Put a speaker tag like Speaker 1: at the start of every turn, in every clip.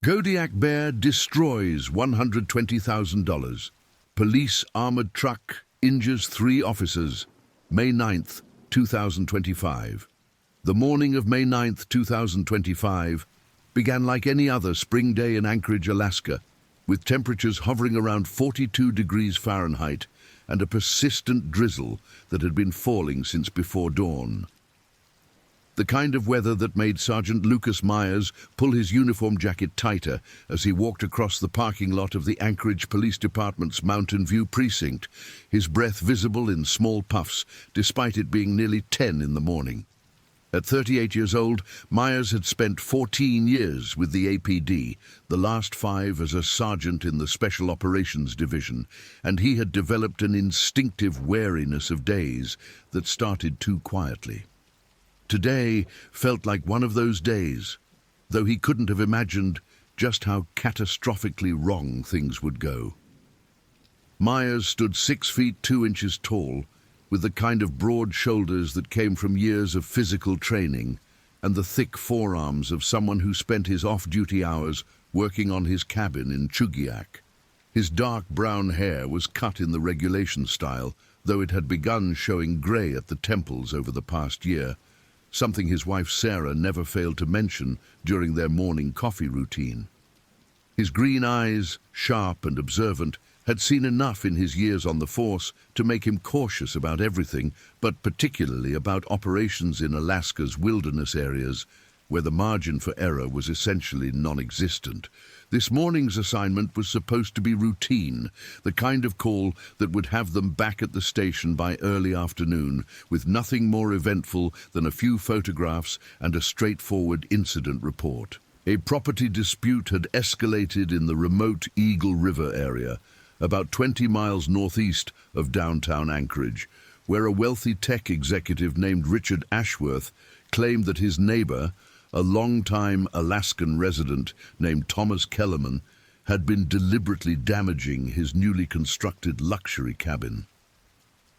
Speaker 1: Kodiak Bear destroys $120,000. Police armored truck injures 3 officers. May 9th, 2025. The morning of May 9th, 2025 began like any other spring day in Anchorage, Alaska, with temperatures hovering around 42 degrees Fahrenheit and a persistent drizzle that had been falling since before dawn. The kind of weather that made Sergeant Lucas Myers pull his uniform jacket tighter as he walked across the parking lot of the Anchorage Police Department's Mountain View precinct, his breath visible in small puffs, despite it being nearly 10 in the morning. At 38 years old, Myers had spent 14 years with the APD, the last 5 as a sergeant in the Special Operations Division, and he had developed an instinctive wariness of days that started too quietly. Today felt like one of those days, though he couldn't have imagined just how catastrophically wrong things would go. Myers stood 6 feet 2 inches tall, with the kind of broad shoulders that came from years of physical training and the thick forearms of someone who spent his off-duty hours working on his cabin in Chugiak. His dark brown hair was cut in the regulation style, though it had begun showing grey at the temples over the past year, something his wife Sarah never failed to mention during their morning coffee routine. His green eyes, sharp and observant, had seen enough in his years on the force to make him cautious about everything, but particularly about operations in Alaska's wilderness areas, where the margin for error was essentially non-existent. This morning's assignment was supposed to be routine, the kind of call that would have them back at the station by early afternoon, with nothing more eventful than a few photographs and a straightforward incident report. A property dispute had escalated in the remote Eagle River area, about 20 miles northeast of downtown Anchorage, where a wealthy tech executive named Richard Ashworth claimed that his neighbor, a long-time Alaskan resident named Thomas Kellerman, had been deliberately damaging his newly constructed luxury cabin.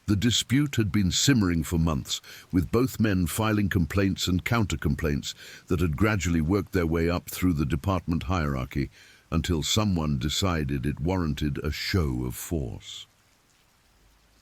Speaker 1: The dispute had been simmering for months, with both men filing complaints and counter-complaints that had gradually worked their way up through the department hierarchy until someone decided it warranted a show of force.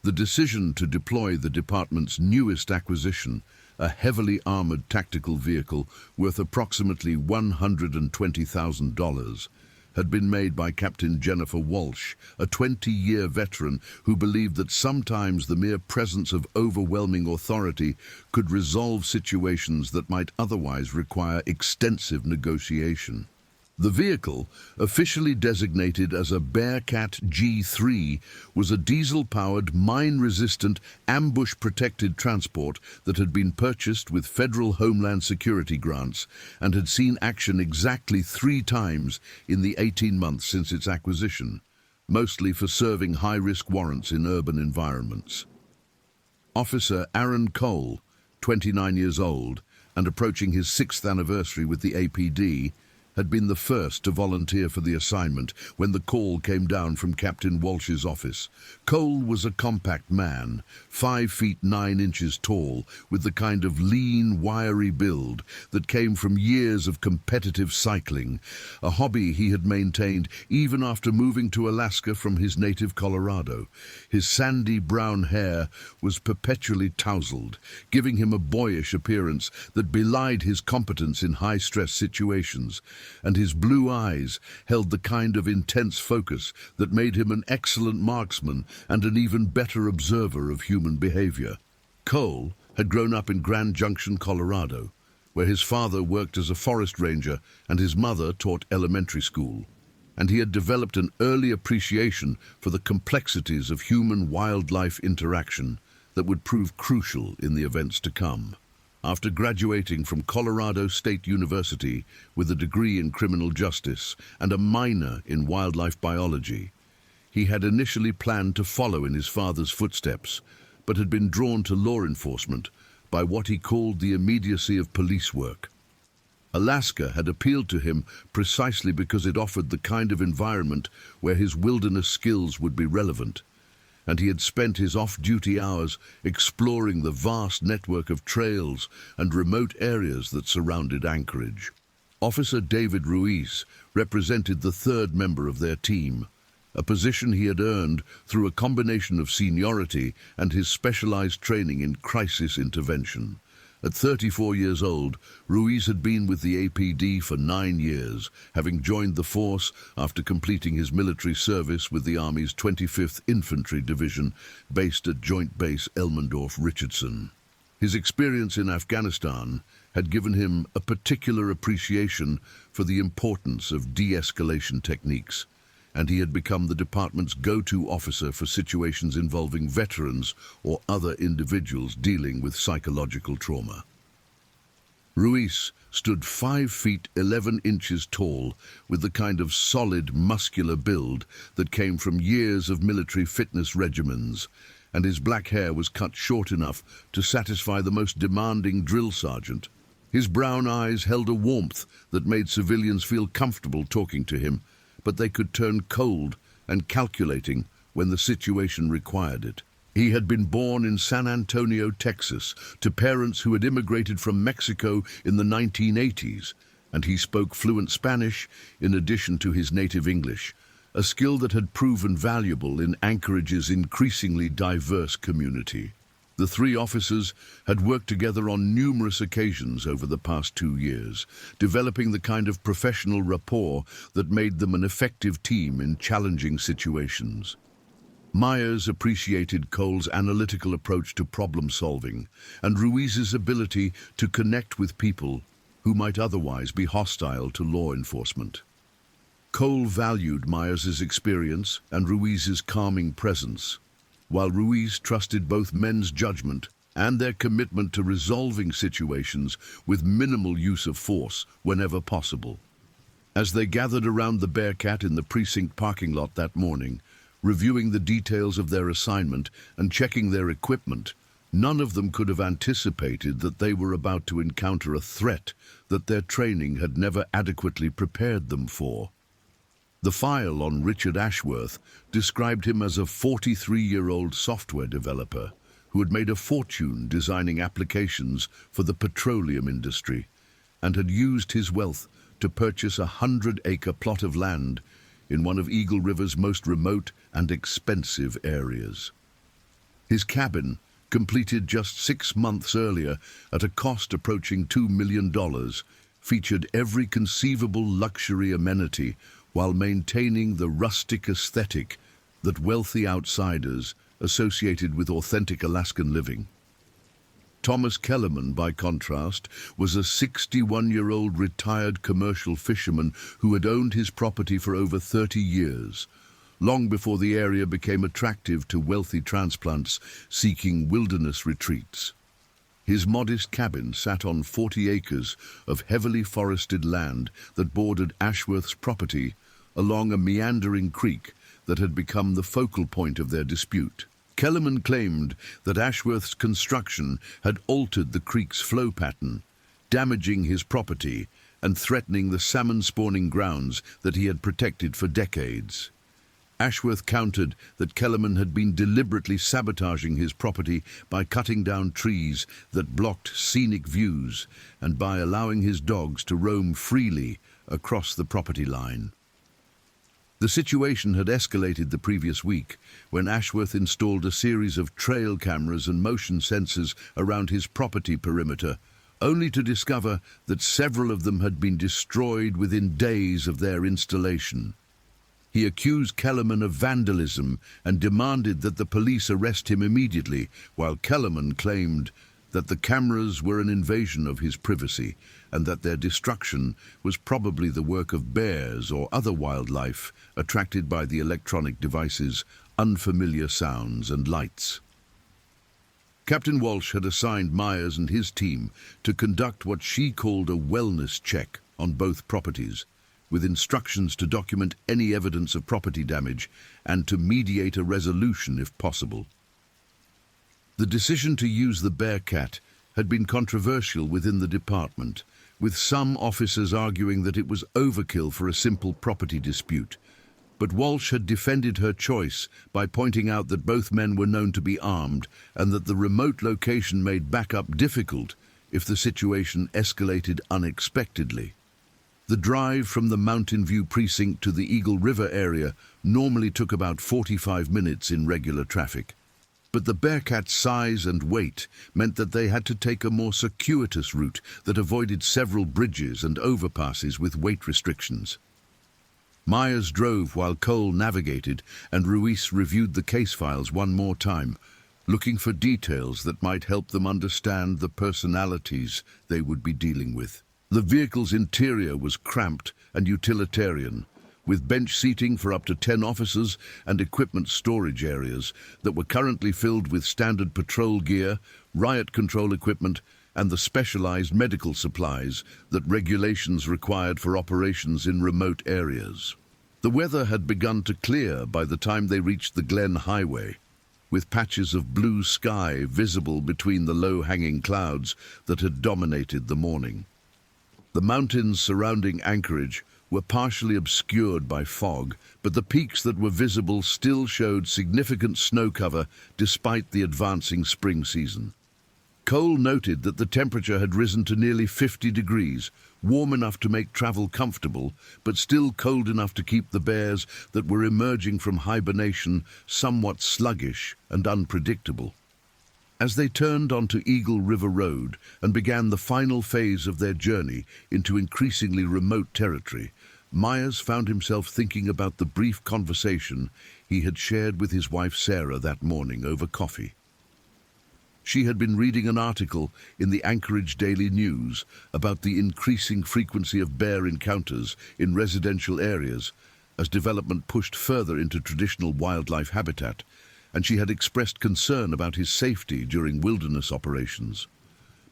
Speaker 1: The decision to deploy the department's newest acquisition, a heavily armored tactical vehicle worth approximately $120,000, had been made by Captain Jennifer Walsh, a 20-year veteran who believed that sometimes the mere presence of overwhelming authority could resolve situations that might otherwise require extensive negotiation. The vehicle, officially designated as a Bearcat G3, was a diesel-powered, mine-resistant, ambush-protected transport that had been purchased with federal Homeland Security grants and had seen action exactly 3 times in the 18 months since its acquisition, mostly for serving high-risk warrants in urban environments. Officer Aaron Cole, 29 years old and approaching his 6th anniversary with the APD, had been the first to volunteer for the assignment when the call came down from Captain Walsh's office. Cole was a compact man, 5 feet 9 inches tall, with the kind of lean, wiry build that came from years of competitive cycling, a hobby he had maintained even after moving to Alaska from his native Colorado. His sandy brown hair was perpetually tousled, giving him a boyish appearance that belied his competence in high-stress situations, and his blue eyes held the kind of intense focus that made him an excellent marksman and an even better observer of human behavior. Cole had grown up in Grand Junction, Colorado, where his father worked as a forest ranger and his mother taught elementary school, and he had developed an early appreciation for the complexities of human-wildlife interaction that would prove crucial in the events to come. After graduating from Colorado State University with a degree in criminal justice and a minor in wildlife biology, he had initially planned to follow in his father's footsteps, but had been drawn to law enforcement by what he called the immediacy of police work. Alaska had appealed to him precisely because it offered the kind of environment where his wilderness skills would be relevant, and he had spent his off-duty hours exploring the vast network of trails and remote areas that surrounded Anchorage. Officer David Ruiz represented the third member of their team, a position he had earned through a combination of seniority and his specialized training in crisis intervention. At 34 years old, Ruiz had been with the APD for 9 years, having joined the force after completing his military service with the Army's 25th Infantry Division, based at Joint Base Elmendorf-Richardson. His experience in Afghanistan had given him a particular appreciation for the importance of de-escalation techniques, and he had become the department's go-to officer for situations involving veterans or other individuals dealing with psychological trauma. Ruiz stood 5 feet 11 inches tall, with the kind of solid, muscular build that came from years of military fitness regimens, and his black hair was cut short enough to satisfy the most demanding drill sergeant. His brown eyes held a warmth that made civilians feel comfortable talking to him, but they could turn cold and calculating when the situation required it. He had been born in San Antonio, Texas, to parents who had immigrated from Mexico in the 1980s, and he spoke fluent Spanish in addition to his native English, a skill that had proven valuable in Anchorage's increasingly diverse community. The 3 officers had worked together on numerous occasions over the past 2 years, developing the kind of professional rapport that made them an effective team in challenging situations. Myers appreciated Cole's analytical approach to problem solving and Ruiz's ability to connect with people who might otherwise be hostile to law enforcement. Cole valued Myers's experience and Ruiz's calming presence, while Ruiz trusted both men's judgment and their commitment to resolving situations with minimal use of force whenever possible. As they gathered around the Bearcat in the precinct parking lot that morning, reviewing the details of their assignment and checking their equipment, none of them could have anticipated that they were about to encounter a threat that their training had never adequately prepared them for. The file on Richard Ashworth described him as a 43-year-old software developer who had made a fortune designing applications for the petroleum industry and had used his wealth to purchase a 100-acre plot of land in one of Eagle River's most remote and expensive areas. His cabin, completed just 6 months earlier at a cost approaching $2 million, featured every conceivable luxury amenity while maintaining the rustic aesthetic that wealthy outsiders associated with authentic Alaskan living. Thomas Kellerman, by contrast, was a 61-year-old retired commercial fisherman who had owned his property for over 30 years, long before the area became attractive to wealthy transplants seeking wilderness retreats. His modest cabin sat on 40 acres of heavily forested land that bordered Ashworth's property along a meandering creek that had become the focal point of their dispute. Kellerman claimed that Ashworth's construction had altered the creek's flow pattern, damaging his property and threatening the salmon-spawning grounds that he had protected for decades. Ashworth countered that Kellerman had been deliberately sabotaging his property by cutting down trees that blocked scenic views and by allowing his dogs to roam freely across the property line. The situation had escalated the previous week when Ashworth installed a series of trail cameras and motion sensors around his property perimeter, only to discover that several of them had been destroyed within days of their installation. He accused Kellerman of vandalism and demanded that the police arrest him immediately, while Kellerman claimed that the cameras were an invasion of his privacy and that their destruction was probably the work of bears or other wildlife attracted by the electronic device's unfamiliar sounds and lights. Captain Walsh had assigned Myers and his team to conduct what she called a wellness check on both properties, with instructions to document any evidence of property damage and to mediate a resolution if possible. The decision to use the Bearcat had been controversial within the department, with some officers arguing that it was overkill for a simple property dispute. But Walsh had defended her choice by pointing out that both men were known to be armed and that the remote location made backup difficult if the situation escalated unexpectedly. The drive from the Mountain View precinct to the Eagle River area normally took about 45 minutes in regular traffic. But the Bearcat's size and weight meant that they had to take a more circuitous route that avoided several bridges and overpasses with weight restrictions. Myers drove while Cole navigated, and Ruiz reviewed the case files one more time, looking for details that might help them understand the personalities they would be dealing with. The vehicle's interior was cramped and utilitarian, with bench seating for up to 10 officers and equipment storage areas that were currently filled with standard patrol gear, riot control equipment, and the specialized medical supplies that regulations required for operations in remote areas. The weather had begun to clear by the time they reached the Glen Highway, with patches of blue sky visible between the low-hanging clouds that had dominated the morning. The mountains surrounding Anchorage were partially obscured by fog, but the peaks that were visible still showed significant snow cover despite the advancing spring season. Cole noted that the temperature had risen to nearly 50 degrees, warm enough to make travel comfortable, but still cold enough to keep the bears that were emerging from hibernation somewhat sluggish and unpredictable. As they turned onto Eagle River Road and began the final phase of their journey into increasingly remote territory, Myers found himself thinking about the brief conversation he had shared with his wife Sarah that morning over coffee. She had been reading an article in the Anchorage Daily News about the increasing frequency of bear encounters in residential areas as development pushed further into traditional wildlife habitat, and she had expressed concern about his safety during wilderness operations.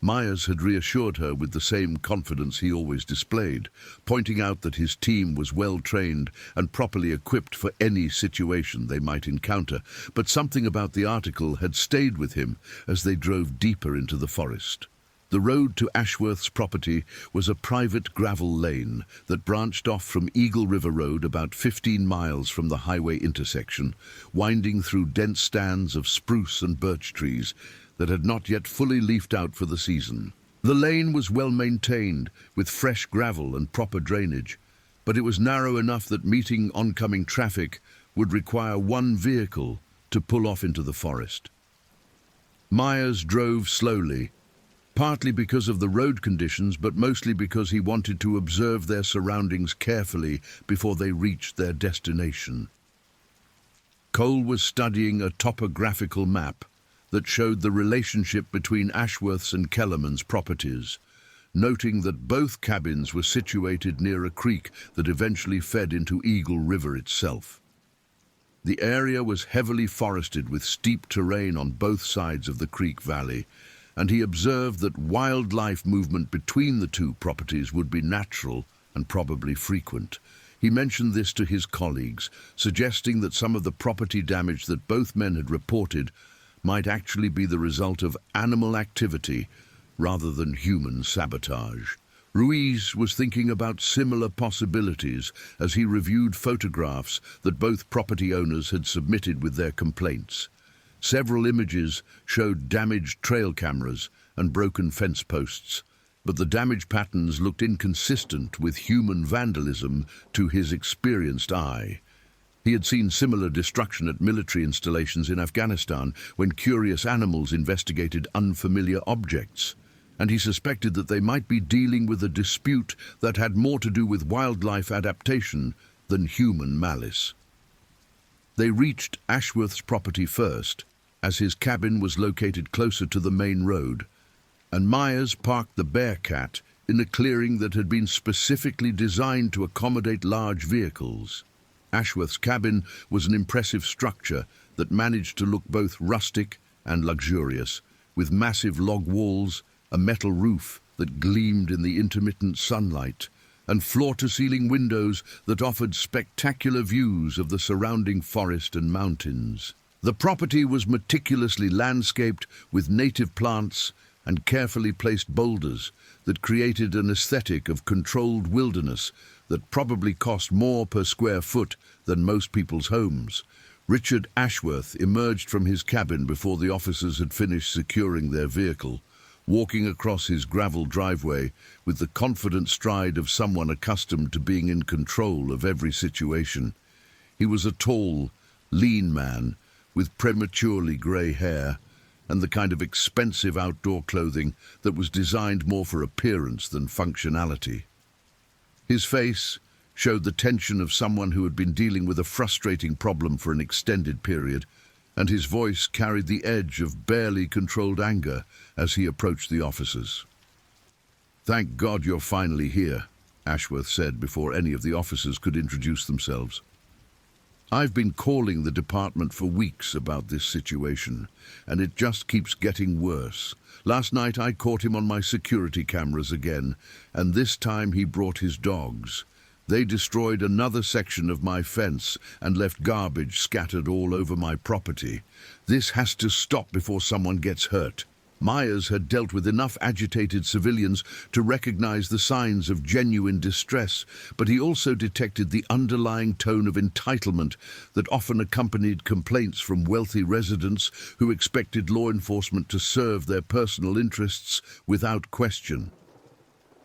Speaker 1: Myers had reassured her with the same confidence he always displayed, pointing out that his team was well-trained and properly equipped for any situation they might encounter, but something about the article had stayed with him as they drove deeper into the forest. The road to Ashworth's property was a private gravel lane that branched off from Eagle River Road about 15 miles from the highway intersection, winding through dense stands of spruce and birch trees that had not yet fully leafed out for the season. The lane was well maintained, with fresh gravel and proper drainage, but it was narrow enough that meeting oncoming traffic would require one vehicle to pull off into the forest. Myers drove slowly, partly because of the road conditions, but mostly because he wanted to observe their surroundings carefully before they reached their destination. Cole was studying a topographical map that showed the relationship between Ashworth's and Kellerman's properties, noting that both cabins were situated near a creek that eventually fed into Eagle River itself. The area was heavily forested with steep terrain on both sides of the creek valley, and he observed that wildlife movement between the two properties would be natural and probably frequent. He mentioned this to his colleagues, suggesting that some of the property damage that both men had reported might actually be the result of animal activity rather than human sabotage. Ruiz was thinking about similar possibilities as he reviewed photographs that both property owners had submitted with their complaints. Several images showed damaged trail cameras and broken fence posts, but the damage patterns looked inconsistent with human vandalism to his experienced eye. He had seen similar destruction at military installations in Afghanistan when curious animals investigated unfamiliar objects, and he suspected that they might be dealing with a dispute that had more to do with wildlife adaptation than human malice. They reached Ashworth's property first, as his cabin was located closer to the main road, and Myers parked the Bearcat in a clearing that had been specifically designed to accommodate large vehicles. Ashworth's cabin was an impressive structure that managed to look both rustic and luxurious, with massive log walls, a metal roof that gleamed in the intermittent sunlight, and floor-to-ceiling windows that offered spectacular views of the surrounding forest and mountains. The property was meticulously landscaped with native plants and carefully placed boulders that created an aesthetic of controlled wilderness that probably cost more per square foot than most people's homes. Richard Ashworth emerged from his cabin before the officers had finished securing their vehicle, walking across his gravel driveway with the confident stride of someone accustomed to being in control of every situation. He was a tall, lean man with prematurely grey hair and the kind of expensive outdoor clothing that was designed more for appearance than functionality. His face showed the tension of someone who had been dealing with a frustrating problem for an extended period, and his voice carried the edge of barely controlled anger as he approached the officers. "Thank God you're finally here," Ashworth said before any of the officers could introduce themselves. "I've been calling the department for weeks about this situation, and it just keeps getting worse. Last night I caught him on my security cameras again, and this time he brought his dogs. They destroyed another section of my fence and left garbage scattered all over my property. This has to stop before someone gets hurt." Myers had dealt with enough agitated civilians to recognize the signs of genuine distress, but he also detected the underlying tone of entitlement that often accompanied complaints from wealthy residents who expected law enforcement to serve their personal interests without question.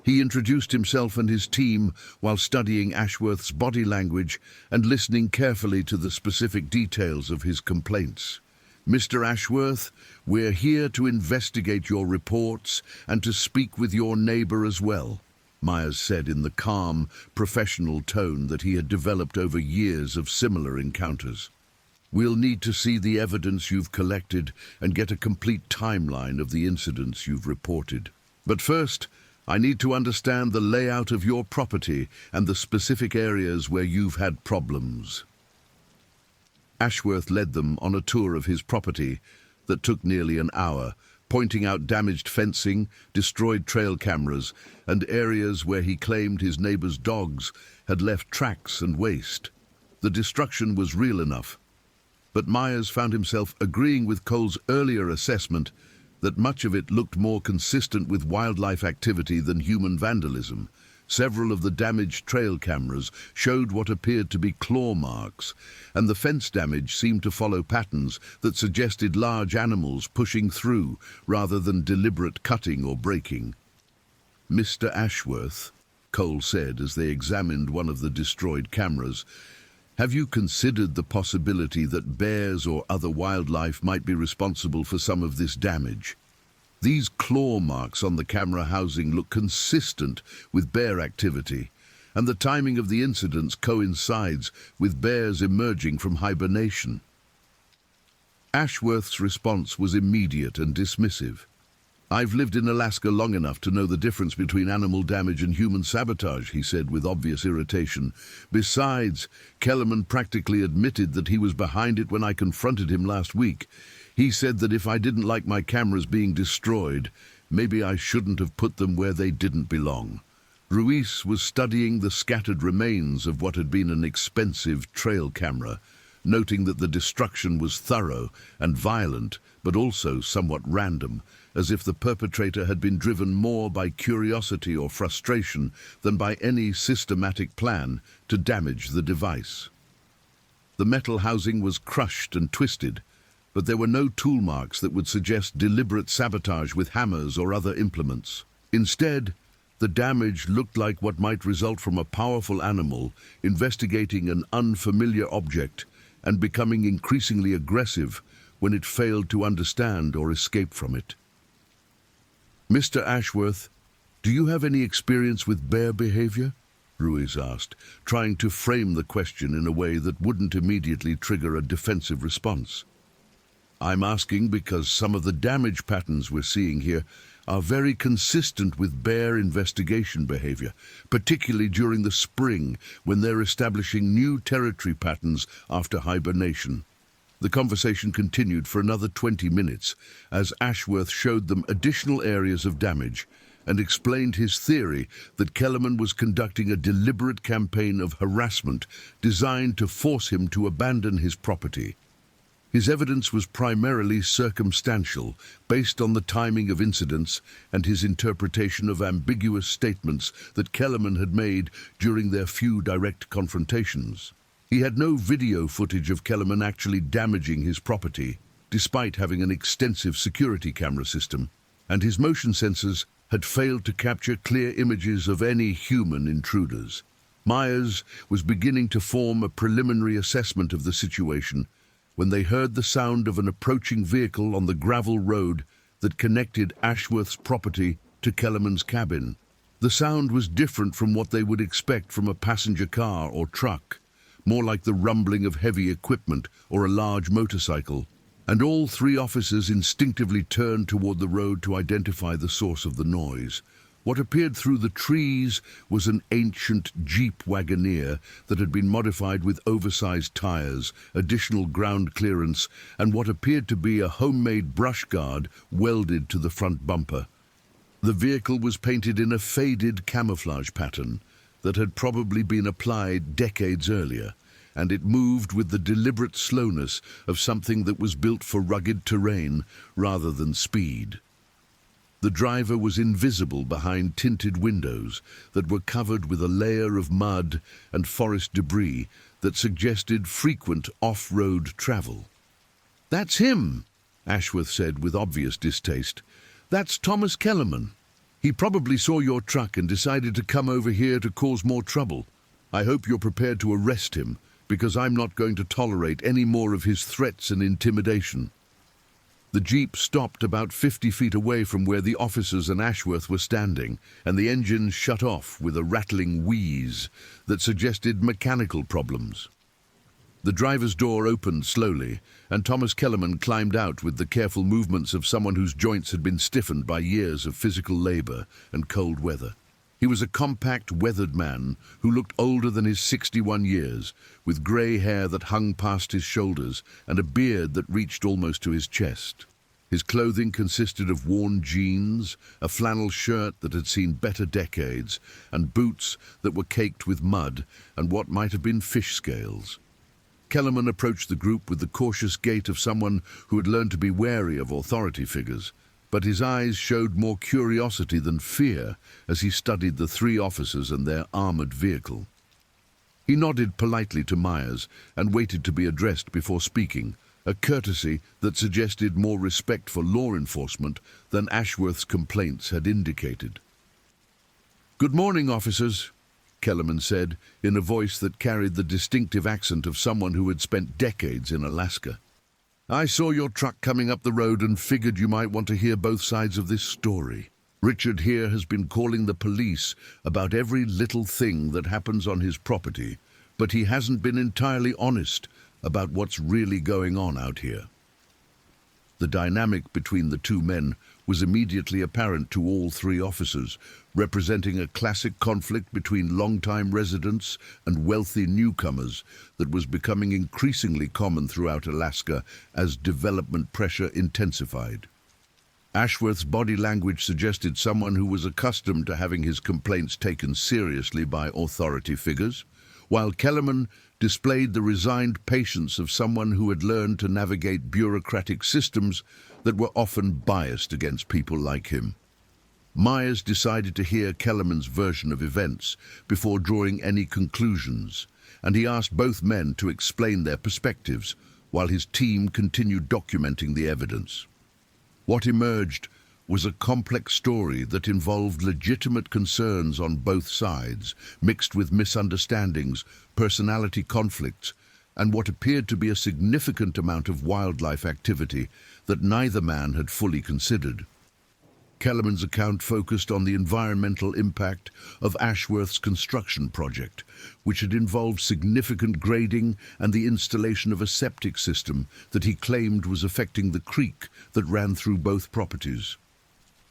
Speaker 1: He introduced himself and his team while studying Ashworth's body language and listening carefully to the specific details of his complaints. "Mr. Ashworth, we're here to investigate your reports and to speak with your neighbor as well," Myers said in the calm, professional tone that he had developed over years of similar encounters. "We'll need to see the evidence you've collected and get a complete timeline of the incidents you've reported. But first, I need to understand the layout of your property and the specific areas where you've had problems." Ashworth led them on a tour of his property that took nearly an hour, pointing out damaged fencing, destroyed trail cameras, and areas where he claimed his neighbor's dogs had left tracks and waste. The destruction was real enough, but Myers found himself agreeing with Cole's earlier assessment that much of it looked more consistent with wildlife activity than human vandalism. Several of the damaged trail cameras showed what appeared to be claw marks, and the fence damage seemed to follow patterns that suggested large animals pushing through rather than deliberate cutting or breaking. "Mr. Ashworth," Cole said as they examined one of the destroyed cameras, "have you considered the possibility that bears or other wildlife might be responsible for some of this damage? These claw marks on the camera housing look consistent with bear activity, and the timing of the incidents coincides with bears emerging from hibernation." Ashworth's response was immediate and dismissive. "I've lived in Alaska long enough to know the difference between animal damage and human sabotage," he said with obvious irritation. "Besides, Kellerman practically admitted that he was behind it when I confronted him last week. He said that if I didn't like my cameras being destroyed, maybe I shouldn't have put them where they didn't belong." Ruiz was studying the scattered remains of what had been an expensive trail camera, noting that the destruction was thorough and violent, but also somewhat random, as if the perpetrator had been driven more by curiosity or frustration than by any systematic plan to damage the device. The metal housing was crushed and twisted, but there were no tool marks that would suggest deliberate sabotage with hammers or other implements. Instead, the damage looked like what might result from a powerful animal investigating an unfamiliar object and becoming increasingly aggressive when it failed to understand or escape from it. "Mr. Ashworth, do you have any experience with bear behavior?" Ruiz asked, trying to frame the question in a way that wouldn't immediately trigger a defensive response. "I'm asking because some of the damage patterns we're seeing here are very consistent with bear investigation behavior, particularly during the spring when they're establishing new territory patterns after hibernation." The conversation continued for another 20 minutes as Ashworth showed them additional areas of damage and explained his theory that Kellerman was conducting a deliberate campaign of harassment designed to force him to abandon his property. His evidence was primarily circumstantial, based on the timing of incidents and his interpretation of ambiguous statements that Kellerman had made during their few direct confrontations. He had no video footage of Kellerman actually damaging his property, despite having an extensive security camera system. and his motion sensors had failed to capture clear images of any human intruders. Myers was beginning to form a preliminary assessment of the situation when they heard the sound of an approaching vehicle on the gravel road that connected Ashworth's property to Kellerman's cabin. The sound was different from what they would expect from a passenger car or truck, more like the rumbling of heavy equipment or a large motorcycle, and all three officers instinctively turned toward the road to identify the source of the noise. What appeared through the trees was an ancient Jeep Wagoneer that had been modified with oversized tires, additional ground clearance, and what appeared to be a homemade brush guard welded to the front bumper. The vehicle was painted in a faded camouflage pattern that had probably been applied decades earlier, and it moved with the deliberate slowness of something that was built for rugged terrain rather than speed. The driver was invisible behind tinted windows that were covered with a layer of mud and forest debris that suggested frequent off-road travel. "That's him," Ashworth said with obvious distaste. "That's Thomas Kellerman. He probably saw your truck and decided to come over here to cause more trouble. I hope you're prepared to arrest him, because I'm not going to tolerate any more of his threats and intimidation." The Jeep stopped about 50 feet away from where the officers and Ashworth were standing, and the engine shut off with a rattling wheeze that suggested mechanical problems. The driver's door opened slowly, and Thomas Kellerman climbed out with the careful movements of someone whose joints had been stiffened by years of physical labor and cold weather. He was a compact, weathered man who looked older than his 61 years, with grey hair that hung past his shoulders and a beard that reached almost to his chest. His clothing consisted of worn jeans, a flannel shirt that had seen better decades, and boots that were caked with mud and what might have been fish scales. Kellerman approached the group with the cautious gait of someone who had learned to be wary of authority figures, but his eyes showed more curiosity than fear as he studied the three officers and their armored vehicle. He nodded politely to Myers and waited to be addressed before speaking, a courtesy that suggested more respect for law enforcement than Ashworth's complaints had indicated. "Good morning, officers," Kellerman said, in a voice that carried the distinctive accent of someone who had spent decades in Alaska. "I saw your truck coming up the road and figured you might want to hear both sides of this story. Richard here has been calling the police about every little thing that happens on his property, but he hasn't been entirely honest about what's really going on out here." The dynamic between the two men was immediately apparent to all three officers, representing a classic conflict between long-time residents and wealthy newcomers that was becoming increasingly common throughout Alaska as development pressure intensified. Ashworth's body language suggested someone who was accustomed to having his complaints taken seriously by authority figures, while Kellerman displayed the resigned patience of someone who had learned to navigate bureaucratic systems that were often biased against people like him. Myers decided to hear Kellerman's version of events before drawing any conclusions, and he asked both men to explain their perspectives while his team continued documenting the evidence. What emerged was a complex story that involved legitimate concerns on both sides, mixed with misunderstandings, personality conflicts, and what appeared to be a significant amount of wildlife activity that neither man had fully considered. Kellerman's account focused on the environmental impact of Ashworth's construction project, which had involved significant grading and the installation of a septic system that he claimed was affecting the creek that ran through both properties.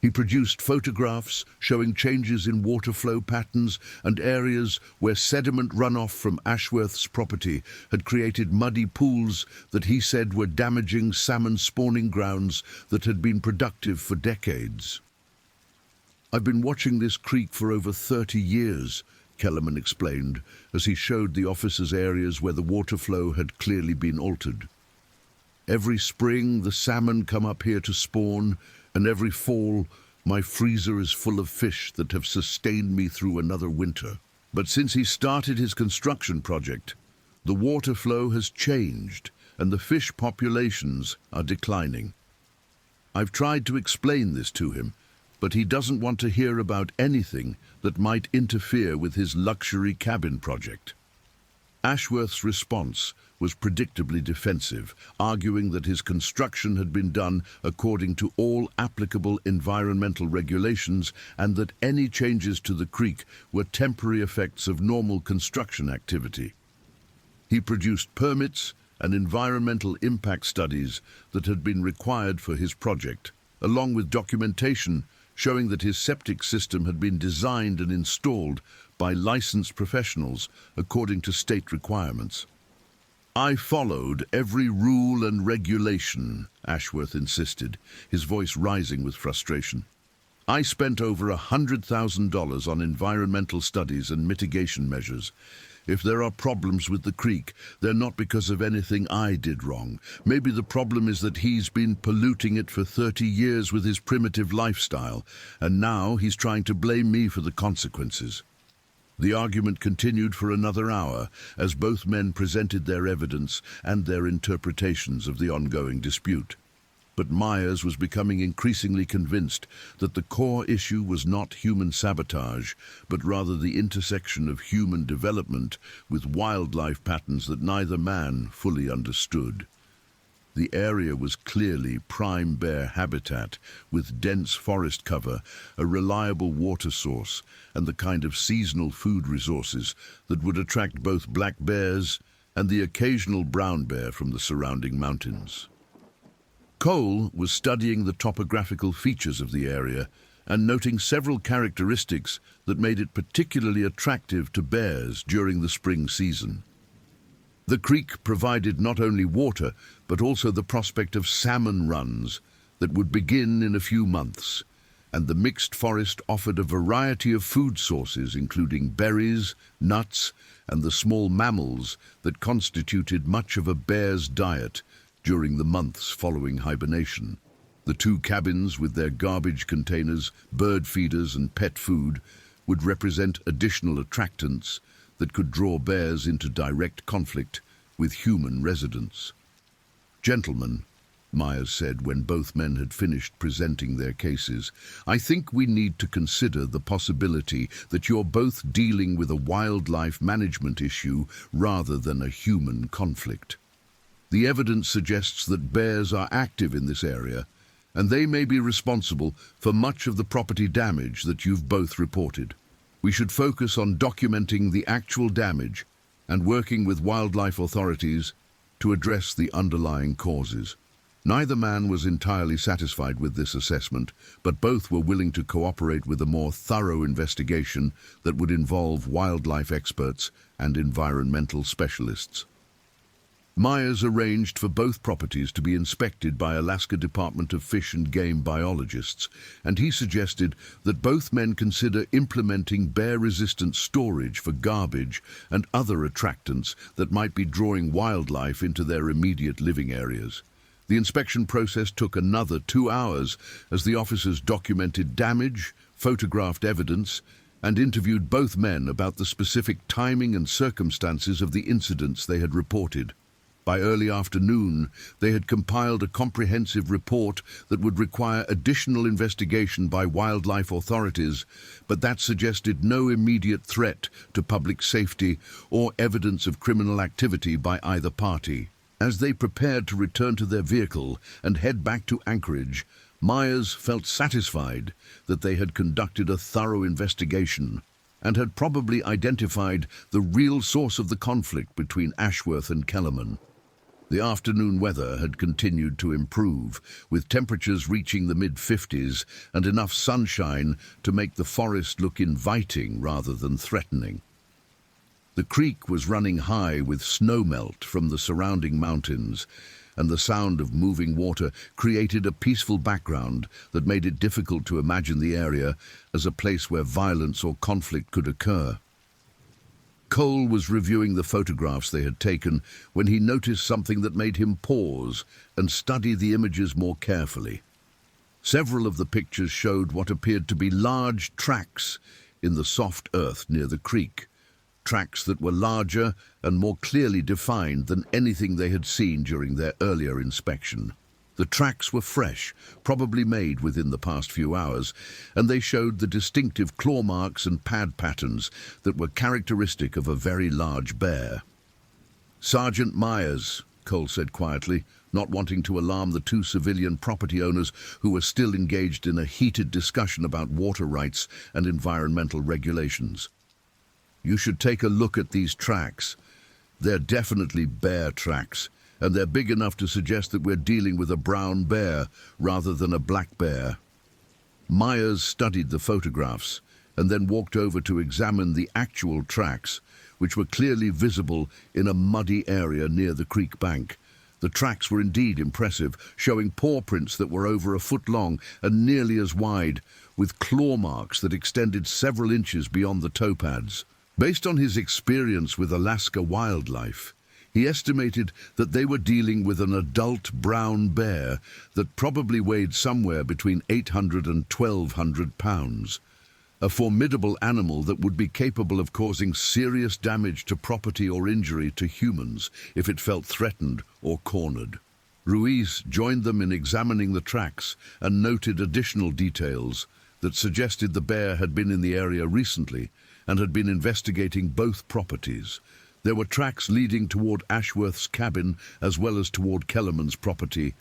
Speaker 1: He produced photographs showing changes in water flow patterns and areas where sediment runoff from Ashworth's property had created muddy pools that he said were damaging salmon spawning grounds that had been productive for decades. "I've been watching this creek for over 30 years, Kellerman explained, as he showed the officers areas where the water flow had clearly been altered. "Every spring the salmon come up here to spawn, and every fall my freezer is full of fish that have sustained me through another winter. But since he started his construction project, the water flow has changed and the fish populations are declining." I've tried to explain this to him, but he doesn't want to hear about anything that might interfere with his luxury cabin project. Ashworth's response was predictably defensive, arguing that his construction had been done according to all applicable environmental regulations and that any changes to the creek were temporary effects of normal construction activity. He produced permits and environmental impact studies that had been required for his project, along with documentation showing that his septic system had been designed and installed by licensed professionals according to state requirements. I followed every rule and regulation, Ashworth insisted, his voice rising with frustration. I spent over $100,000 on environmental studies and mitigation measures. If there are problems with the creek, they're not because of anything I did wrong. Maybe the problem is that he's been polluting it for 30 years with his primitive lifestyle, and now he's trying to blame me for the consequences. The argument continued for another hour as both men presented their evidence and their interpretations of the ongoing dispute. But Myers was becoming increasingly convinced that the core issue was not human sabotage, but rather the intersection of human development with wildlife patterns that neither man fully understood. The area was clearly prime bear habitat, with dense forest cover, a reliable water source, and the kind of seasonal food resources that would attract both black bears and the occasional brown bear from the surrounding mountains. Cole was studying the topographical features of the area and noting several characteristics that made it particularly attractive to bears during the spring season. The creek provided not only water, but also the prospect of salmon runs that would begin in a few months, and the mixed forest offered a variety of food sources, including berries, nuts, and the small mammals that constituted much of a bear's diet during the months following hibernation. The two cabins with their garbage containers, bird feeders, and pet food would represent additional attractants that could draw bears into direct conflict with human residents. "Gentlemen," Myers said when both men had finished presenting their cases, "I think we need to consider the possibility that you're both dealing with a wildlife management issue rather than a human conflict. The evidence suggests that bears are active in this area, and they may be responsible for much of the property damage that you've both reported. We should focus on documenting the actual damage and working with wildlife authorities to address the underlying causes." Neither man was entirely satisfied with this assessment, but both were willing to cooperate with a more thorough investigation that would involve wildlife experts and environmental specialists. Myers arranged for both properties to be inspected by Alaska Department of Fish and Game biologists, and he suggested that both men consider implementing bear-resistant storage for garbage and other attractants that might be drawing wildlife into their immediate living areas. The inspection process took another 2 hours as the officers documented damage, photographed evidence, and interviewed both men about the specific timing and circumstances of the incidents they had reported. By early afternoon, they had compiled a comprehensive report that would require additional investigation by wildlife authorities, but that suggested no immediate threat to public safety or evidence of criminal activity by either party. As they prepared to return to their vehicle and head back to Anchorage, Myers felt satisfied that they had conducted a thorough investigation and had probably identified the real source of the conflict between Ashworth and Kellerman. The afternoon weather had continued to improve, with temperatures reaching the mid-50s and enough sunshine to make the forest look inviting rather than threatening. The creek was running high with snowmelt from the surrounding mountains, and the sound of moving water created a peaceful background that made it difficult to imagine the area as a place where violence or conflict could occur. Cole was reviewing the photographs they had taken when he noticed something that made him pause and study the images more carefully. Several of the pictures showed what appeared to be large tracks in the soft earth near the creek, tracks that were larger and more clearly defined than anything they had seen during their earlier inspection. The tracks were fresh, probably made within the past few hours, and they showed the distinctive claw marks and pad patterns that were characteristic of a very large bear. "Sergeant Myers," Cole said quietly, not wanting to alarm the two civilian property owners who were still engaged in a heated discussion about water rights and environmental regulations. "You should take a look at these tracks. They're definitely bear tracks, and they're big enough to suggest that we're dealing with a brown bear rather than a black bear." Myers studied the photographs and then walked over to examine the actual tracks, which were clearly visible in a muddy area near the creek bank. The tracks were indeed impressive, showing paw prints that were over a foot long and nearly as wide, with claw marks that extended several inches beyond the toe pads. Based on his experience with Alaska wildlife, he estimated that they were dealing with an adult brown bear that probably weighed somewhere between 800 and 1,200 pounds. A formidable animal that would be capable of causing serious damage to property or injury to humans if it felt threatened or cornered. Ruiz joined them in examining the tracks and noted additional details that suggested the bear had been in the area recently and had been investigating both properties. There were tracks leading toward Ashworth's cabin as well as toward Kellerman's property,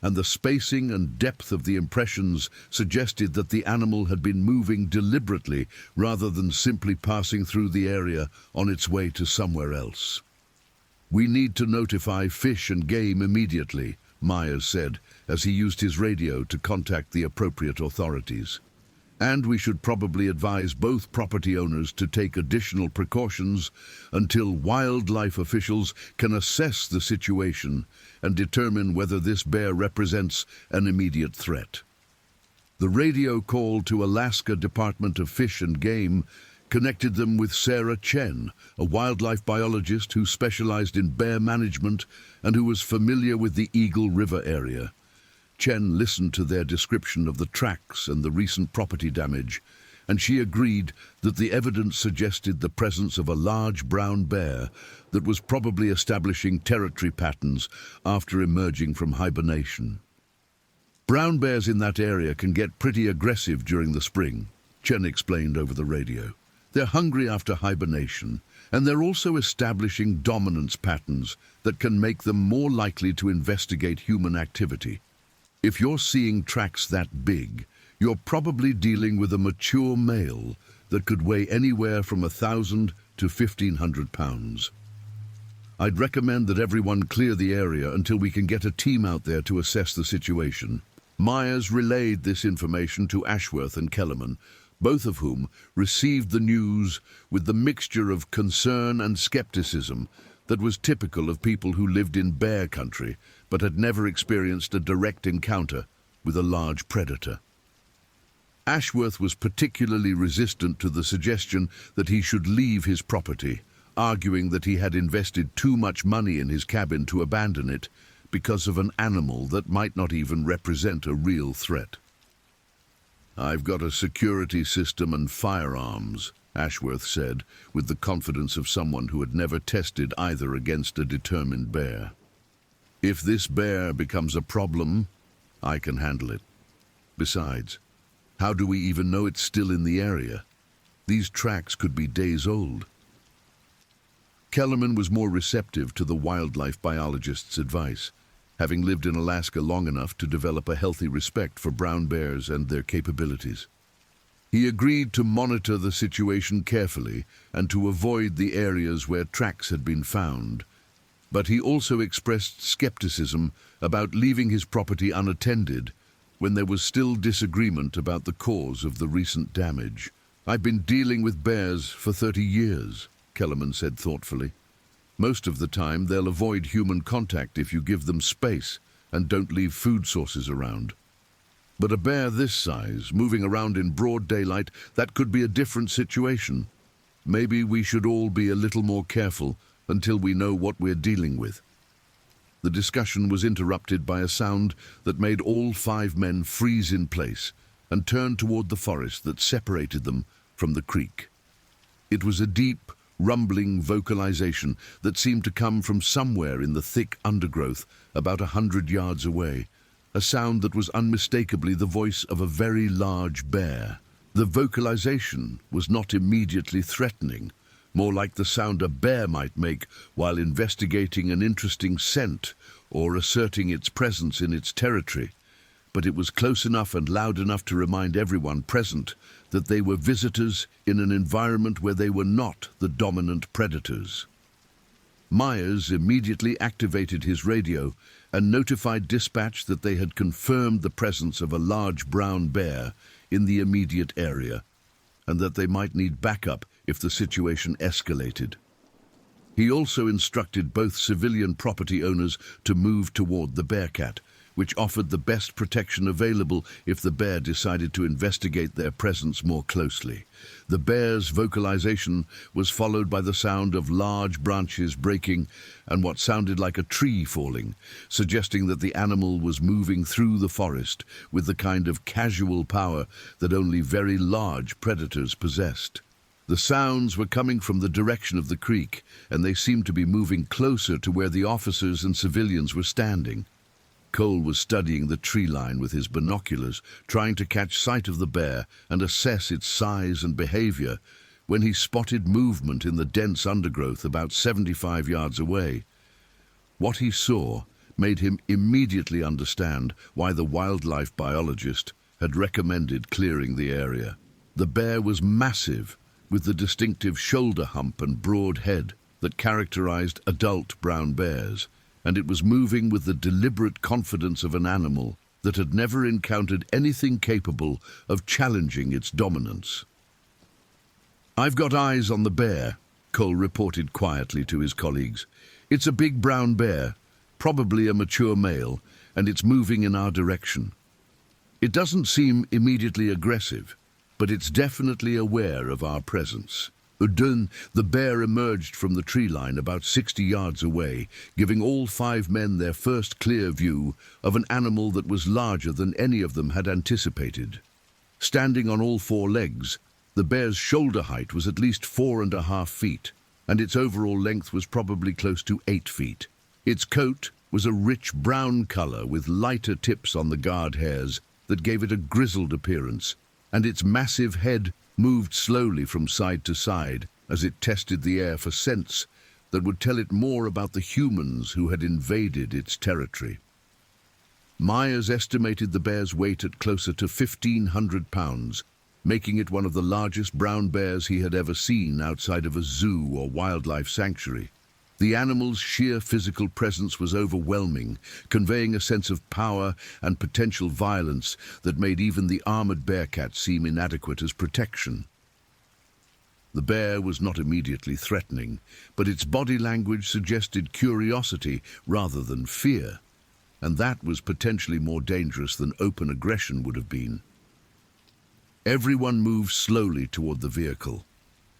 Speaker 1: and the spacing and depth of the impressions suggested that the animal had been moving deliberately rather than simply passing through the area on its way to somewhere else. "We need to notify Fish and Game immediately," Myers said as he used his radio to contact the appropriate authorities. "And we should probably advise both property owners to take additional precautions until wildlife officials can assess the situation and determine whether this bear represents an immediate threat." The radio call to Alaska Department of Fish and Game connected them with Sarah Chen, a wildlife biologist who specialized in bear management and who was familiar with the Eagle River area. Chen listened to their description of the tracks and the recent property damage, and she agreed that the evidence suggested the presence of a large brown bear that was probably establishing territory patterns after emerging from hibernation. "Brown bears in that area can get pretty aggressive during the spring," Chen explained over the radio. "They're hungry after hibernation, and they're also establishing dominance patterns that can make them more likely to investigate human activity. If you're seeing tracks that big, you're probably dealing with a mature male that could weigh anywhere from 1,000 to 1,500 pounds. I'd recommend that everyone clear the area until we can get a team out there to assess the situation." Myers relayed this information to Ashworth and Kellerman, both of whom received the news with the mixture of concern and skepticism that was typical of people who lived in bear country but had never experienced a direct encounter with a large predator. Ashworth was particularly resistant to the suggestion that he should leave his property, arguing that he had invested too much money in his cabin to abandon it because of an animal that might not even represent a real threat. "I've got a security system and firearms," Ashworth said, with the confidence of someone who had never tested either against a determined bear. "If this bear becomes a problem, I can handle it. Besides, how do we even know it's still in the area? These tracks could be days old." Kellerman was more receptive to the wildlife biologist's advice, having lived in Alaska long enough to develop a healthy respect for brown bears and their capabilities. He agreed to monitor the situation carefully and to avoid the areas where tracks had been found, but he also expressed skepticism about leaving his property unattended when there was still disagreement about the cause of the recent damage. "I've been dealing with bears for 30 years, Kellerman said thoughtfully. "Most of the time they'll avoid human contact if you give them space and don't leave food sources around. But a bear this size, moving around in broad daylight, that could be a different situation. Maybe we should all be a little more careful until we know what we're dealing with." The discussion was interrupted by a sound that made all 5 men freeze in place and turn toward the forest that separated them from the creek. It was a deep, rumbling vocalization that seemed to come from somewhere in the thick undergrowth about 100 yards away, a sound that was unmistakably the voice of a very large bear. The vocalization was not immediately threatening, more like the sound a bear might make while investigating an interesting scent or asserting its presence in its territory, but it was close enough and loud enough to remind everyone present that they were visitors in an environment where they were not the dominant predators. Myers immediately activated his radio and notified dispatch that they had confirmed the presence of a large brown bear in the immediate area, and that they might need backup if the situation escalated. He also instructed both civilian property owners to move toward the bearcat, which offered the best protection available if the bear decided to investigate their presence more closely. The bear's vocalization was followed by the sound of large branches breaking and what sounded like a tree falling, suggesting that the animal was moving through the forest with the kind of casual power that only very large predators possessed. The sounds were coming from the direction of the creek, and they seemed to be moving closer to where the officers and civilians were standing. Cole was studying the tree line with his binoculars, trying to catch sight of the bear and assess its size and behavior, when he spotted movement in the dense undergrowth about 75 yards away. What he saw made him immediately understand why the wildlife biologist had recommended clearing the area. The bear was massive, with the distinctive shoulder hump and broad head that characterized adult brown bears, and it was moving with the deliberate confidence of an animal that had never encountered anything capable of challenging its dominance. "I've got eyes on the bear," Cole reported quietly to his colleagues. "It's a big brown bear, probably a mature male, and it's moving in our direction. It doesn't seem immediately aggressive, but it's definitely aware of our presence." Then the bear emerged from the tree line about 60 yards away, giving all 5 men their first clear view of an animal that was larger than any of them had anticipated. Standing on all 4 legs, the bear's shoulder height was at least 4.5 feet, and its overall length was probably close to 8 feet. Its coat was a rich brown color with lighter tips on the guard hairs that gave it a grizzled appearance, and its massive head moved slowly from side to side as it tested the air for scents that would tell it more about the humans who had invaded its territory. Myers estimated the bear's weight at closer to 1,500 pounds, making it one of the largest brown bears he had ever seen outside of a zoo or wildlife sanctuary. The animal's sheer physical presence was overwhelming, conveying a sense of power and potential violence that made even the armored bearcat seem inadequate as protection. The bear was not immediately threatening, but its body language suggested curiosity rather than fear, and that was potentially more dangerous than open aggression would have been. Everyone moved slowly toward the vehicle,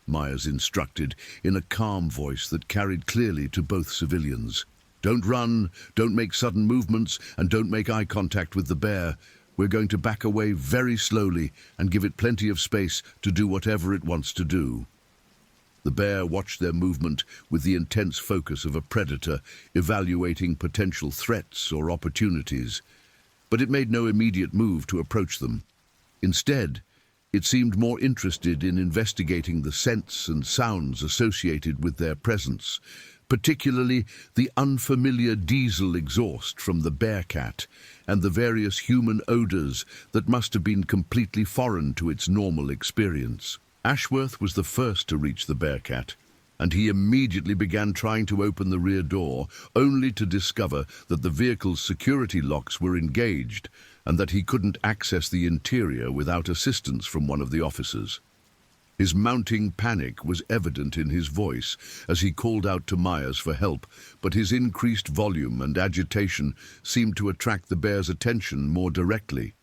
Speaker 1: Myers instructed in a calm voice that carried clearly to both civilians. "Don't run, don't make sudden movements, and don't make eye contact with the bear. We're going to back away very slowly and give it plenty of space to do whatever it wants to do." The bear watched their movement with the intense focus of a predator evaluating potential threats or opportunities, but it made no immediate move to approach them. Instead, it seemed more interested in investigating the scents and sounds associated with their presence, particularly the unfamiliar diesel exhaust from the bearcat and the various human odors that must have been completely foreign to its normal experience. Ashworth was the first to reach the bearcat, and he immediately began trying to open the rear door, only to discover that the vehicle's security locks were engaged and that he couldn't access the interior without assistance from one of the officers. His mounting panic was evident in his voice as he called out to Myers for help, but his increased volume and agitation seemed to attract the bear's attention more directly.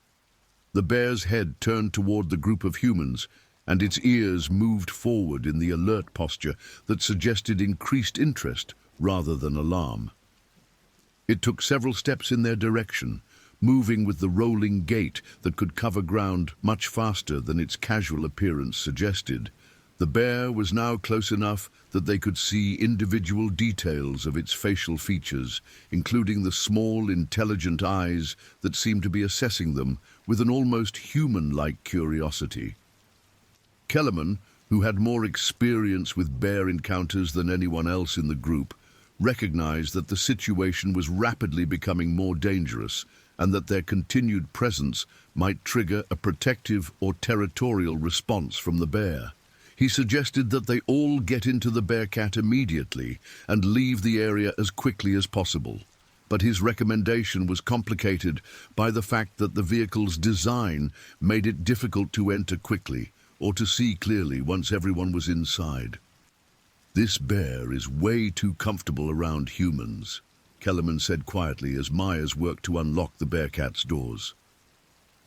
Speaker 1: The bear's head turned toward the group of humans, and its ears moved forward in the alert posture that suggested increased interest rather than alarm. It took several steps in their direction, moving with the rolling gait that could cover ground much faster than its casual appearance suggested. The bear was now close enough that they could see individual details of its facial features, including the small, intelligent eyes that seemed to be assessing them with an almost human-like curiosity. Kellerman, who had more experience with bear encounters than anyone else in the group, recognized that the situation was rapidly becoming more dangerous and that their continued presence might trigger a protective or territorial response from the bear. He suggested that they all get into the Bearcat immediately and leave the area as quickly as possible. But his recommendation was complicated by the fact that the vehicle's design made it difficult to enter quickly or to see clearly once everyone was inside. "This bear is way too comfortable around humans," Kellerman said quietly as Myers worked to unlock the Bearcat's doors.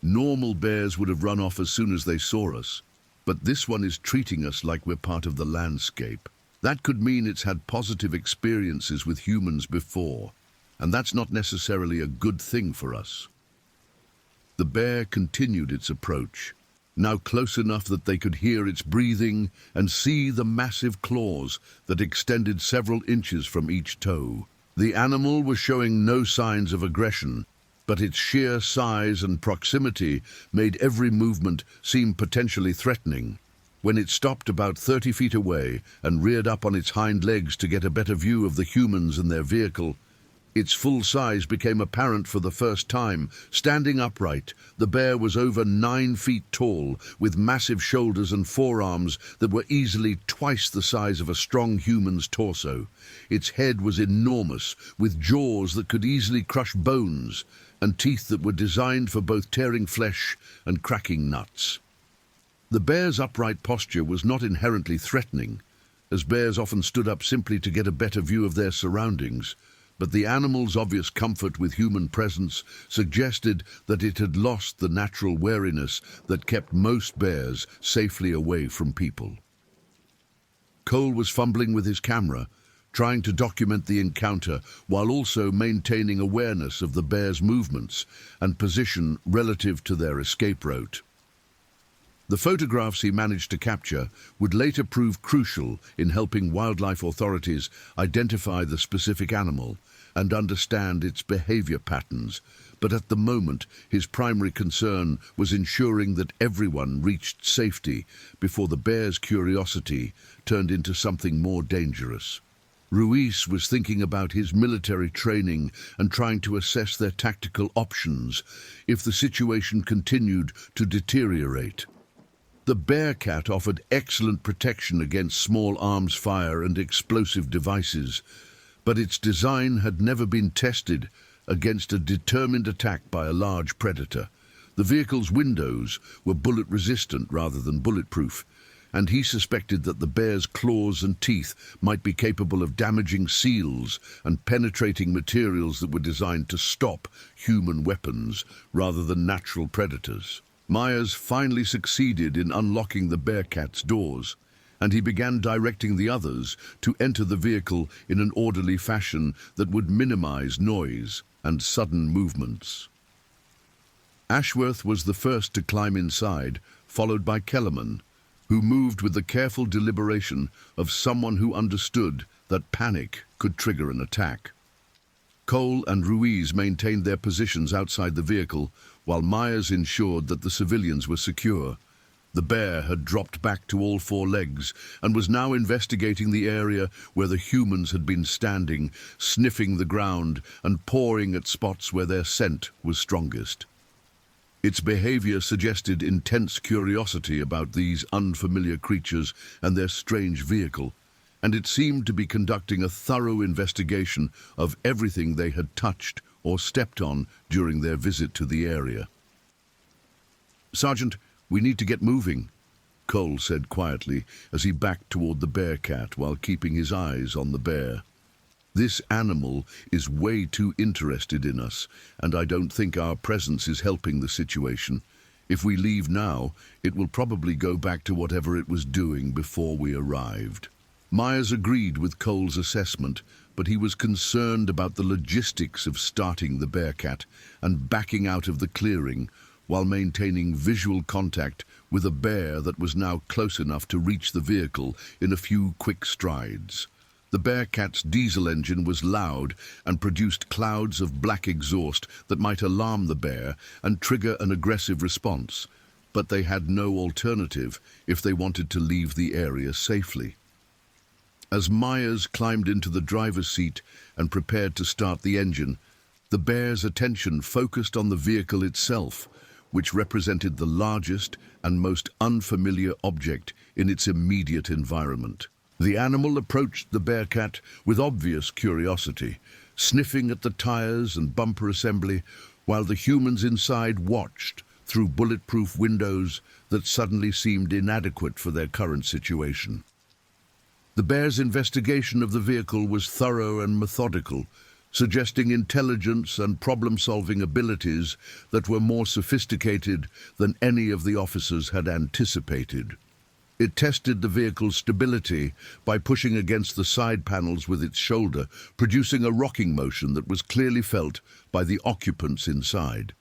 Speaker 1: "Normal bears would have run off as soon as they saw us, but this one is treating us like we're part of the landscape. That could mean it's had positive experiences with humans before, and that's not necessarily a good thing for us." The bear continued its approach, now close enough that they could hear its breathing and see the massive claws that extended several inches from each toe. The animal was showing no signs of aggression, but its sheer size and proximity made every movement seem potentially threatening. When it stopped about 30 feet away and reared up on its hind legs to get a better view of the humans and their vehicle, its full size became apparent for the first time. Standing upright, the bear was over 9 feet tall, with massive shoulders and forearms that were easily twice the size of a strong human's torso. Its head was enormous, with jaws that could easily crush bones, and teeth that were designed for both tearing flesh and cracking nuts. The bear's upright posture was not inherently threatening, as bears often stood up simply to get a better view of their surroundings, but the animal's obvious comfort with human presence suggested that it had lost the natural wariness that kept most bears safely away from people. Cole was fumbling with his camera, trying to document the encounter while also maintaining awareness of the bear's movements and position relative to their escape route. The photographs he managed to capture would later prove crucial in helping wildlife authorities identify the specific animal and understand its behavior patterns, but at the moment his primary concern was ensuring that everyone reached safety before the bear's curiosity turned into something more dangerous. Ruiz was thinking about his military training and trying to assess their tactical options if the situation continued to deteriorate. The Bearcat offered excellent protection against small arms fire and explosive devices, but its design had never been tested against a determined attack by a large predator. The vehicle's windows were bullet-resistant rather than bulletproof, and he suspected that the bear's claws and teeth might be capable of damaging seals and penetrating materials that were designed to stop human weapons rather than natural predators. Myers finally succeeded in unlocking the Bearcat's doors, and he began directing the others to enter the vehicle in an orderly fashion that would minimize noise and sudden movements. Ashworth was the first to climb inside, followed by Kellerman, who moved with the careful deliberation of someone who understood that panic could trigger an attack. Cole and Ruiz maintained their positions outside the vehicle, while Myers ensured that the civilians were secure. The bear had dropped back to all 4 legs and was now investigating the area where the humans had been standing, sniffing the ground and pawing at spots where their scent was strongest. Its behavior suggested intense curiosity about these unfamiliar creatures and their strange vehicle, and it seemed to be conducting a thorough investigation of everything they had touched or stepped on during their visit to the area. "Sergeant, we need to get moving," Cole said quietly as he backed toward the Bearcat while keeping his eyes on the bear. "This animal is way too interested in us, and I don't think our presence is helping the situation. If we leave now, it will probably go back to whatever it was doing before we arrived." Myers agreed with Cole's assessment, but he was concerned about the logistics of starting the Bearcat and backing out of the clearing while maintaining visual contact with a bear that was now close enough to reach the vehicle in a few quick strides. The Bearcat's diesel engine was loud and produced clouds of black exhaust that might alarm the bear and trigger an aggressive response, but they had no alternative if they wanted to leave the area safely. As Myers climbed into the driver's seat and prepared to start the engine, the bear's attention focused on the vehicle itself, which represented the largest and most unfamiliar object in its immediate environment. The animal approached the Bearcat with obvious curiosity, sniffing at the tires and bumper assembly, while the humans inside watched through bulletproof windows that suddenly seemed inadequate for their current situation. The bear's investigation of the vehicle was thorough and methodical, suggesting intelligence and problem-solving abilities that were more sophisticated than any of the officers had anticipated. It tested the vehicle's stability by pushing against the side panels with its shoulder, producing a rocking motion that was clearly felt by the occupants inside.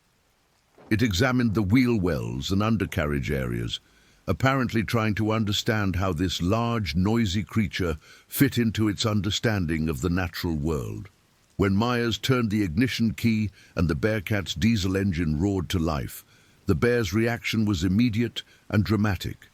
Speaker 1: It examined the wheel wells and undercarriage areas, apparently trying to understand how this large, noisy creature fit into its understanding of the natural world. When Myers turned the ignition key and the Bearcat's diesel engine roared to life, the bear's reaction was immediate and dramatic.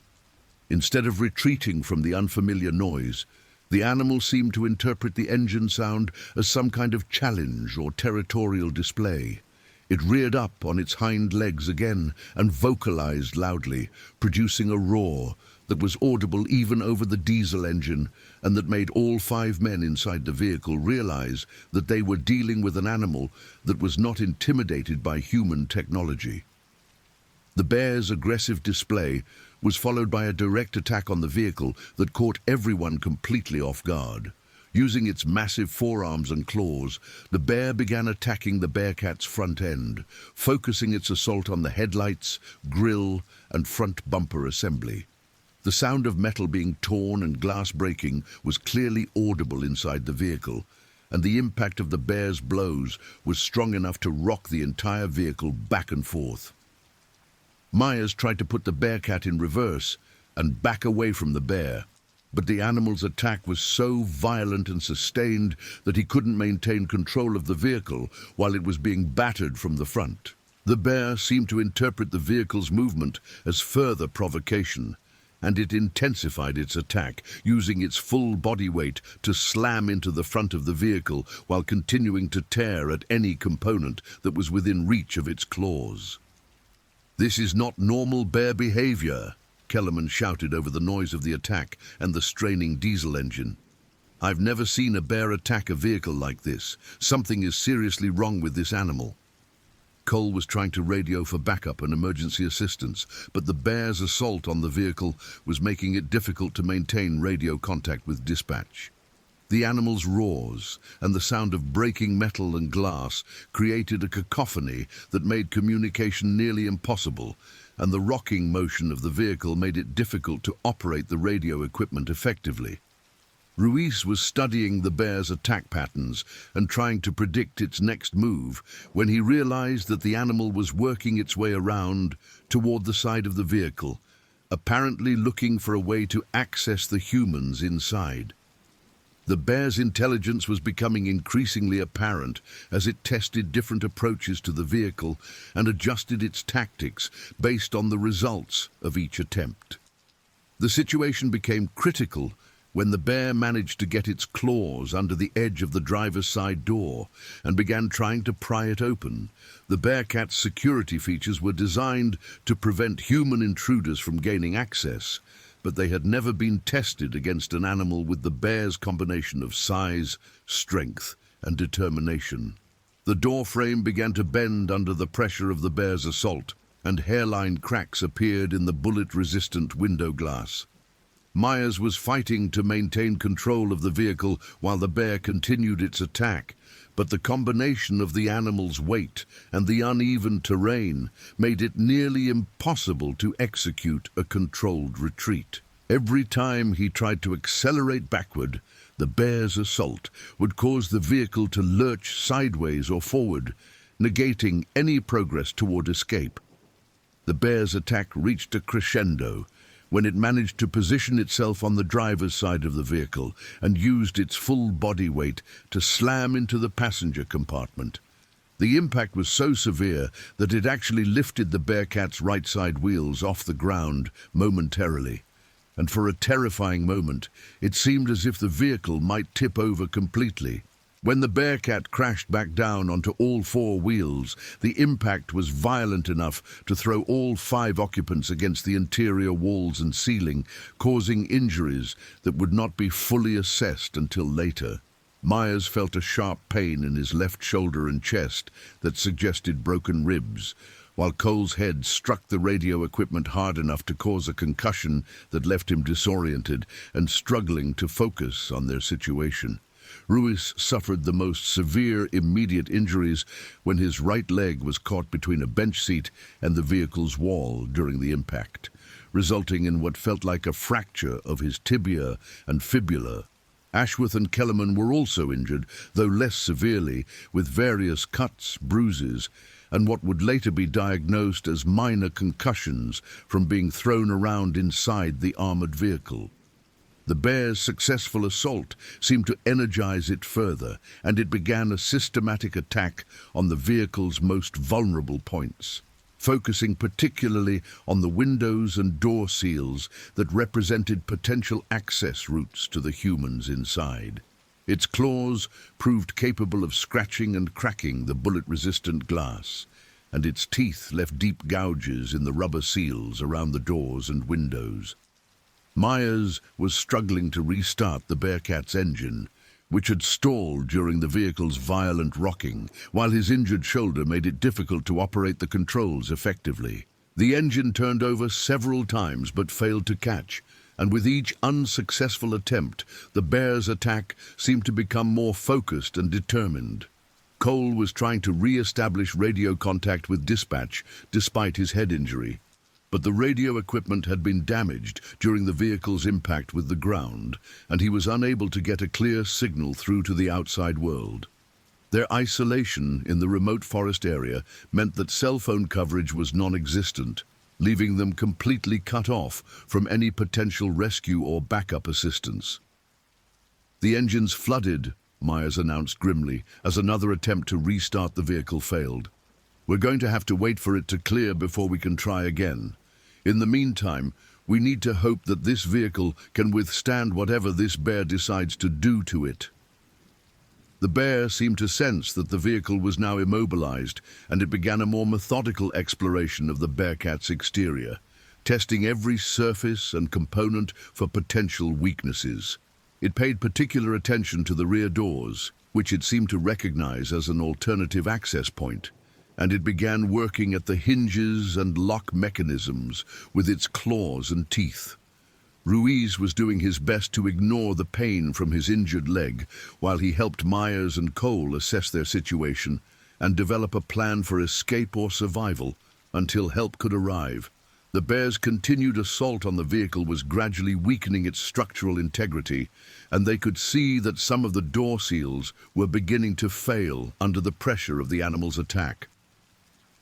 Speaker 1: Instead of retreating from the unfamiliar noise, the animal seemed to interpret the engine sound as some kind of challenge or territorial display. It reared up on its hind legs again and vocalized loudly, producing a roar that was audible even over the diesel engine and that made all 5 men inside the vehicle realize that they were dealing with an animal that was not intimidated by human technology. The bear's aggressive display was followed by a direct attack on the vehicle that caught everyone completely off guard. Using its massive forearms and claws, the bear began attacking the Bearcat's front end, focusing its assault on the headlights, grille, and front bumper assembly. The sound of metal being torn and glass breaking was clearly audible inside the vehicle, and the impact of the bear's blows was strong enough to rock the entire vehicle back and forth. Myers tried to put the Bearcat in reverse and back away from the bear, but the animal's attack was so violent and sustained that he couldn't maintain control of the vehicle while it was being battered from the front. The bear seemed to interpret the vehicle's movement as further provocation, and it intensified its attack, using its full body weight to slam into the front of the vehicle while continuing to tear at any component that was within reach of its claws. "This is not normal bear behavior," Kellerman shouted over the noise of the attack and the straining diesel engine. "I've never seen a bear attack a vehicle like this. Something is seriously wrong with this animal." Cole was trying to radio for backup and emergency assistance, but the bear's assault on the vehicle was making it difficult to maintain radio contact with dispatch. The animal's roars and the sound of breaking metal and glass created a cacophony that made communication nearly impossible, and the rocking motion of the vehicle made it difficult to operate the radio equipment effectively. Ruiz was studying the bear's attack patterns and trying to predict its next move when he realized that the animal was working its way around toward the side of the vehicle, apparently looking for a way to access the humans inside. The bear's intelligence was becoming increasingly apparent as it tested different approaches to the vehicle and adjusted its tactics based on the results of each attempt. The situation became critical when the bear managed to get its claws under the edge of the driver's side door and began trying to pry it open. The Bearcat's security features were designed to prevent human intruders from gaining access, but they had never been tested against an animal with the bear's combination of size, strength, and determination. The door frame began to bend under the pressure of the bear's assault, and hairline cracks appeared in the bullet-resistant window glass. Myers was fighting to maintain control of the vehicle while the bear continued its attack, but the combination of the animal's weight and the uneven terrain made it nearly impossible to execute a controlled retreat. Every time he tried to accelerate backward, the bear's assault would cause the vehicle to lurch sideways or forward, negating any progress toward escape. The bear's attack reached a crescendo when it managed to position itself on the driver's side of the vehicle and used its full body weight to slam into the passenger compartment. The impact was so severe that it actually lifted the Bearcat's right side wheels off the ground momentarily. And for a terrifying moment, it seemed as if the vehicle might tip over completely. When the Bearcat crashed back down onto all four wheels, the impact was violent enough to throw all 5 occupants against the interior walls and ceiling, causing injuries that would not be fully assessed until later. Myers felt a sharp pain in his left shoulder and chest that suggested broken ribs, while Cole's head struck the radio equipment hard enough to cause a concussion that left him disoriented and struggling to focus on their situation. Ruiz suffered the most severe immediate injuries when his right leg was caught between a bench seat and the vehicle's wall during the impact, resulting in what felt like a fracture of his tibia and fibula. Ashworth and Kellerman were also injured, though less severely, with various cuts, bruises, and what would later be diagnosed as minor concussions from being thrown around inside the armored vehicle. The bear's successful assault seemed to energize it further, and it began a systematic attack on the vehicle's most vulnerable points, focusing particularly on the windows and door seals that represented potential access routes to the humans inside. Its claws proved capable of scratching and cracking the bullet-resistant glass, and its teeth left deep gouges in the rubber seals around the doors and windows. Myers was struggling to restart the Bearcat's engine, which had stalled during the vehicle's violent rocking, while his injured shoulder made it difficult to operate the controls effectively. The engine turned over several times but failed to catch, and with each unsuccessful attempt, the bear's attack seemed to become more focused and determined. Cole was trying to re-establish radio contact with dispatch despite his head injury, but the radio equipment had been damaged during the vehicle's impact with the ground, and he was unable to get a clear signal through to the outside world. Their isolation in the remote forest area meant that cell phone coverage was non-existent, leaving them completely cut off from any potential rescue or backup assistance. "The engine's flooded," Myers announced grimly, as another attempt to restart the vehicle failed. "We're going to have to wait for it to clear before we can try again. In the meantime, we need to hope that this vehicle can withstand whatever this bear decides to do to it." The bear seemed to sense that the vehicle was now immobilized, and it began a more methodical exploration of the Bearcat's exterior, testing every surface and component for potential weaknesses. It paid particular attention to the rear doors, which it seemed to recognize as an alternative access point, and it began working at the hinges and lock mechanisms with its claws and teeth. Ruiz was doing his best to ignore the pain from his injured leg while he helped Myers and Cole assess their situation and develop a plan for escape or survival until help could arrive. The bear's continued assault on the vehicle was gradually weakening its structural integrity, and they could see that some of the door seals were beginning to fail under the pressure of the animal's attack.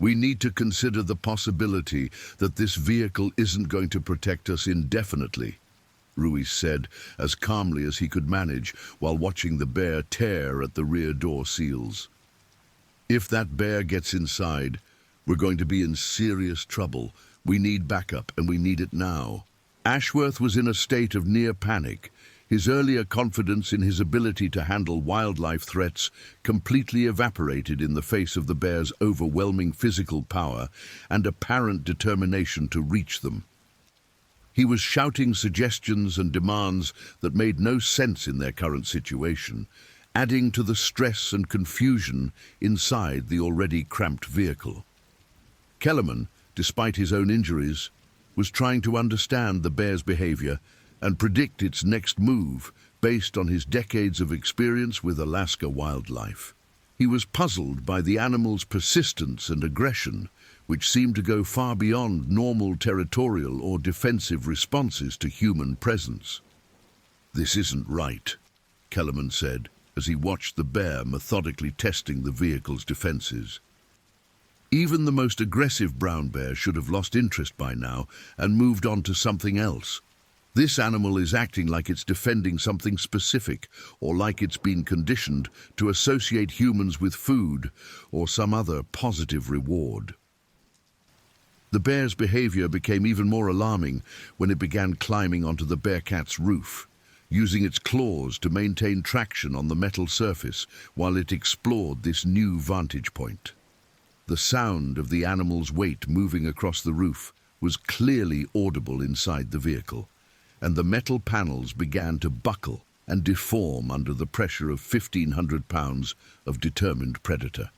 Speaker 1: "We need to consider the possibility that this vehicle isn't going to protect us indefinitely," Ruiz said, as calmly as he could manage while watching the bear tear at the rear door seals. "If that bear gets inside, we're going to be in serious trouble. We need backup, and we need it now." Ashworth was in a state of near panic. His earlier confidence in his ability to handle wildlife threats completely evaporated in the face of the bear's overwhelming physical power and apparent determination to reach them. He was shouting suggestions and demands that made no sense in their current situation, adding to the stress and confusion inside the already cramped vehicle. Kellerman, despite his own injuries, was trying to understand the bear's behavior and predict its next move based on his decades of experience with Alaska wildlife. He was puzzled by the animal's persistence and aggression, which seemed to go far beyond normal territorial or defensive responses to human presence. "This isn't right," Kellerman said, as he watched the bear methodically testing the vehicle's defenses. Even the most aggressive brown bear should have lost interest by now and moved on to something else. This animal is acting like it's defending something specific, or like it's been conditioned to associate humans with food or some other positive reward. The bear's behavior became even more alarming when it began climbing onto the bearcat's roof, using its claws to maintain traction on the metal surface while it explored this new vantage point. The sound of the animal's weight moving across the roof was clearly audible inside the vehicle, and the metal panels began to buckle and deform under the pressure of 1,500 pounds of determined predator.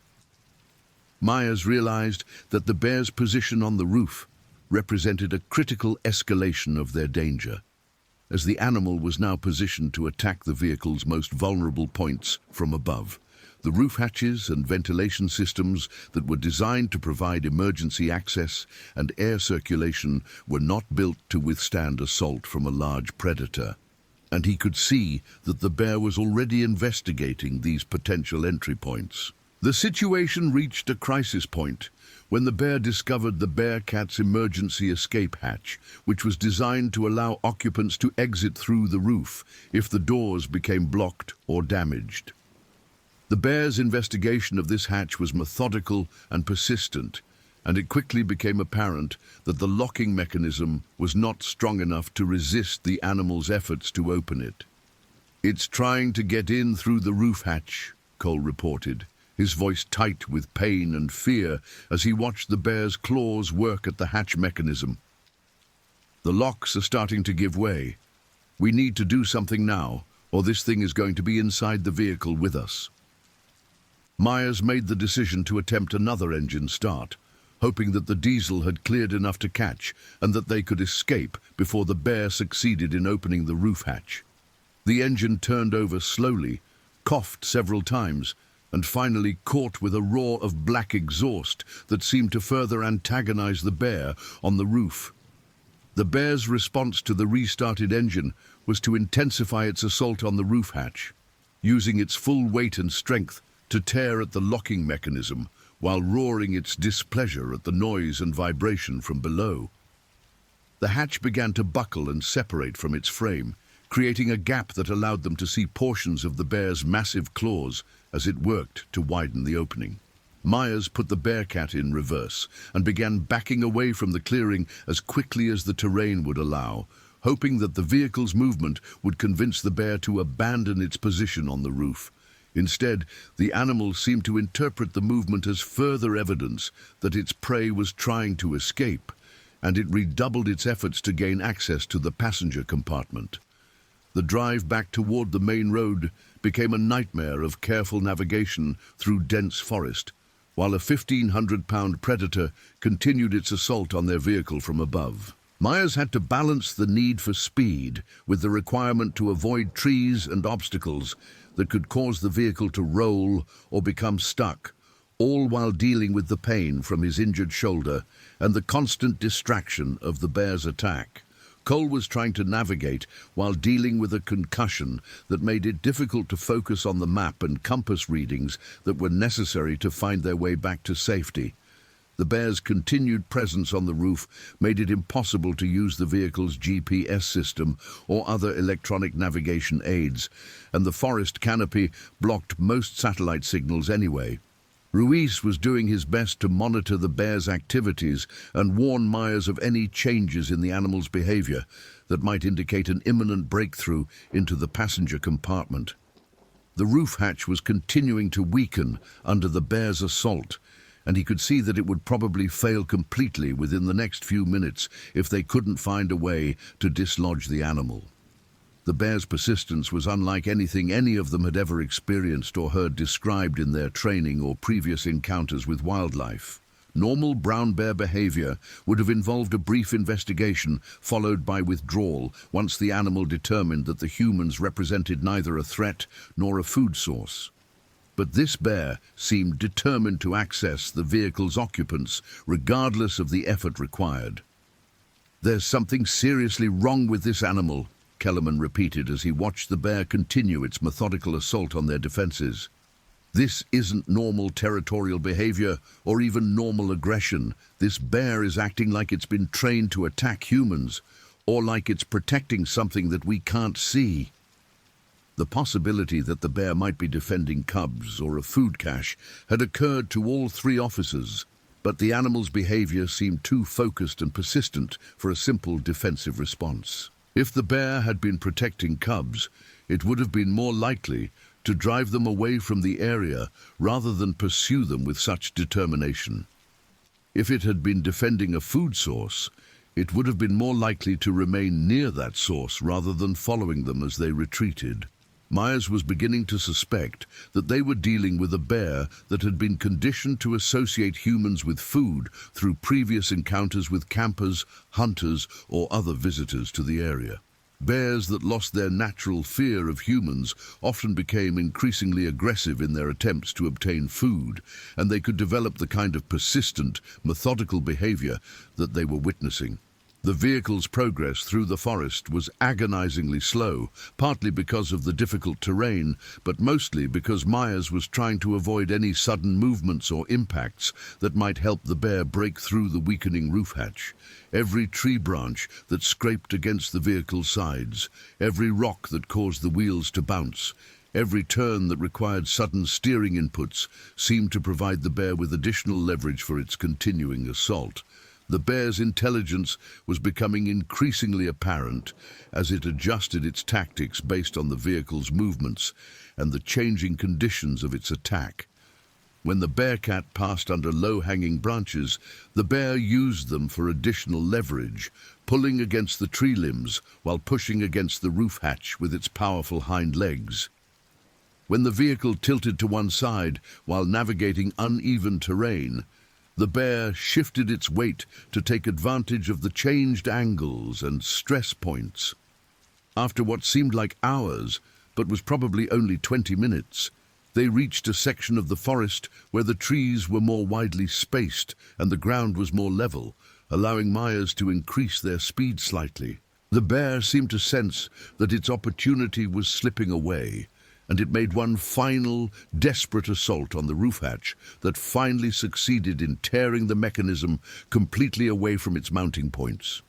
Speaker 1: Myers realized that the bear's position on the roof represented a critical escalation of their danger, as the animal was now positioned to attack the vehicle's most vulnerable points from above. The roof hatches and ventilation systems that were designed to provide emergency access and air circulation were not built to withstand assault from a large predator, and he could see that the bear was already investigating these potential entry points. The situation reached a crisis point when the bear discovered the bearcat's emergency escape hatch, which was designed to allow occupants to exit through the roof if the doors became blocked or damaged. The bear's investigation of this hatch was methodical and persistent, and it quickly became apparent that the locking mechanism was not strong enough to resist the animal's efforts to open it. "It's trying to get in through the roof hatch," Cole reported, his voice tight with pain and fear as he watched the bear's claws work at the hatch mechanism. "The locks are starting to give way. We need to do something now, or this thing is going to be inside the vehicle with us." Myers made the decision to attempt another engine start, hoping that the diesel had cleared enough to catch and that they could escape before the bear succeeded in opening the roof hatch. The engine turned over slowly, coughed several times, and finally caught with a roar of black exhaust that seemed to further antagonize the bear on the roof. The bear's response to the restarted engine was to intensify its assault on the roof hatch, using its full weight and strength to tear at the locking mechanism while roaring its displeasure at the noise and vibration from below. The hatch began to buckle and separate from its frame, creating a gap that allowed them to see portions of the bear's massive claws as it worked to widen the opening. Myers put the bearcat in reverse and began backing away from the clearing as quickly as the terrain would allow, hoping that the vehicle's movement would convince the bear to abandon its position on the roof. Instead, the animal seemed to interpret the movement as further evidence that its prey was trying to escape, and it redoubled its efforts to gain access to the passenger compartment. The drive back toward the main road became a nightmare of careful navigation through dense forest, while a 1,500-pound predator continued its assault on their vehicle from above. Myers had to balance the need for speed with the requirement to avoid trees and obstacles that could cause the vehicle to roll or become stuck, all while dealing with the pain from his injured shoulder and the constant distraction of the bear's attack. Cole was trying to navigate while dealing with a concussion that made it difficult to focus on the map and compass readings that were necessary to find their way back to safety. The bear's continued presence on the roof made it impossible to use the vehicle's GPS system or other electronic navigation aids, and the forest canopy blocked most satellite signals anyway. Ruiz was doing his best to monitor the bear's activities and warn Myers of any changes in the animal's behavior that might indicate an imminent breakthrough into the passenger compartment. The roof hatch was continuing to weaken under the bear's assault, and he could see that it would probably fail completely within the next few minutes if they couldn't find a way to dislodge the animal. The bear's persistence was unlike anything any of them had ever experienced or heard described in their training or previous encounters with wildlife. Normal brown bear behavior would have involved a brief investigation followed by withdrawal once the animal determined that the humans represented neither a threat nor a food source. But this bear seemed determined to access the vehicle's occupants regardless of the effort required. "There's something seriously wrong with this animal," Kellerman repeated as he watched the bear continue its methodical assault on their defenses. This isn't normal territorial behavior or even normal aggression. This bear is acting like it's been trained to attack humans, or like it's protecting something that we can't see. The possibility that the bear might be defending cubs or a food cache had occurred to all three officers, but the animal's behavior seemed too focused and persistent for a simple defensive response. If the bear had been protecting cubs, it would have been more likely to drive them away from the area rather than pursue them with such determination. If it had been defending a food source, it would have been more likely to remain near that source rather than following them as they retreated. Myers was beginning to suspect that they were dealing with a bear that had been conditioned to associate humans with food through previous encounters with campers, hunters, or other visitors to the area. Bears that lost their natural fear of humans often became increasingly aggressive in their attempts to obtain food, and they could develop the kind of persistent, methodical behavior that they were witnessing. The vehicle's progress through the forest was agonizingly slow, partly because of the difficult terrain, but mostly because Myers was trying to avoid any sudden movements or impacts that might help the bear break through the weakening roof hatch. Every tree branch that scraped against the vehicle's sides, every rock that caused the wheels to bounce, every turn that required sudden steering inputs seemed to provide the bear with additional leverage for its continuing assault. The bear's intelligence was becoming increasingly apparent as it adjusted its tactics based on the vehicle's movements and the changing conditions of its attack. When the bearcat passed under low-hanging branches, the bear used them for additional leverage, pulling against the tree limbs while pushing against the roof hatch with its powerful hind legs. When the vehicle tilted to one side while navigating uneven terrain, the bear shifted its weight to take advantage of the changed angles and stress points. After what seemed like hours, but was probably only 20 minutes, they reached a section of the forest where the trees were more widely spaced and the ground was more level, allowing Myers to increase their speed slightly. The bear seemed to sense that its opportunity was slipping away, and it made one final, desperate assault on the roof hatch that finally succeeded in tearing the mechanism completely away from its mounting points.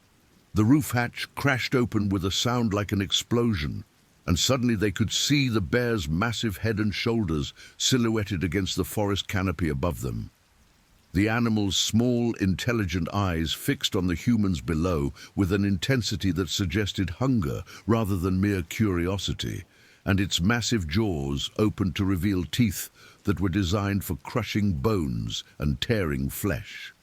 Speaker 1: The roof hatch crashed open with a sound like an explosion, and suddenly they could see the bear's massive head and shoulders silhouetted against the forest canopy above them. The animal's small, intelligent eyes fixed on the humans below with an intensity that suggested hunger rather than mere curiosity, and its massive jaws opened to reveal teeth that were designed for crushing bones and tearing flesh.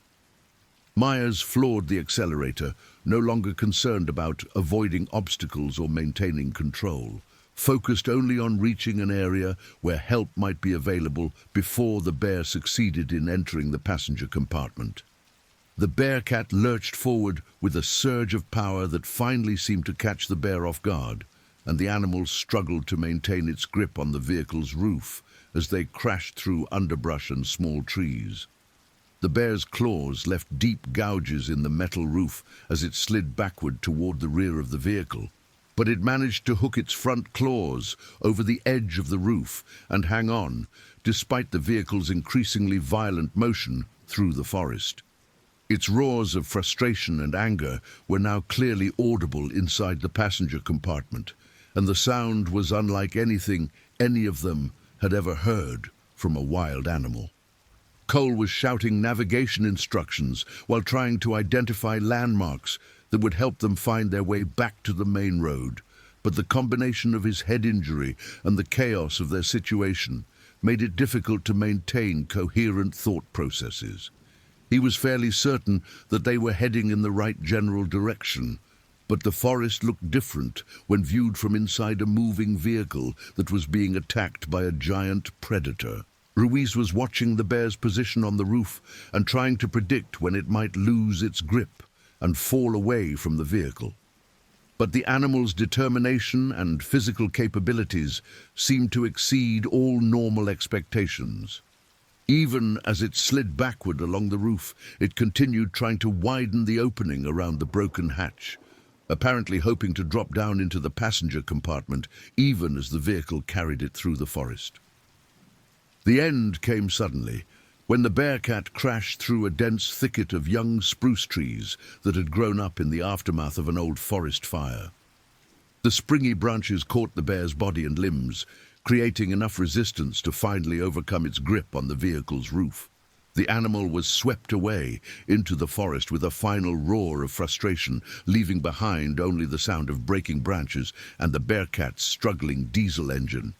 Speaker 1: Myers floored the accelerator, no longer concerned about avoiding obstacles or maintaining control, focused only on reaching an area where help might be available before the bear succeeded in entering the passenger compartment. The bearcat lurched forward with a surge of power that finally seemed to catch the bear off guard, and the animal struggled to maintain its grip on the vehicle's roof as they crashed through underbrush and small trees. The bear's claws left deep gouges in the metal roof as it slid backward toward the rear of the vehicle, but it managed to hook its front claws over the edge of the roof and hang on, despite the vehicle's increasingly violent motion through the forest. Its roars of frustration and anger were now clearly audible inside the passenger compartment, and the sound was unlike anything any of them had ever heard from a wild animal. Cole was shouting navigation instructions while trying to identify landmarks that would help them find their way back to the main road, but the combination of his head injury and the chaos of their situation made it difficult to maintain coherent thought processes. He was fairly certain that they were heading in the right general direction, but the forest looked different when viewed from inside a moving vehicle that was being attacked by a giant predator. Ruiz was watching the bear's position on the roof and trying to predict when it might lose its grip and fall away from the vehicle. But the animal's determination and physical capabilities seemed to exceed all normal expectations. Even as it slid backward along the roof, it continued trying to widen the opening around the broken hatch, apparently hoping to drop down into the passenger compartment even as the vehicle carried it through the forest. The end came suddenly, when the Bearcat crashed through a dense thicket of young spruce trees that had grown up in the aftermath of an old forest fire. The springy branches caught the bear's body and limbs, creating enough resistance to finally overcome its grip on the vehicle's roof. The animal was swept away into the forest with a final roar of frustration, leaving behind only the sound of breaking branches and the Bearcat's struggling diesel engine.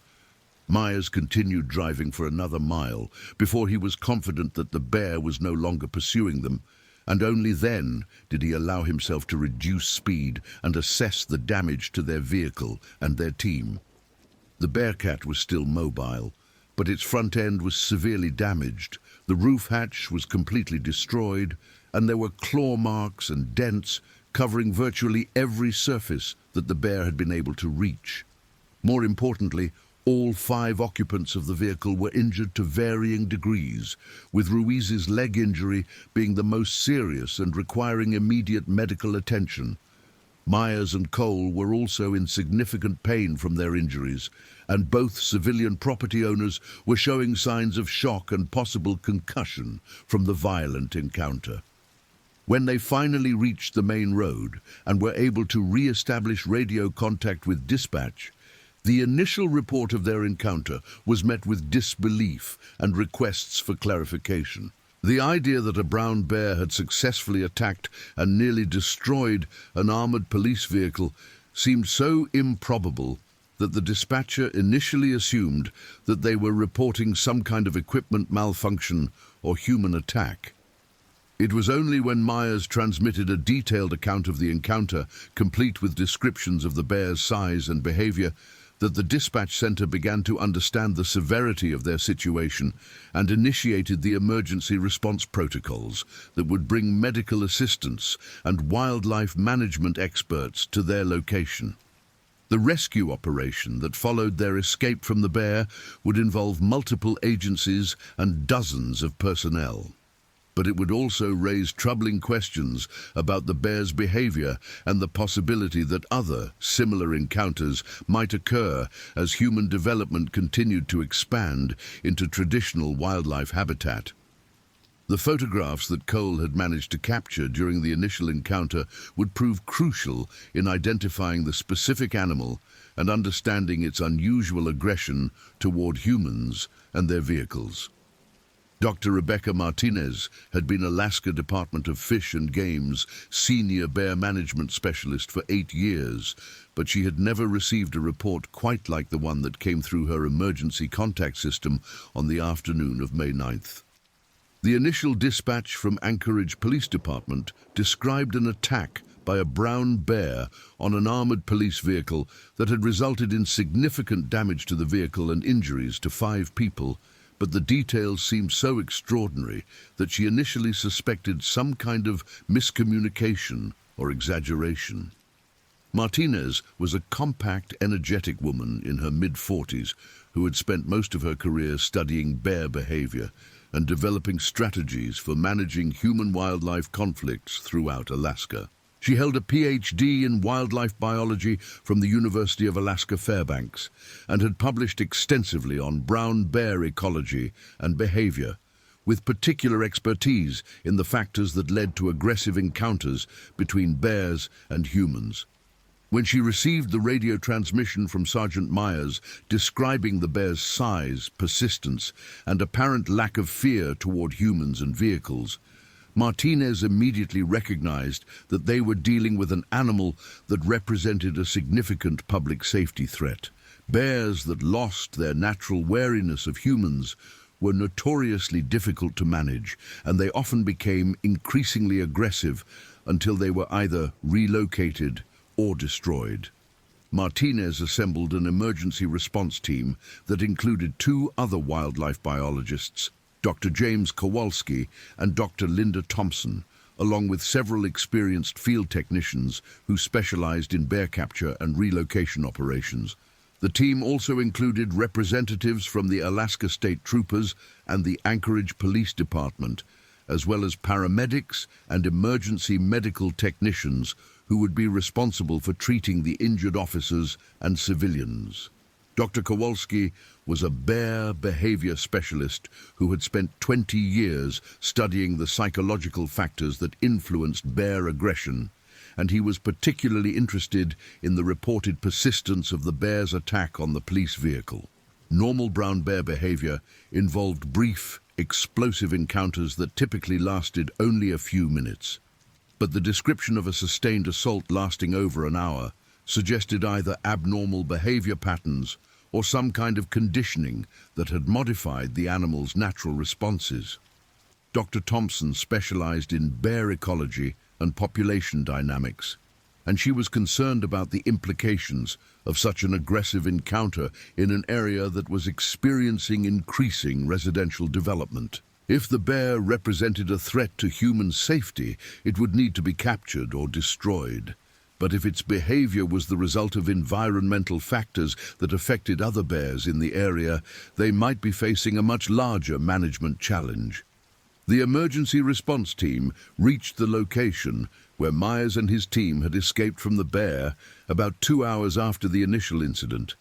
Speaker 1: Myers continued driving for another mile before he was confident that the bear was no longer pursuing them, and only then did he allow himself to reduce speed and assess the damage to their vehicle and their team. The Bearcat was still mobile, but its front end was severely damaged. The roof hatch was completely destroyed, and there were claw marks and dents covering virtually every surface that the bear had been able to reach. More importantly, all 5 occupants of the vehicle were injured to varying degrees, with Ruiz's leg injury being the most serious and requiring immediate medical attention. Myers and Cole were also in significant pain from their injuries, and both civilian property owners were showing signs of shock and possible concussion from the violent encounter. When they finally reached the main road and were able to re-establish radio contact with dispatch, the initial report of their encounter was met with disbelief and requests for clarification. The idea that a brown bear had successfully attacked and nearly destroyed an armored police vehicle seemed so improbable that the dispatcher initially assumed that they were reporting some kind of equipment malfunction or human attack. It was only when Myers transmitted a detailed account of the encounter, complete with descriptions of the bear's size and behavior, that the dispatch center began to understand the severity of their situation and initiated the emergency response protocols that would bring medical assistance and wildlife management experts to their location. The rescue operation that followed their escape from the bear would involve multiple agencies and dozens of personnel. But it would also raise troubling questions about the bear's behavior and the possibility that other similar encounters might occur as human development continued to expand into traditional wildlife habitat. The photographs that Cole had managed to capture during the initial encounter would prove crucial in identifying the specific animal and understanding its unusual aggression toward humans and their vehicles. Dr. Rebecca Martinez had been Alaska Department of Fish and Game's senior bear management specialist for 8 years, but she had never received a report quite like the one that came through her emergency contact system on the afternoon of May 9th. The initial dispatch from Anchorage Police Department described an attack by a brown bear on an armored police vehicle that had resulted in significant damage to the vehicle and injuries to 5 people, but the details seemed so extraordinary that she initially suspected some kind of miscommunication or exaggeration. Martinez was a compact, energetic woman in her mid-40s who had spent most of her career studying bear behavior and developing strategies for managing human-wildlife conflicts throughout Alaska. She held a PhD in wildlife biology from the University of Alaska Fairbanks and had published extensively on brown bear ecology and behavior, with particular expertise in the factors that led to aggressive encounters between bears and humans. When she received the radio transmission from Sergeant Myers describing the bear's size, persistence, and apparent lack of fear toward humans and vehicles, Martinez immediately recognized that they were dealing with an animal that represented a significant public safety threat. Bears that lost their natural wariness of humans were notoriously difficult to manage, and they often became increasingly aggressive until they were either relocated or destroyed. Martinez assembled an emergency response team that included 2 other wildlife biologists, Dr. James Kowalski and Dr. Linda Thompson, along with several experienced field technicians who specialized in bear capture and relocation operations. The team also included representatives from the Alaska State Troopers and the Anchorage Police Department, as well as paramedics and emergency medical technicians who would be responsible for treating the injured officers and civilians. Dr. Kowalski was a bear behavior specialist who had spent 20 years studying the psychological factors that influenced bear aggression, and he was particularly interested in the reported persistence of the bear's attack on the police vehicle. Normal brown bear behavior involved brief, explosive encounters that typically lasted only a few minutes. But the description of a sustained assault lasting over an hour suggested either abnormal behavior patterns or some kind of conditioning that had modified the animal's natural responses. Dr. Thompson specialized in bear ecology and population dynamics, and she was concerned about the implications of such an aggressive encounter in an area that was experiencing increasing residential development. If the bear represented a threat to human safety, it would need to be captured or destroyed. But if its behavior was the result of environmental factors that affected other bears in the area, they might be facing a much larger management challenge. The emergency response team reached the location where Myers and his team had escaped from the bear about 2 hours after the initial incident,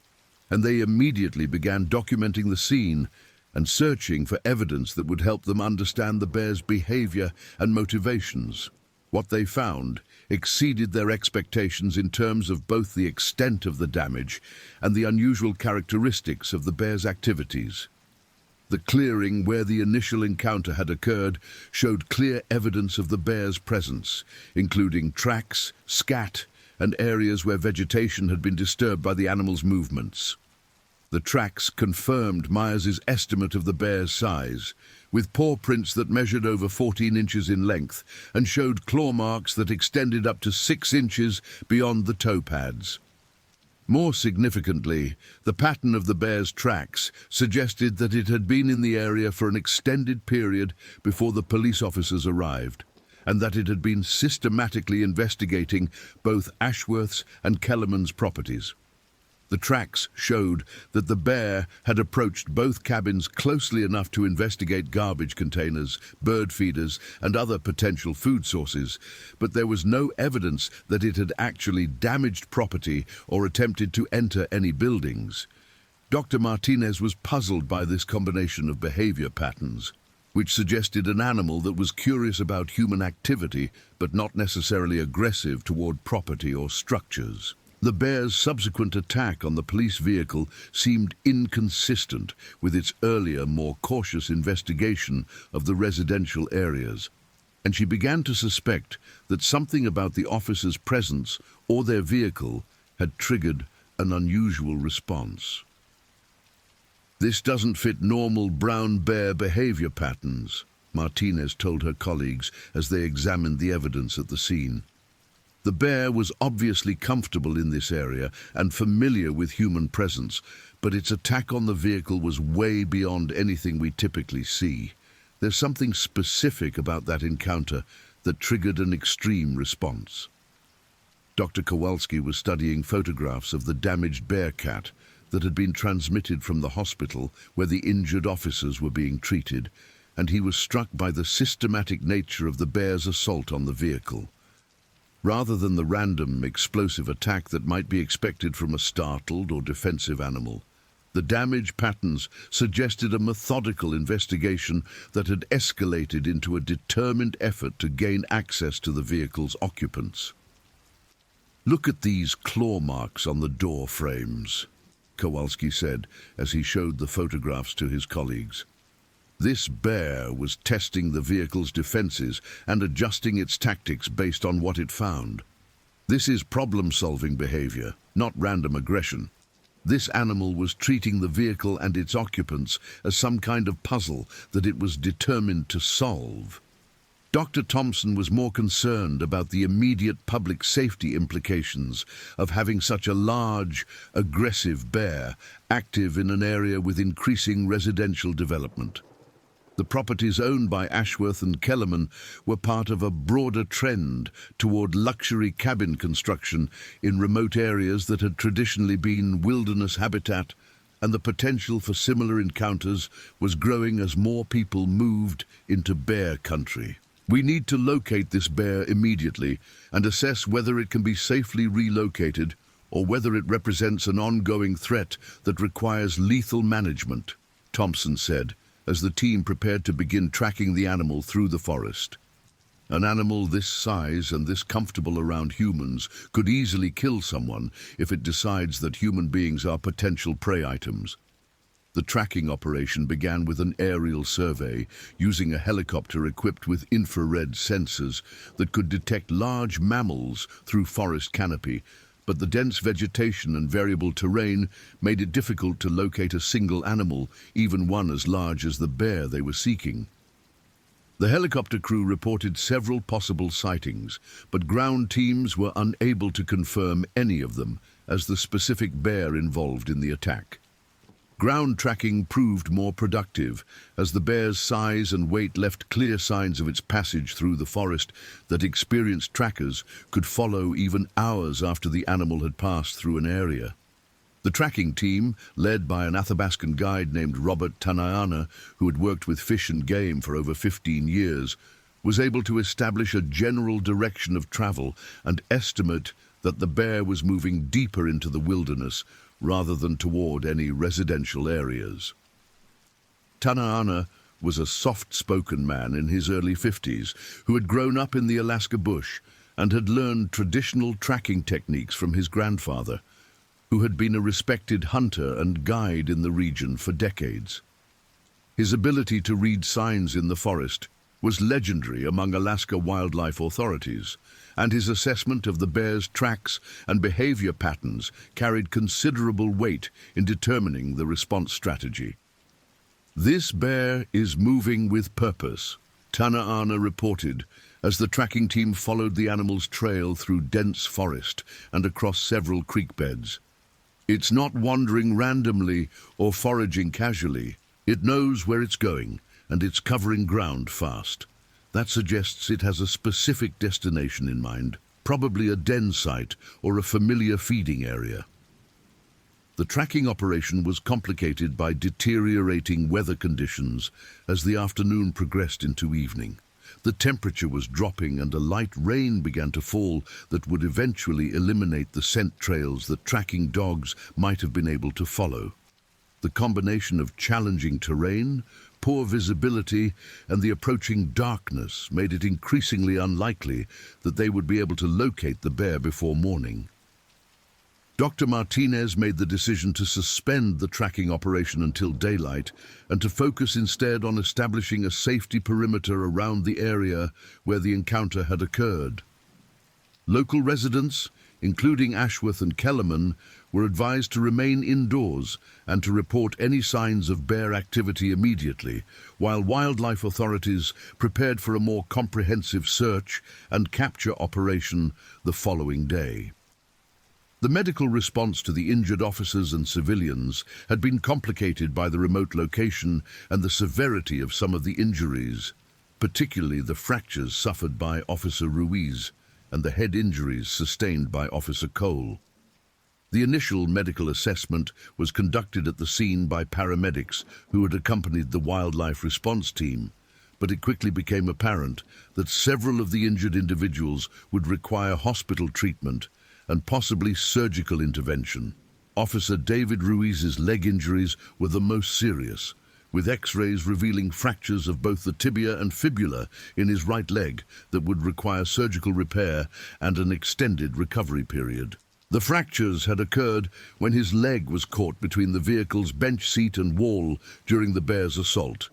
Speaker 1: and they immediately began documenting the scene and searching for evidence that would help them understand the bear's behavior and motivations. What they found exceeded their expectations in terms of both the extent of the damage and the unusual characteristics of the bear's activities. The clearing where the initial encounter had occurred showed clear evidence of the bear's presence, including tracks, scat, and areas where vegetation had been disturbed by the animal's movements. The tracks confirmed Myers's estimate of the bear's size, with paw prints that measured over 14 inches in length and showed claw marks that extended up to 6 inches beyond the toe pads. More significantly, the pattern of the bear's tracks suggested that it had been in the area for an extended period before the police officers arrived, and that it had been systematically investigating both Ashworth's and Kellerman's properties. The tracks showed that the bear had approached both cabins closely enough to investigate garbage containers, bird feeders, and other potential food sources, but there was no evidence that it had actually damaged property or attempted to enter any buildings. Dr. Martinez was puzzled by this combination of behavior patterns, which suggested an animal that was curious about human activity but not necessarily aggressive toward property or structures. The bear's subsequent attack on the police vehicle seemed inconsistent with its earlier, more cautious investigation of the residential areas, and she began to suspect that something about the officers' presence or their vehicle had triggered an unusual response. "This doesn't fit normal brown bear behavior patterns," Martinez told her colleagues as they examined the evidence at the scene. The bear was obviously comfortable in this area and familiar with human presence, but its attack on the vehicle was way beyond anything we typically see. There's something specific about that encounter that triggered an extreme response. Dr. Kowalski was studying photographs of the damaged bear cat that had been transmitted from the hospital where the injured officers were being treated, and he was struck by the systematic nature of the bear's assault on the vehicle. Rather than the random, explosive attack that might be expected from a startled or defensive animal, the damage patterns suggested a methodical investigation that had escalated into a determined effort to gain access to the vehicle's occupants. "Look at these claw marks on the door frames," Kowalski said as he showed the photographs to his colleagues. This bear was testing the vehicle's defenses and adjusting its tactics based on what it found. This is problem-solving behavior, not random aggression. This animal was treating the vehicle and its occupants as some kind of puzzle that it was determined to solve. Dr. Thompson was more concerned about the immediate public safety implications of having such a large, aggressive bear active in an area with increasing residential development. The properties owned by Ashworth and Kellerman were part of a broader trend toward luxury cabin construction in remote areas that had traditionally been wilderness habitat, and the potential for similar encounters was growing as more people moved into bear country. "We need to locate this bear immediately and assess whether it can be safely relocated or whether it represents an ongoing threat that requires lethal management, Thompson said, as the team prepared to begin tracking the animal through the forest. An animal this size and this comfortable around humans could easily kill someone if it decides that human beings are potential prey items. The tracking operation began with an aerial survey using a helicopter equipped with infrared sensors that could detect large mammals through forest canopy, but the dense vegetation and variable terrain made it difficult to locate a single animal, even one as large as the bear they were seeking. The helicopter crew reported several possible sightings, but ground teams were unable to confirm any of them as the specific bear involved in the attack. Ground tracking proved more productive, as the bear's size and weight left clear signs of its passage through the forest that experienced trackers could follow even hours after the animal had passed through an area. The tracking team, led by an Athabascan guide named Robert Tanayana, who had worked with fish and game for over 15 years, was able to establish a general direction of travel and estimate that the bear was moving deeper into the wilderness rather than toward any residential areas. Tanayana was a soft-spoken man in his early 50s who had grown up in the Alaska bush and had learned traditional tracking techniques from his grandfather, who had been a respected hunter and guide in the region for decades. His ability to read signs in the forest was legendary among Alaska wildlife authorities, and his assessment of the bear's tracks and behavior patterns carried considerable weight in determining the response strategy. "This bear is moving with purpose," Tanayana reported, as the tracking team followed the animal's trail through dense forest and across several creek beds. "It's not wandering randomly or foraging casually. It knows where it's going, and it's covering ground fast. That suggests it has a specific destination in mind, probably a den site or a familiar feeding area." The tracking operation was complicated by deteriorating weather conditions as the afternoon progressed into evening. The temperature was dropping and a light rain began to fall that would eventually eliminate the scent trails that tracking dogs might have been able to follow. The combination of challenging terrain, poor visibility, and the approaching darkness made it increasingly unlikely that they would be able to locate the bear before morning. Dr. Martinez made the decision to suspend the tracking operation until daylight and to focus instead on establishing a safety perimeter around the area where the encounter had occurred. Local residents, including Ashworth and Kellerman, were advised to remain indoors and to report any signs of bear activity immediately, while wildlife authorities prepared for a more comprehensive search and capture operation the following day. The medical response to the injured officers and civilians had been complicated by the remote location and the severity of some of the injuries, particularly the fractures suffered by Officer Ruiz and the head injuries sustained by Officer Cole. The initial medical assessment was conducted at the scene by paramedics who had accompanied the wildlife response team, but it quickly became apparent that several of the injured individuals would require hospital treatment and possibly surgical intervention. Officer David Ruiz's leg injuries were the most serious, with X-rays revealing fractures of both the tibia and fibula in his right leg that would require surgical repair and an extended recovery period. The fractures had occurred when his leg was caught between the vehicle's bench seat and wall during the bear's assault,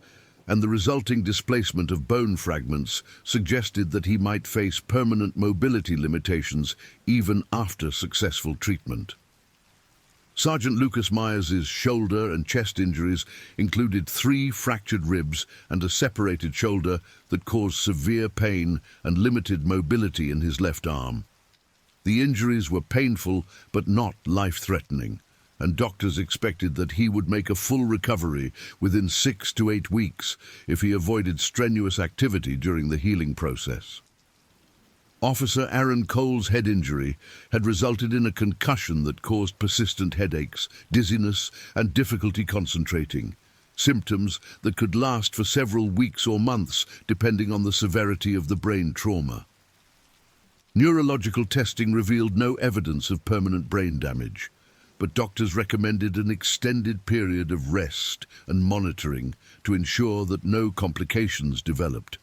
Speaker 1: and the resulting displacement of bone fragments suggested that he might face permanent mobility limitations even after successful treatment. Sergeant Lucas Myers's shoulder and chest injuries included 3 fractured ribs and a separated shoulder that caused severe pain and limited mobility in his left arm. The injuries were painful but not life-threatening, and doctors expected that he would make a full recovery within 6 to 8 weeks if he avoided strenuous activity during the healing process. Officer Aaron Cole's head injury had resulted in a concussion that caused persistent headaches, dizziness, and difficulty concentrating, symptoms that could last for several weeks or months depending on the severity of the brain trauma. Neurological testing revealed no evidence of permanent brain damage, but doctors recommended an extended period of rest and monitoring to ensure that no complications developed.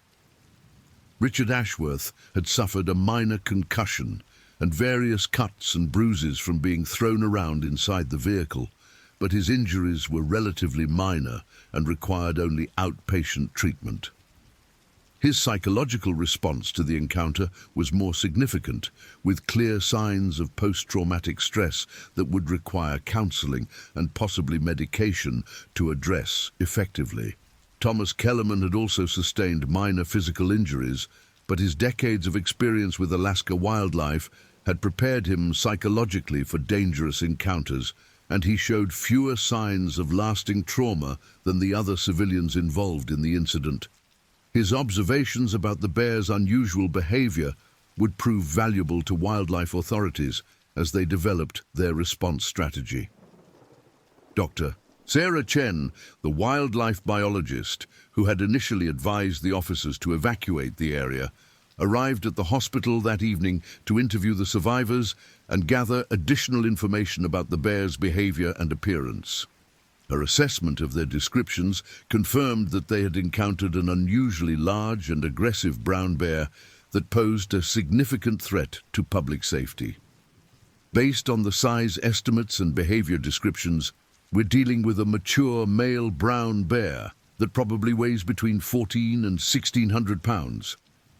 Speaker 1: Richard Ashworth had suffered a minor concussion and various cuts and bruises from being thrown around inside the vehicle, but his injuries were relatively minor and required only outpatient treatment. His psychological response to the encounter was more significant, with clear signs of post-traumatic stress that would require counseling and possibly medication to address effectively. Thomas Kellerman had also sustained minor physical injuries, but his decades of experience with Alaska wildlife had prepared him psychologically for dangerous encounters, and he showed fewer signs of lasting trauma than the other civilians involved in the incident. His observations about the bear's unusual behavior would prove valuable to wildlife authorities as they developed their response strategy. Dr. Sarah Chen, the wildlife biologist who had initially advised the officers to evacuate the area, arrived at the hospital that evening to interview the survivors and gather additional information about the bear's behavior and appearance. Her assessment of their descriptions confirmed that they had encountered an unusually large and aggressive brown bear that posed a significant threat to public safety. Based on the size estimates and behavior descriptions, we're dealing with a mature male brown bear that probably weighs between 14 and 1,600 pounds,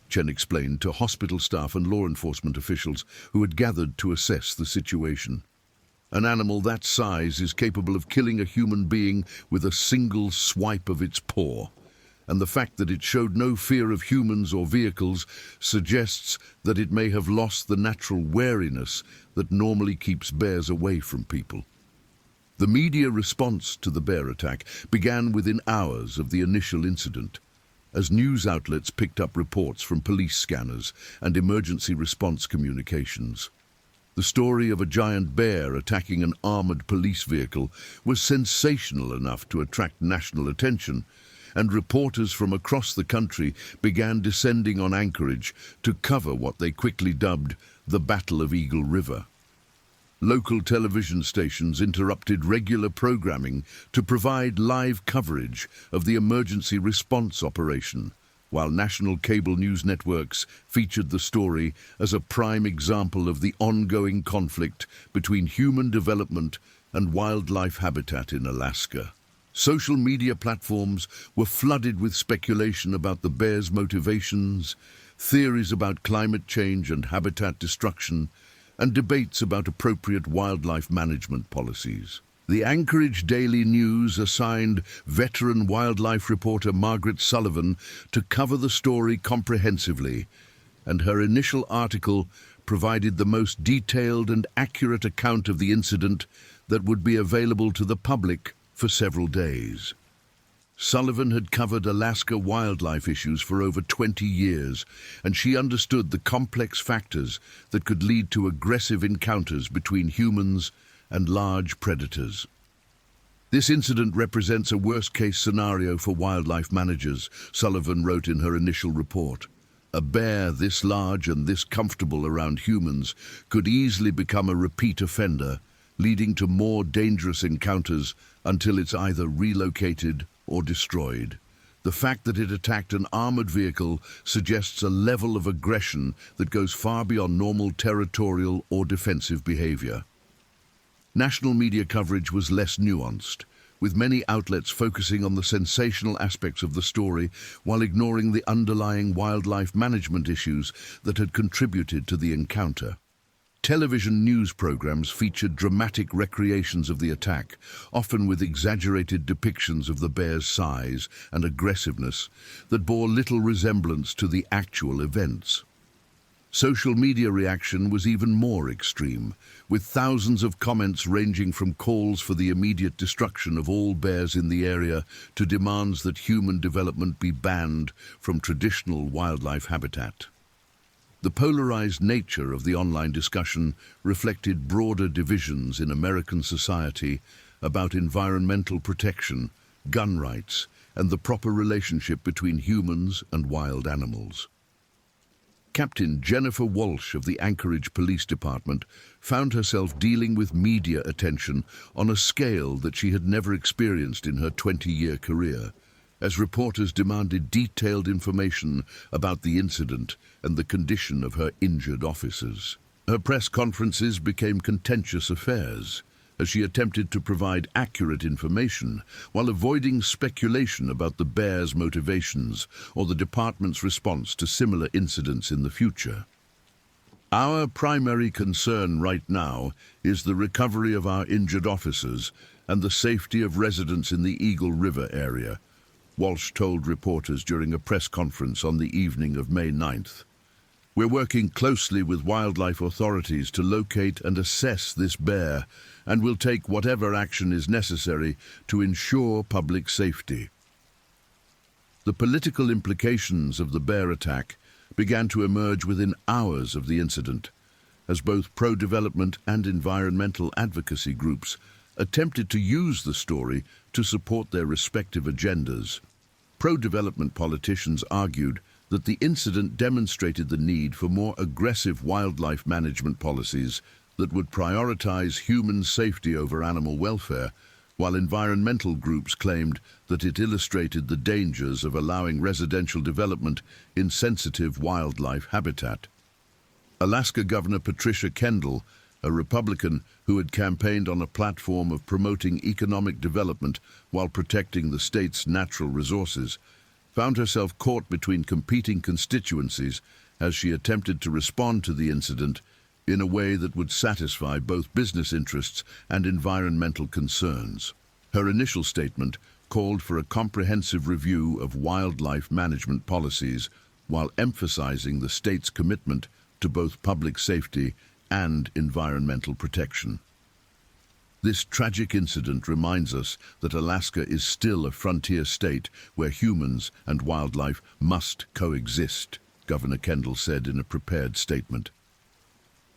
Speaker 1: Chen explained to hospital staff and law enforcement officials who had gathered to assess the situation. An animal that size is capable of killing a human being with a single swipe of its paw, and the fact that it showed no fear of humans or vehicles suggests that it may have lost the natural wariness that normally keeps bears away from people. The media response to the bear attack began within hours of the initial incident, as news outlets picked up reports from police scanners and emergency response communications. The story of a giant bear attacking an armored police vehicle was sensational enough to attract national attention, and reporters from across the country began descending on Anchorage to cover what they quickly dubbed the Battle of Eagle River. Local television stations interrupted regular programming to provide live coverage of the emergency response operation, while national cable news networks featured the story as a prime example of the ongoing conflict between human development and wildlife habitat in Alaska. Social media platforms were flooded with speculation about the bear's motivations, theories about climate change and habitat destruction, and debates about appropriate wildlife management policies. The Anchorage Daily News assigned veteran wildlife reporter Margaret Sullivan to cover the story comprehensively, and her initial article provided the most detailed and accurate account of the incident that would be available to the public for several days. Sullivan had covered Alaska wildlife issues for over 20 years, and she understood the complex factors that could lead to aggressive encounters between humans and large predators. This incident represents a worst-case scenario for wildlife managers, Sullivan wrote in her initial report. A bear this large and this comfortable around humans could easily become a repeat offender, leading to more dangerous encounters until it's either relocated or destroyed. The fact that it attacked an armored vehicle suggests a level of aggression that goes far beyond normal territorial or defensive behavior. National media coverage was less nuanced, with many outlets focusing on the sensational aspects of the story while ignoring the underlying wildlife management issues that had contributed to the encounter. Television news programs featured dramatic recreations of the attack, often with exaggerated depictions of the bear's size and aggressiveness that bore little resemblance to the actual events. Social media reaction was even more extreme, with thousands of comments ranging from calls for the immediate destruction of all bears in the area to demands that human development be banned from traditional wildlife habitat. The polarized nature of the online discussion reflected broader divisions in American society about environmental protection, gun rights, and the proper relationship between humans and wild animals. Captain Jennifer Walsh of the Anchorage Police Department found herself dealing with media attention on a scale that she had never experienced in her 20-year career, as reporters demanded detailed information about the incident and the condition of her injured officers. Her press conferences became contentious affairs, as she attempted to provide accurate information while avoiding speculation about the bear's motivations or the department's response to similar incidents in the future. Our primary concern right now is the recovery of our injured officers and the safety of residents in the Eagle River area, Walsh told reporters during a press conference on the evening of May 9th. We're working closely with wildlife authorities to locate and assess this bear, and will take whatever action is necessary to ensure public safety. The political implications of the bear attack began to emerge within hours of the incident, as both pro-development and environmental advocacy groups attempted to use the story to support their respective agendas. Pro-development politicians argued that the incident demonstrated the need for more aggressive wildlife management policies that would prioritize human safety over animal welfare, while environmental groups claimed that it illustrated the dangers of allowing residential development in sensitive wildlife habitat. Alaska Governor Patricia Kendall, a Republican who had campaigned on a platform of promoting economic development while protecting the state's natural resources, found herself caught between competing constituencies as she attempted to respond to the incident in a way that would satisfy both business interests and environmental concerns. Her initial statement called for a comprehensive review of wildlife management policies while emphasizing the state's commitment to both public safety and environmental protection. This tragic incident reminds us that Alaska is still a frontier state where humans and wildlife must coexist, Governor Kendall said in a prepared statement.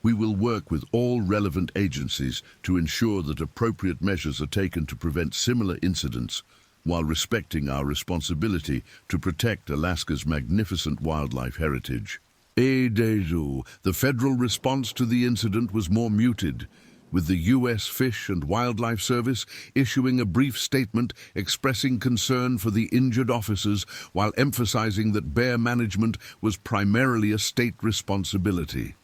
Speaker 1: We will work with all relevant agencies to ensure that appropriate measures are taken to prevent similar incidents while respecting our responsibility to protect Alaska's magnificent wildlife heritage. The federal response to the incident was more muted, with the U.S. Fish and Wildlife Service issuing a brief statement expressing concern for the injured officers while emphasizing that bear management was primarily a state responsibility.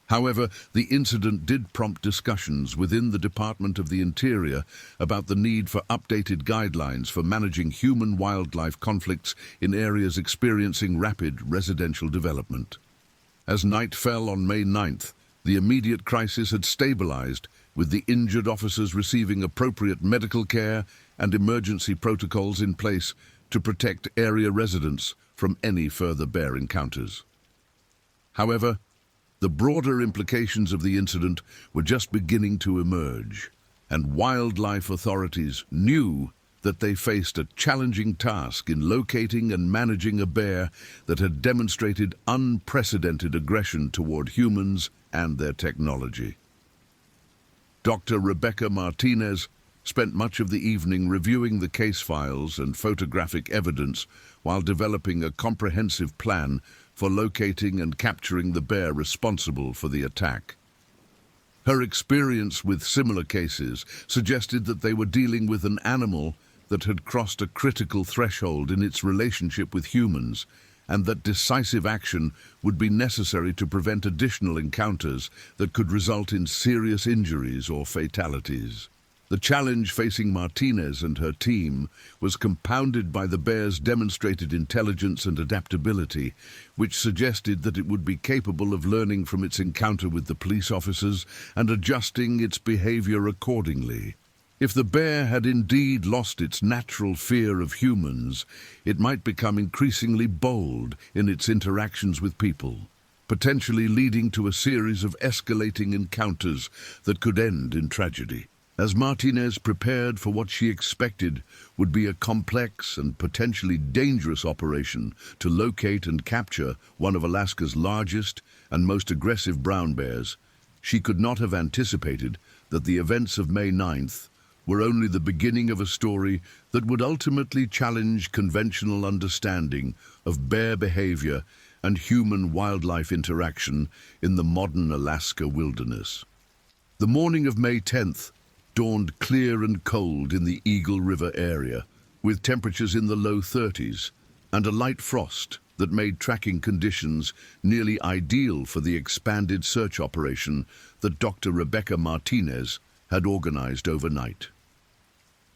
Speaker 1: However, the incident did prompt discussions within the Department of the Interior about the need for updated guidelines for managing human-wildlife conflicts in areas experiencing rapid residential development. As night fell on May 9th, the immediate crisis had stabilized, with the injured officers receiving appropriate medical care and emergency protocols in place to protect area residents from any further bear encounters. However, the broader implications of the incident were just beginning to emerge, and wildlife authorities knew that they faced a challenging task in locating and managing a bear that had demonstrated unprecedented aggression toward humans and their technology. Dr. Rebecca Martinez spent much of the evening reviewing the case files and photographic evidence while developing a comprehensive plan for locating and capturing the bear responsible for the attack. Her experience with similar cases suggested that they were dealing with an animal that had crossed a critical threshold in its relationship with humans, and that decisive action would be necessary to prevent additional encounters that could result in serious injuries or fatalities. The challenge facing Martinez and her team was compounded by the bear's demonstrated intelligence and adaptability, which suggested that it would be capable of learning from its encounter with the police officers and adjusting its behavior accordingly. If the bear had indeed lost its natural fear of humans, it might become increasingly bold in its interactions with people, potentially leading to a series of escalating encounters that could end in tragedy. As Martinez prepared for what she expected would be a complex and potentially dangerous operation to locate and capture one of Alaska's largest and most aggressive brown bears, she could not have anticipated that the events of May 9th were only the beginning of a story that would ultimately challenge conventional understanding of bear behavior and human-wildlife interaction in the modern Alaska wilderness. The morning of May 10th dawned clear and cold in the Eagle River area, with temperatures in the low 30s and a light frost that made tracking conditions nearly ideal for the expanded search operation that Dr. Rebecca Martinez had organized overnight.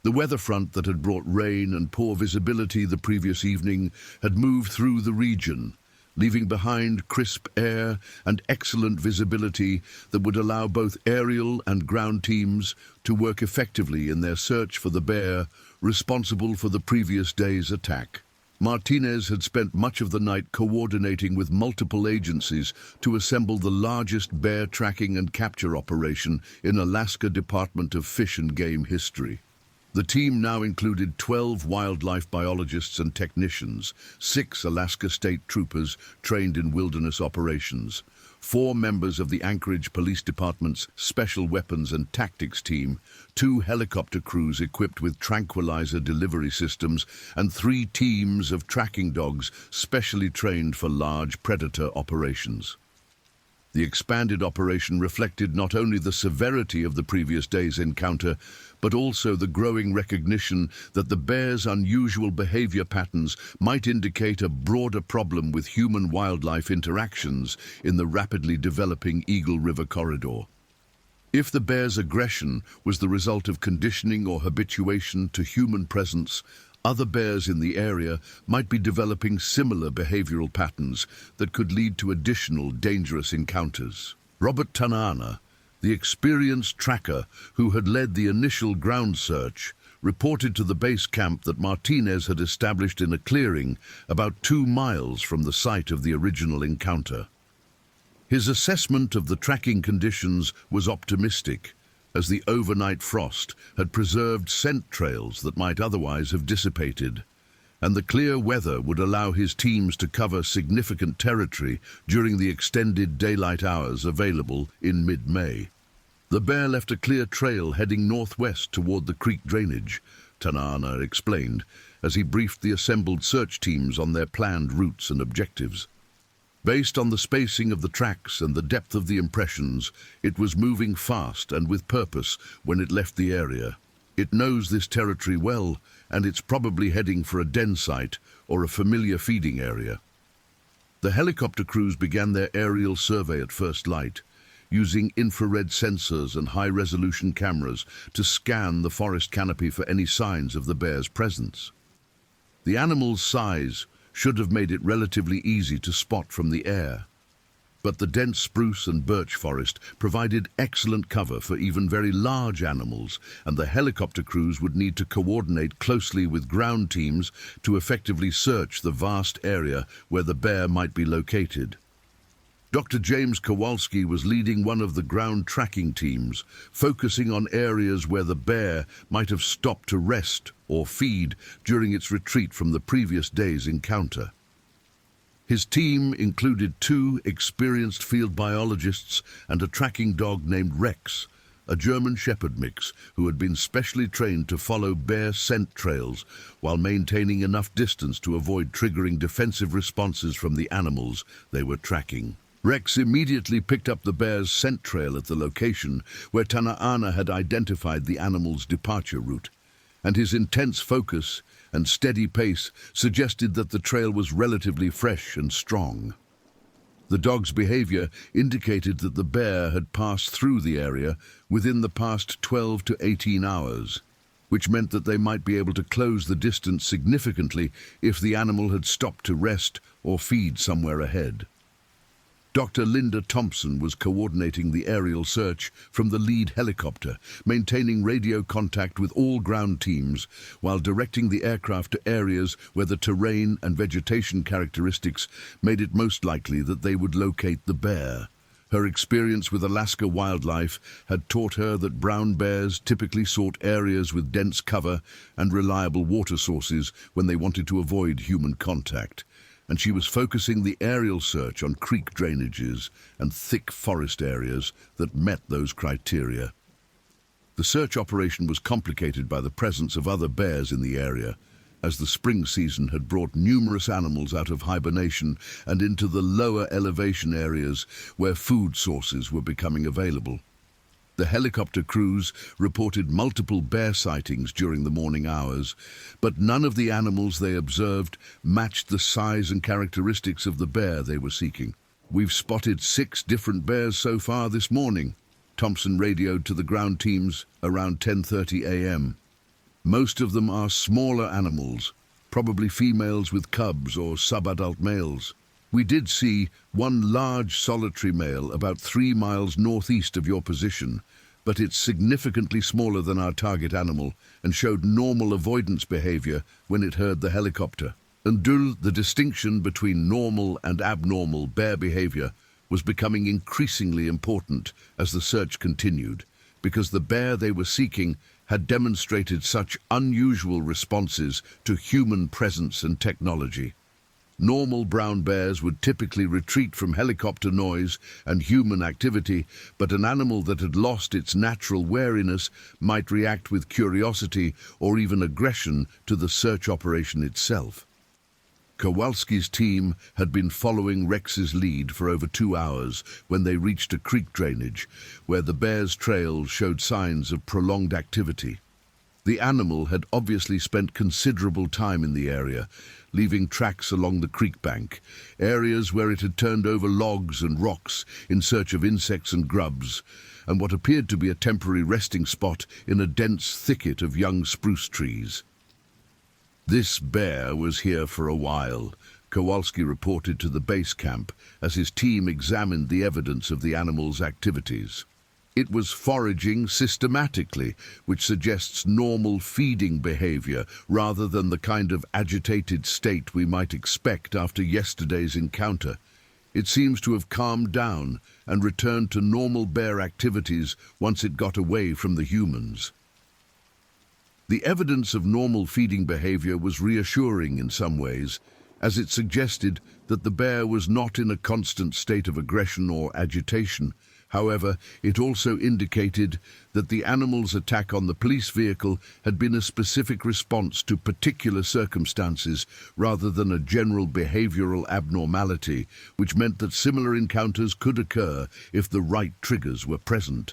Speaker 1: The weather front that had brought rain and poor visibility the previous evening had moved through the region, leaving behind crisp air and excellent visibility that would allow both aerial and ground teams to work effectively in their search for the bear responsible for the previous day's attack. Martinez had spent much of the night coordinating with multiple agencies to assemble the largest bear tracking and capture operation in Alaska Department of Fish and Game history. The team now included 12 wildlife biologists and technicians, 6 Alaska State Troopers trained in wilderness operations, 4 members of the Anchorage Police Department's Special Weapons and Tactics team, 2 helicopter crews equipped with tranquilizer delivery systems, and 3 teams of tracking dogs specially trained for large predator operations. The expanded operation reflected not only the severity of the previous day's encounter, but also the growing recognition that the bear's unusual behavior patterns might indicate a broader problem with human-wildlife interactions in the rapidly developing Eagle River corridor. If the bear's aggression was the result of conditioning or habituation to human presence, other bears in the area might be developing similar behavioral patterns that could lead to additional dangerous encounters. Robert Tanana, the experienced tracker who had led the initial ground search, reported to the base camp that Martinez had established in a clearing about 2 miles from the site of the original encounter. His assessment of the tracking conditions was optimistic, as the overnight frost had preserved scent trails that might otherwise have dissipated, and the clear weather would allow his teams to cover significant territory during the extended daylight hours available in mid-May. The bear left a clear trail heading northwest toward the creek drainage, Tanana explained, as he briefed the assembled search teams on their planned routes and objectives. Based on the spacing of the tracks and the depth of the impressions, it was moving fast and with purpose when it left the area. It knows this territory well, and it's probably heading for a den site or a familiar feeding area. The helicopter crews began their aerial survey at first light, using infrared sensors and high-resolution cameras to scan the forest canopy for any signs of the bear's presence. The animal's size should have made it relatively easy to spot from the air, but the dense spruce and birch forest provided excellent cover for even very large animals, and the helicopter crews would need to coordinate closely with ground teams to effectively search the vast area where the bear might be located. Dr. James Kowalski was leading one of the ground tracking teams, focusing on areas where the bear might have stopped to rest or feed during its retreat from the previous day's encounter. His team included 2 experienced field biologists and a tracking dog named Rex, a German Shepherd mix who had been specially trained to follow bear scent trails while maintaining enough distance to avoid triggering defensive responses from the animals they were tracking. Rex immediately picked up the bear's scent trail at the location where Tanana had identified the animal's departure route, and his intense focus and steady pace suggested that the trail was relatively fresh and strong. The dog's behavior indicated that the bear had passed through the area within the past 12 to 18 hours, which meant that they might be able to close the distance significantly if the animal had stopped to rest or feed somewhere ahead. Dr. Linda Thompson was coordinating the aerial search from the lead helicopter, maintaining radio contact with all ground teams while directing the aircraft to areas where the terrain and vegetation characteristics made it most likely that they would locate the bear. Her experience with Alaska wildlife had taught her that brown bears typically sought areas with dense cover and reliable water sources when they wanted to avoid human contact, and she was focusing the aerial search on creek drainages and thick forest areas that met those criteria. The search operation was complicated by the presence of other bears in the area, as the spring season had brought numerous animals out of hibernation and into the lower elevation areas where food sources were becoming available. The helicopter crews reported multiple bear sightings during the morning hours, but none of the animals they observed matched the size and characteristics of the bear they were seeking. "We've spotted 6 different bears so far this morning," Thompson radioed to the ground teams around 10:30 a.m. "Most of them are smaller animals, probably females with cubs or subadult males. We did see one large solitary male about 3 miles northeast of your position, but it's significantly smaller than our target animal and showed normal avoidance behavior when it heard the helicopter." Until the distinction between normal and abnormal bear behavior was becoming increasingly important as the search continued, because the bear they were seeking had demonstrated such unusual responses to human presence and technology. Normal brown bears would typically retreat from helicopter noise and human activity, but an animal that had lost its natural wariness might react with curiosity or even aggression to the search operation itself. Kowalski's team had been following Rex's lead for over 2 hours when they reached a creek drainage, where the bear's trail showed signs of prolonged activity. The animal had obviously spent considerable time in the area, leaving tracks along the creek bank, areas where it had turned over logs and rocks in search of insects and grubs, and what appeared to be a temporary resting spot in a dense thicket of young spruce trees. "This bear was here for a while," Kowalski reported to the base camp as his team examined the evidence of the animal's activities. "It was foraging systematically, which suggests normal feeding behavior rather than the kind of agitated state we might expect after yesterday's encounter. It seems to have calmed down and returned to normal bear activities once it got away from the humans." The evidence of normal feeding behavior was reassuring in some ways, as it suggested that the bear was not in a constant state of aggression or agitation. However, it also indicated that the animal's attack on the police vehicle had been a specific response to particular circumstances rather than a general behavioral abnormality, which meant that similar encounters could occur if the right triggers were present.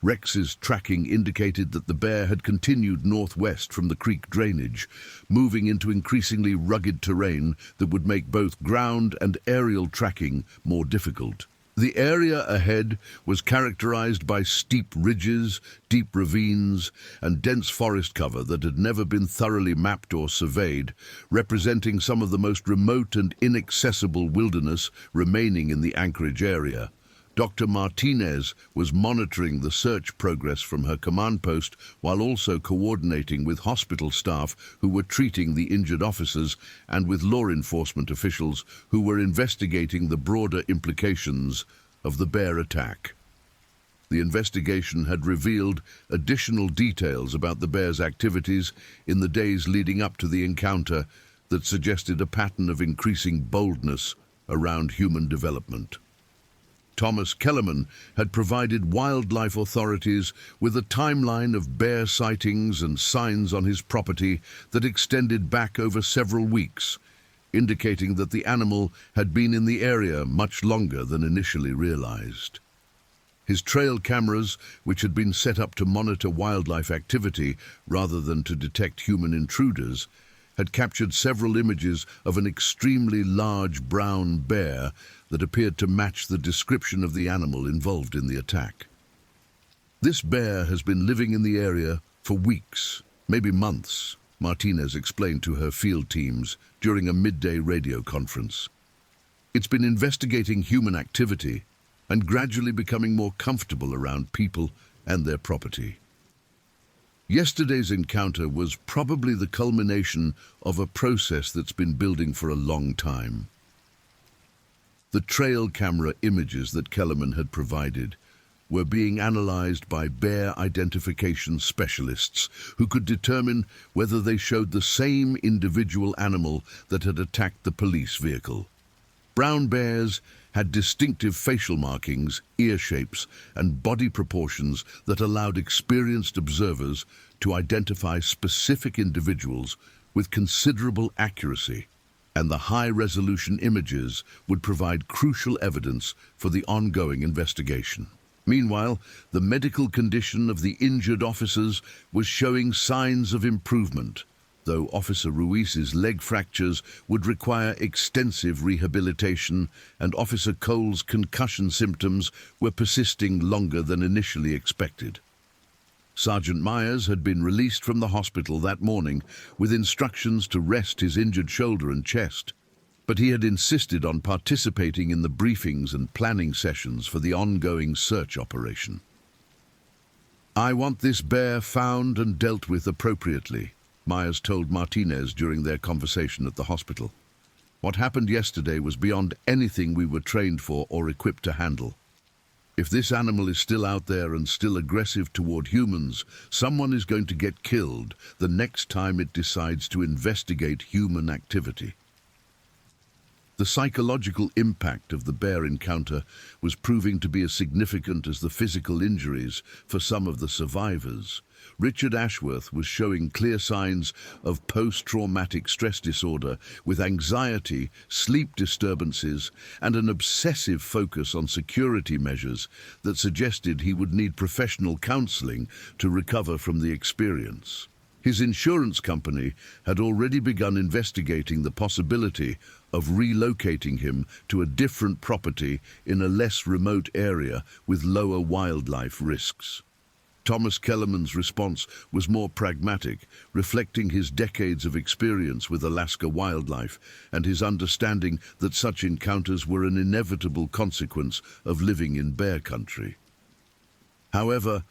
Speaker 1: Rex's tracking indicated that the bear had continued northwest from the creek drainage, moving into increasingly rugged terrain that would make both ground and aerial tracking more difficult. The area ahead was characterized by steep ridges, deep ravines, and dense forest cover that had never been thoroughly mapped or surveyed, representing some of the most remote and inaccessible wilderness remaining in the Anchorage area. Dr. Martinez was monitoring the search progress from her command post while also coordinating with hospital staff who were treating the injured officers and with law enforcement officials who were investigating the broader implications of the bear attack. The investigation had revealed additional details about the bear's activities in the days leading up to the encounter that suggested a pattern of increasing boldness around human development. Thomas Kellerman had provided wildlife authorities with a timeline of bear sightings and signs on his property that extended back over several weeks, indicating that the animal had been in the area much longer than initially realized. His trail cameras, which had been set up to monitor wildlife activity rather than to detect human intruders, had captured several images of an extremely large brown bear that appeared to match the description of the animal involved in the attack. "This bear has been living in the area for weeks, maybe months," Martinez explained to her field teams during a midday radio conference. "It's been investigating human activity and gradually becoming more comfortable around people and their property. Yesterday's encounter was probably the culmination of a process that's been building for a long time." The trail camera images that Kellerman had provided were being analyzed by bear identification specialists who could determine whether they showed the same individual animal that had attacked the police vehicle. Brown bears had distinctive facial markings, ear shapes, and body proportions that allowed experienced observers to identify specific individuals with considerable accuracy, and the high-resolution images would provide crucial evidence for the ongoing investigation. Meanwhile, the medical condition of the injured officers was showing signs of improvement, though Officer Ruiz's leg fractures would require extensive rehabilitation, and Officer Cole's concussion symptoms were persisting longer than initially expected. Sergeant Myers had been released from the hospital that morning with instructions to rest his injured shoulder and chest, but he had insisted on participating in the briefings and planning sessions for the ongoing search operation. "I want this bear found and dealt with appropriately," Myers told Martinez during their conversation at the hospital. "What happened yesterday was beyond anything we were trained for or equipped to handle. If this animal is still out there and still aggressive toward humans, someone is going to get killed the next time it decides to investigate human activity." The psychological impact of the bear encounter was proving to be as significant as the physical injuries for some of the survivors. Richard Ashworth was showing clear signs of post-traumatic stress disorder with anxiety, sleep disturbances, and an obsessive focus on security measures that suggested he would need professional counseling to recover from the experience. His insurance company had already begun investigating the possibility of relocating him to a different property in a less remote area with lower wildlife risks. Thomas Kellerman's response was more pragmatic, reflecting his decades of experience with Alaska wildlife and his understanding that such encounters were an inevitable consequence of living in bear country. However,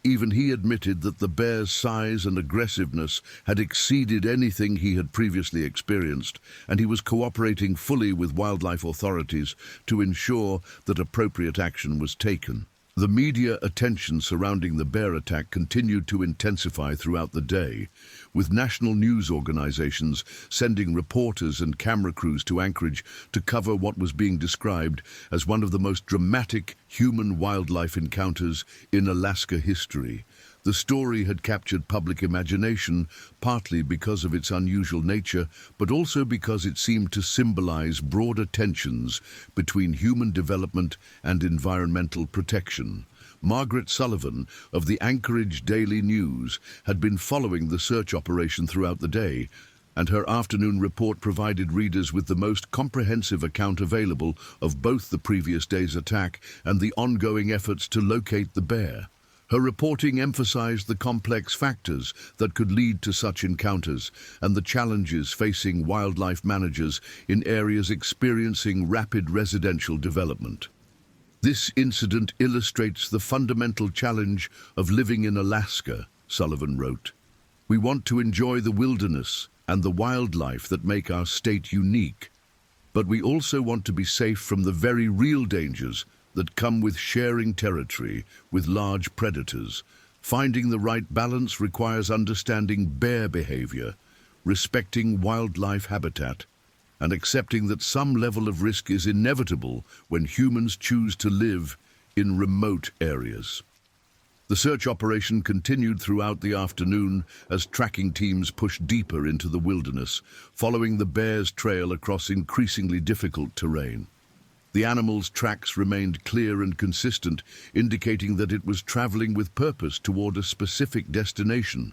Speaker 1: even he admitted that the bear's size and aggressiveness had exceeded anything he had previously experienced, and he was cooperating fully with wildlife authorities to ensure that appropriate action was taken. The media attention surrounding the bear attack continued to intensify throughout the day, with national news organizations sending reporters and camera crews to Anchorage to cover what was being described as one of the most dramatic human-wildlife encounters in Alaska history. The story had captured public imagination, partly because of its unusual nature, but also because it seemed to symbolize broader tensions between human development and environmental protection. Margaret Sullivan of the Anchorage Daily News had been following the search operation throughout the day, and her afternoon report provided readers with the most comprehensive account available of both the previous day's attack and the ongoing efforts to locate the bear. Her reporting emphasized the complex factors that could lead to such encounters and the challenges facing wildlife managers in areas experiencing rapid residential development. "This incident illustrates the fundamental challenge of living in Alaska," Sullivan wrote. "We want to enjoy the wilderness and the wildlife that make our state unique, but we also want to be safe from the very real dangers that come with sharing territory with large predators. Finding the right balance requires understanding bear behavior, respecting wildlife habitat, and accepting that some level of risk is inevitable when humans choose to live in remote areas." The search operation continued throughout the afternoon as tracking teams pushed deeper into the wilderness, following the bear's trail across increasingly difficult terrain. The animal's tracks remained clear and consistent, indicating that it was traveling with purpose toward a specific destination.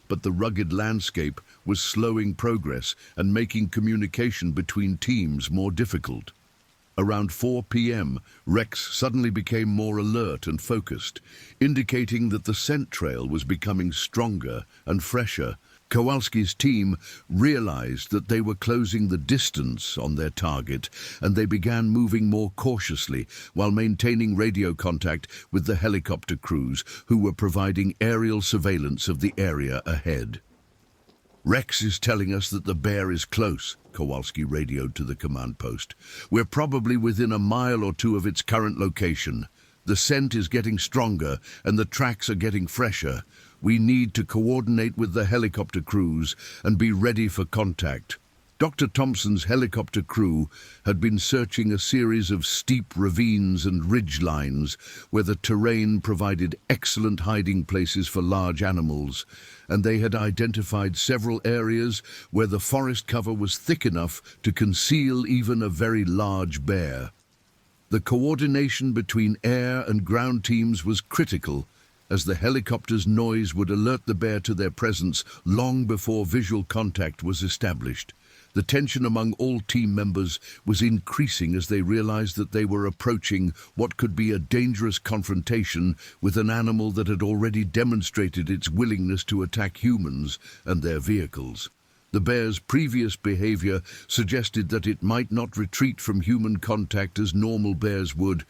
Speaker 1: But the rugged landscape was slowing progress and making communication between teams more difficult. Around 4 p.m., Rex suddenly became more alert and focused, indicating that the scent trail was becoming stronger and fresher. Kowalski's team realized that they were closing the distance on their target, and they began moving more cautiously while maintaining radio contact with the helicopter crews who were providing aerial surveillance of the area ahead. "Rex is telling us that the bear is close," Kowalski radioed to the command post. "We're probably within a mile or two of its current location. The scent is getting stronger and the tracks are getting fresher. We need to coordinate with the helicopter crews and be ready for contact." Dr. Thompson's helicopter crew had been searching a series of steep ravines and ridge lines where the terrain provided excellent hiding places for large animals, and they had identified several areas where the forest cover was thick enough to conceal even a very large bear. The coordination between air and ground teams was critical, as the helicopter's noise would alert the bear to their presence long before visual contact was established. The tension among all team members was increasing as they realized that they were approaching what could be a dangerous confrontation with an animal that had already demonstrated its willingness to attack humans and their vehicles. The bear's previous behavior suggested that it might not retreat from human contact as normal bears would,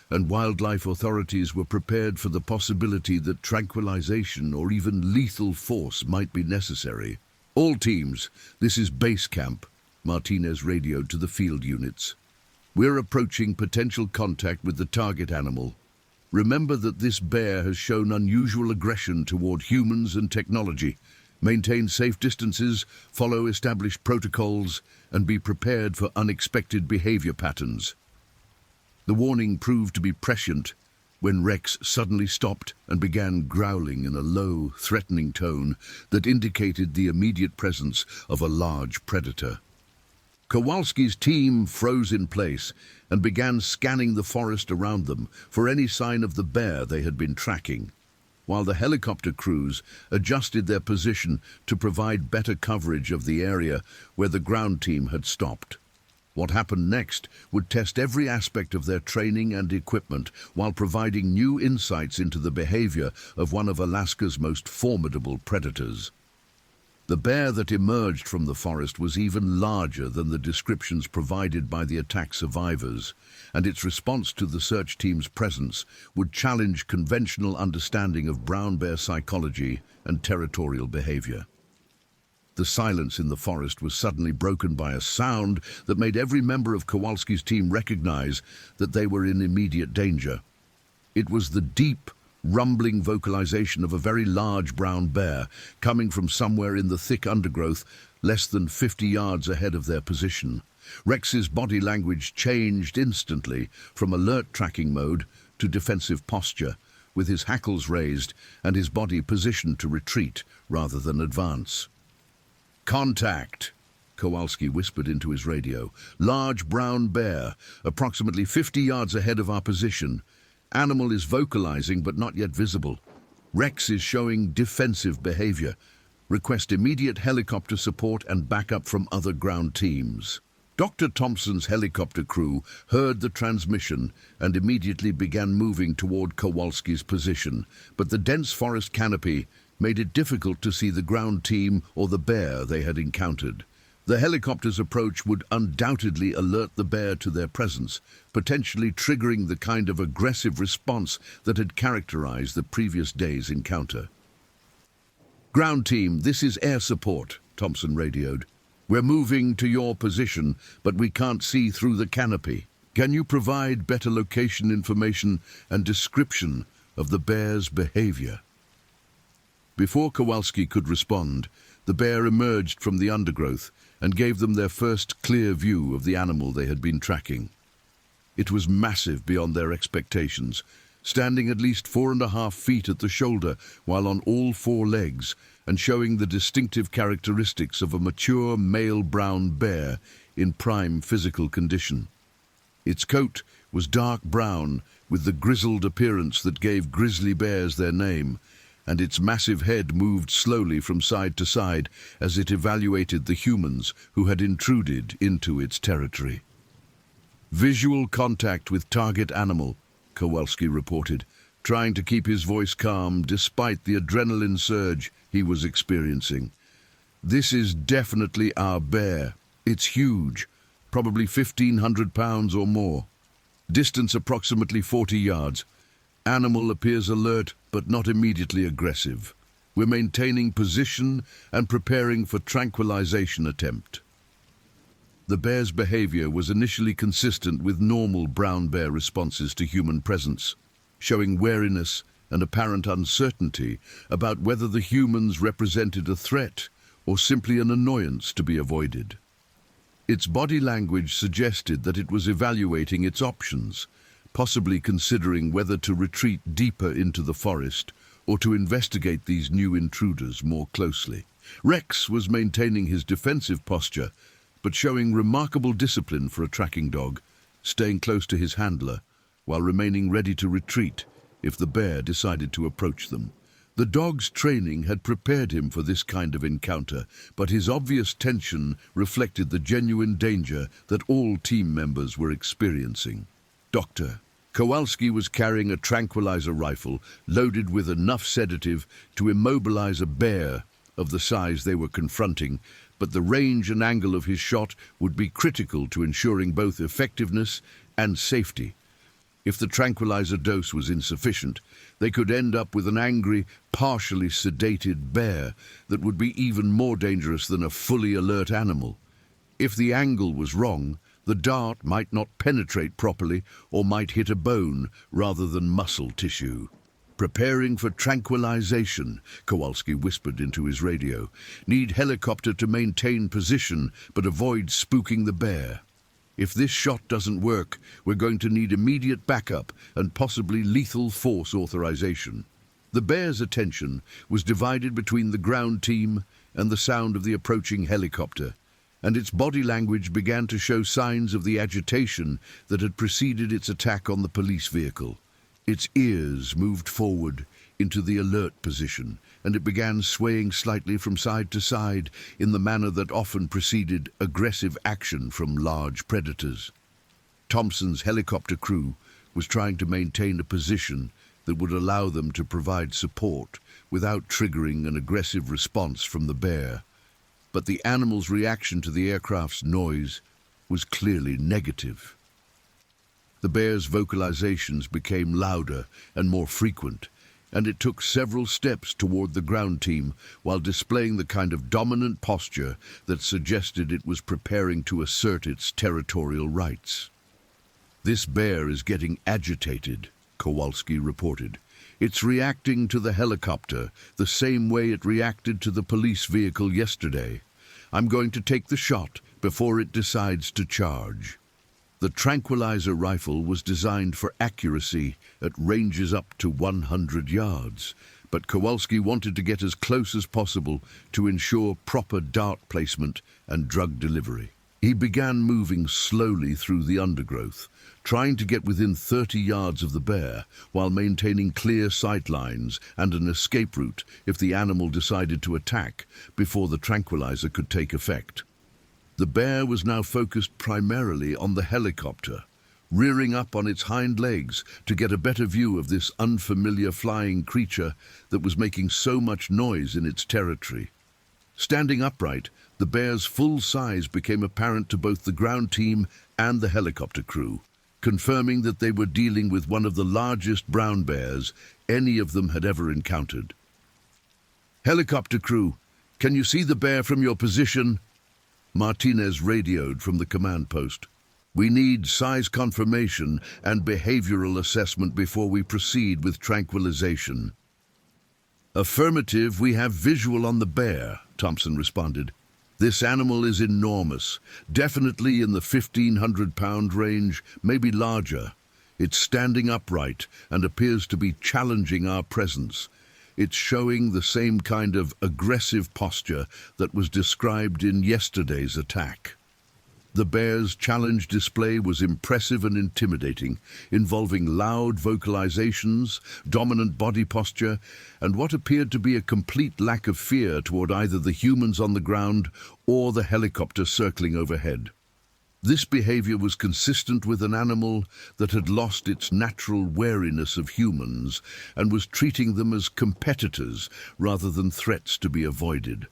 Speaker 1: and wildlife authorities were prepared for the possibility that tranquilization or even lethal force might be necessary. "All teams, this is base camp," Martinez radioed to the field units. "We're approaching potential contact with the target animal. Remember that this bear has shown unusual aggression toward humans and technology. Maintain safe distances, follow established protocols, and be prepared for unexpected behavior patterns." The warning proved to be prescient when Rex suddenly stopped and began growling in a low, threatening tone that indicated the immediate presence of a large predator. Kowalski's team froze in place and began scanning the forest around them for any sign of the bear they had been tracking, while the helicopter crews adjusted their position to provide better coverage of the area where the ground team had stopped. What happened next would test every aspect of their training and equipment while providing new insights into the behavior of one of Alaska's most formidable predators. The bear that emerged from the forest was even larger than the descriptions provided by the attack survivors, and its response to the search team's presence would challenge conventional understanding of brown bear psychology and territorial behavior. The silence in the forest was suddenly broken by a sound that made every member of Kowalski's team recognize that they were in immediate danger. It was the deep, rumbling vocalization of a very large brown bear coming from somewhere in the thick undergrowth less than 50 yards ahead of their position. Rex's body language changed instantly from alert tracking mode to defensive posture, with his hackles raised and his body positioned to retreat rather than advance. "Contact," Kowalski whispered into his radio. "Large brown bear, approximately 50 yards ahead of our position. Animal is vocalizing but not yet visible. Rex is showing defensive behavior. Request immediate helicopter support and backup from other ground teams." Dr. Thompson's helicopter crew heard the transmission and immediately began moving toward Kowalski's position, but the dense forest canopy made it difficult to see the ground team or the bear they had encountered. The helicopter's approach would undoubtedly alert the bear to their presence, potentially triggering the kind of aggressive response that had characterized the previous day's encounter. "Ground team, this is air support," Thompson radioed. "We're moving to your position, but we can't see through the canopy. Can you provide better location information and description of the bear's behavior?" Before Kowalski could respond, the bear emerged from the undergrowth and gave them their first clear view of the animal they had been tracking. It was massive beyond their expectations, standing at least 4.5 feet at the shoulder while on all 4 legs, and showing the distinctive characteristics of a mature male brown bear in prime physical condition. Its coat was dark brown, with the grizzled appearance that gave grizzly bears their name, and its massive head moved slowly from side to side as it evaluated the humans who had intruded into its territory. "Visual contact with target animal," Kowalski reported, trying to keep his voice calm despite the adrenaline surge he was experiencing. "This is definitely our bear. It's huge, probably 1,500 pounds or more. Distance approximately 40 yards. Animal appears alert but not immediately aggressive. We're maintaining position and preparing for tranquilization attempt." The bear's behavior was initially consistent with normal brown bear responses to human presence, showing wariness and apparent uncertainty about whether the humans represented a threat or simply an annoyance to be avoided. Its body language suggested that it was evaluating its options, possibly considering whether to retreat deeper into the forest or to investigate these new intruders more closely. Rex was maintaining his defensive posture, but showing remarkable discipline for a tracking dog, staying close to his handler while remaining ready to retreat if the bear decided to approach them. The dog's training had prepared him for this kind of encounter, but his obvious tension reflected the genuine danger that all team members were experiencing. Dr. Kowalski was carrying a tranquilizer rifle loaded with enough sedative to immobilize a bear of the size they were confronting, but the range and angle of his shot would be critical to ensuring both effectiveness and safety. If the tranquilizer dose was insufficient, they could end up with an angry, partially sedated bear that would be even more dangerous than a fully alert animal. If the angle was wrong, the dart might not penetrate properly or might hit a bone rather than muscle tissue. Preparing for tranquilization, Kowalski whispered into his radio. Need helicopter to maintain position but avoid spooking the bear. If this shot doesn't work, we're going to need immediate backup and possibly lethal force authorization. The bear's attention was divided between the ground team and the sound of the approaching helicopter, and its body language began to show signs of the agitation that had preceded its attack on the police vehicle. Its ears moved forward into the alert position, and it began swaying slightly from side to side in the manner that often preceded aggressive action from large predators. Thompson's helicopter crew was trying to maintain a position that would allow them to provide support without triggering an aggressive response from the bear. But the animal's reaction to the aircraft's noise was clearly negative. The bear's vocalizations became louder and more frequent, and it took several steps toward the ground team while displaying the kind of dominant posture that suggested it was preparing to assert its territorial rights. This bear is getting agitated, Kowalski reported. It's reacting to the helicopter the same way it reacted to the police vehicle yesterday. I'm going to take the shot before it decides to charge. The tranquilizer rifle was designed for accuracy at ranges up to 100 yards, but Kowalski wanted to get as close as possible to ensure proper dart placement and drug delivery. He began moving slowly through the undergrowth, trying to get within 30 yards of the bear while maintaining clear sight lines and an escape route if the animal decided to attack before the tranquilizer could take effect. The bear was now focused primarily on the helicopter, rearing up on its hind legs to get a better view of this unfamiliar flying creature that was making so much noise in its territory. Standing upright, the bear's full size became apparent to both the ground team and the helicopter crew, confirming that they were dealing with one of the largest brown bears any of them had ever encountered. "Helicopter crew, can you see the bear from your position?" Martinez radioed from the command post. "We need size confirmation and behavioral assessment before we proceed with tranquilization." "Affirmative, we have visual on the bear," Thompson responded. "This animal is enormous, definitely in the 1,500-pound range, maybe larger. It's standing upright and appears to be challenging our presence. It's showing the same kind of aggressive posture that was described in yesterday's attack." The bear's challenge display was impressive and intimidating, involving loud vocalizations, dominant body posture, and what appeared to be a complete lack of fear toward either the humans on the ground or the helicopter circling overhead. This behavior was consistent with an animal that had lost its natural wariness of humans and was treating them as competitors rather than threats to be avoided.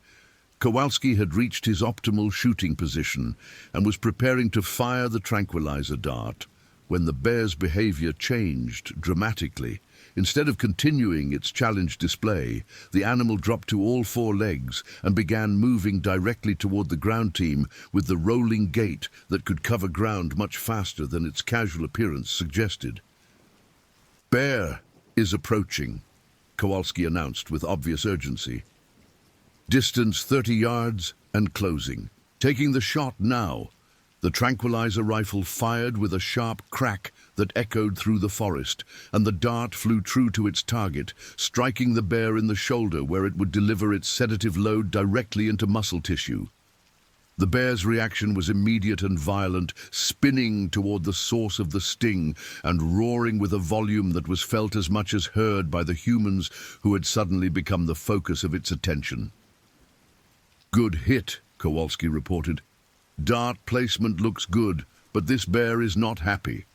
Speaker 1: Kowalski had reached his optimal shooting position and was preparing to fire the tranquilizer dart when the bear's behavior changed dramatically. Instead of continuing its challenge display, the animal dropped to all four legs and began moving directly toward the ground team with the rolling gait that could cover ground much faster than its casual appearance suggested. "Bear is approaching," Kowalski announced with obvious urgency. "Distance 30 yards and closing. Taking the shot now. The tranquilizer rifle fired with a sharp crack that echoed through the forest, and the dart flew true to its target, striking the bear in the shoulder where it would deliver its sedative load directly into muscle tissue. The bear's reaction was immediate and violent, spinning toward the source of the sting and roaring with a volume that was felt as much as heard by the humans who had suddenly become the focus of its attention. "Good hit," Kowalski reported. "Dart placement looks good, but this bear is not happy.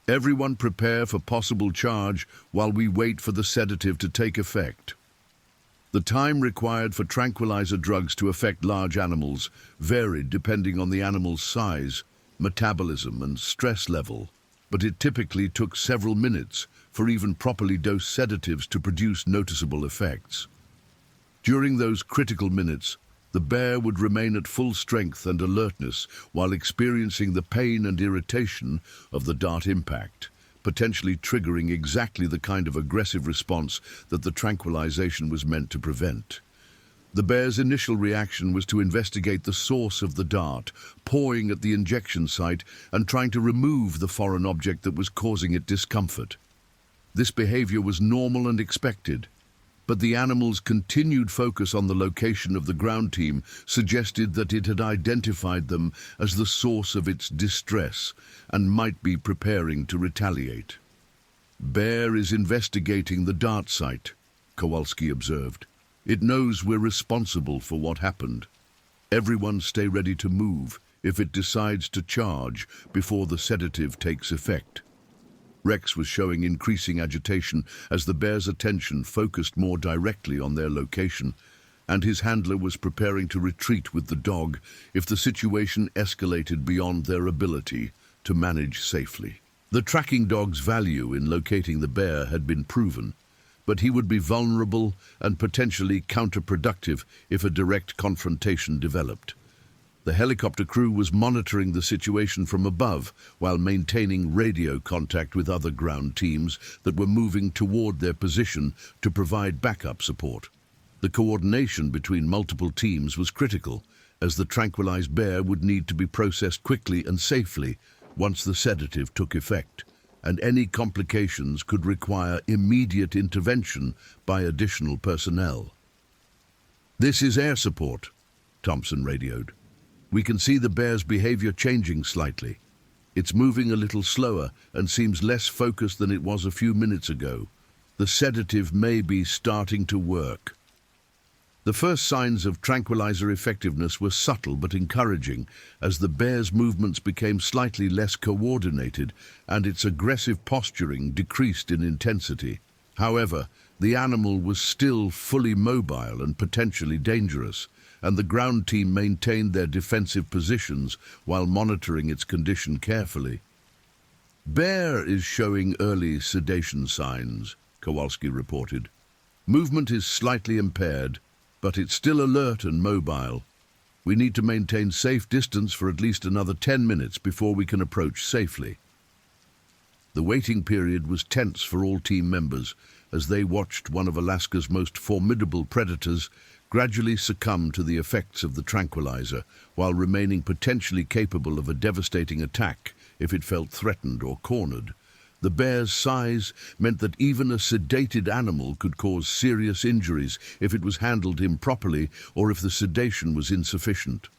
Speaker 1: Everyone prepare for possible charge while we wait for the sedative to take effect." The time required for tranquilizer drugs to affect large animals varied depending on the animal's size, metabolism, and stress level, but it typically took several minutes for even properly dosed sedatives to produce noticeable effects. During those critical minutes, the bear would remain at full strength and alertness while experiencing the pain and irritation of the dart impact, potentially triggering exactly the kind of aggressive response that the tranquilization was meant to prevent. The bear's initial reaction was to investigate the source of the dart, pawing at the injection site and trying to remove the foreign object that was causing it discomfort. This behavior was normal and expected, but the animal's continued focus on the location of the ground team suggested that it had identified them as the source of its distress and might be preparing to retaliate. "Bear is investigating the dart site," Kowalski observed. "It knows we're responsible for what happened. Everyone stay ready to move if it decides to charge before the sedative takes effect." Rex was showing increasing agitation as the bear's attention focused more directly on their location, and his handler was preparing to retreat with the dog if the situation escalated beyond their ability to manage safely. The tracking dog's value in locating the bear had been proven, but he would be vulnerable and potentially counterproductive if a direct confrontation developed. The helicopter crew was monitoring the situation from above while maintaining radio contact with other ground teams that were moving toward their position to provide backup support. The coordination between multiple teams was critical, as the tranquilized bear would need to be processed quickly and safely once the sedative took effect, and any complications could require immediate intervention by additional personnel. "This is air support," Thompson radioed. "We can see the bear's behavior changing slightly. It's moving a little slower and seems less focused than it was a few minutes ago. The sedative may be starting to work." The first signs of tranquilizer effectiveness were subtle but encouraging as the bear's movements became slightly less coordinated and its aggressive posturing decreased in intensity. However, the animal was still fully mobile and potentially dangerous, and the ground team maintained their defensive positions while monitoring its condition carefully. "Bear is showing early sedation signs," Kowalski reported. "Movement is slightly impaired, but it's still alert and mobile. We need to maintain safe distance for at least another 10 minutes before we can approach safely." The waiting period was tense for all team members as they watched one of Alaska's most formidable predators gradually succumb to the effects of the tranquilizer, while remaining potentially capable of a devastating attack if it felt threatened or cornered. The bear's size meant that even a sedated animal could cause serious injuries if it was handled improperly or if the sedation was insufficient.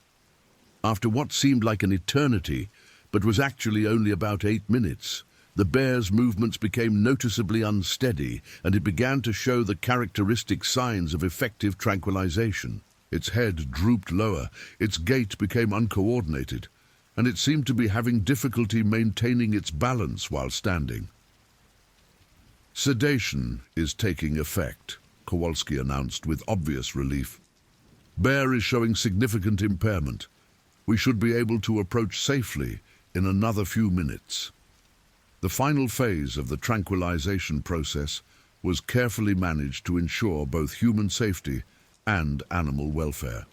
Speaker 1: After what seemed like an eternity, but was actually only about 8 minutes, the bear's movements became noticeably unsteady, and it began to show the characteristic signs of effective tranquilization. Its head drooped lower, its gait became uncoordinated, and it seemed to be having difficulty maintaining its balance while standing. "Sedation is taking effect," Kowalski announced with obvious relief. "Bear is showing significant impairment. We should be able to approach safely in another few minutes." The final phase of the tranquilization process was carefully managed to ensure both human safety and animal welfare.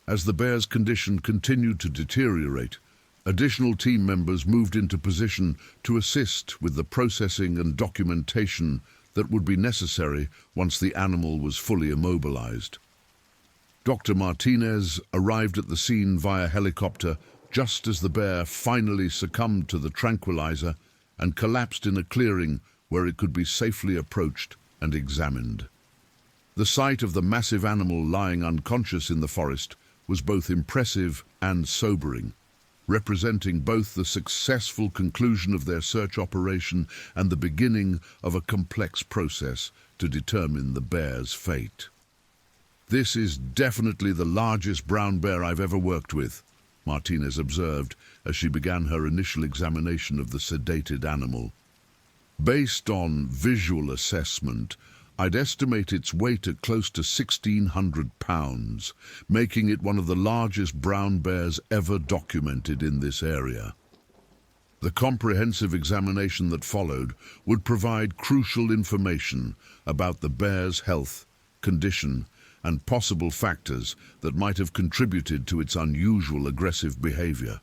Speaker 1: As the bear's condition continued to deteriorate, additional team members moved into position to assist with the processing and documentation that would be necessary once the animal was fully immobilized. Dr. Martinez arrived at the scene via helicopter just as the bear finally succumbed to the tranquilizer and collapsed in a clearing where it could be safely approached and examined. The sight of the massive animal lying unconscious in the forest was both impressive and sobering, representing both the successful conclusion of their search operation and the beginning of a complex process to determine the bear's fate. "This is definitely the largest brown bear I've ever worked with," Martinez observed as she began her initial examination of the sedated animal. "Based on visual assessment, I'd estimate its weight at close to 1,600 pounds, making it one of the largest brown bears ever documented in this area." The comprehensive examination that followed would provide crucial information about the bear's health, condition, and possible factors that might have contributed to its unusual aggressive behavior.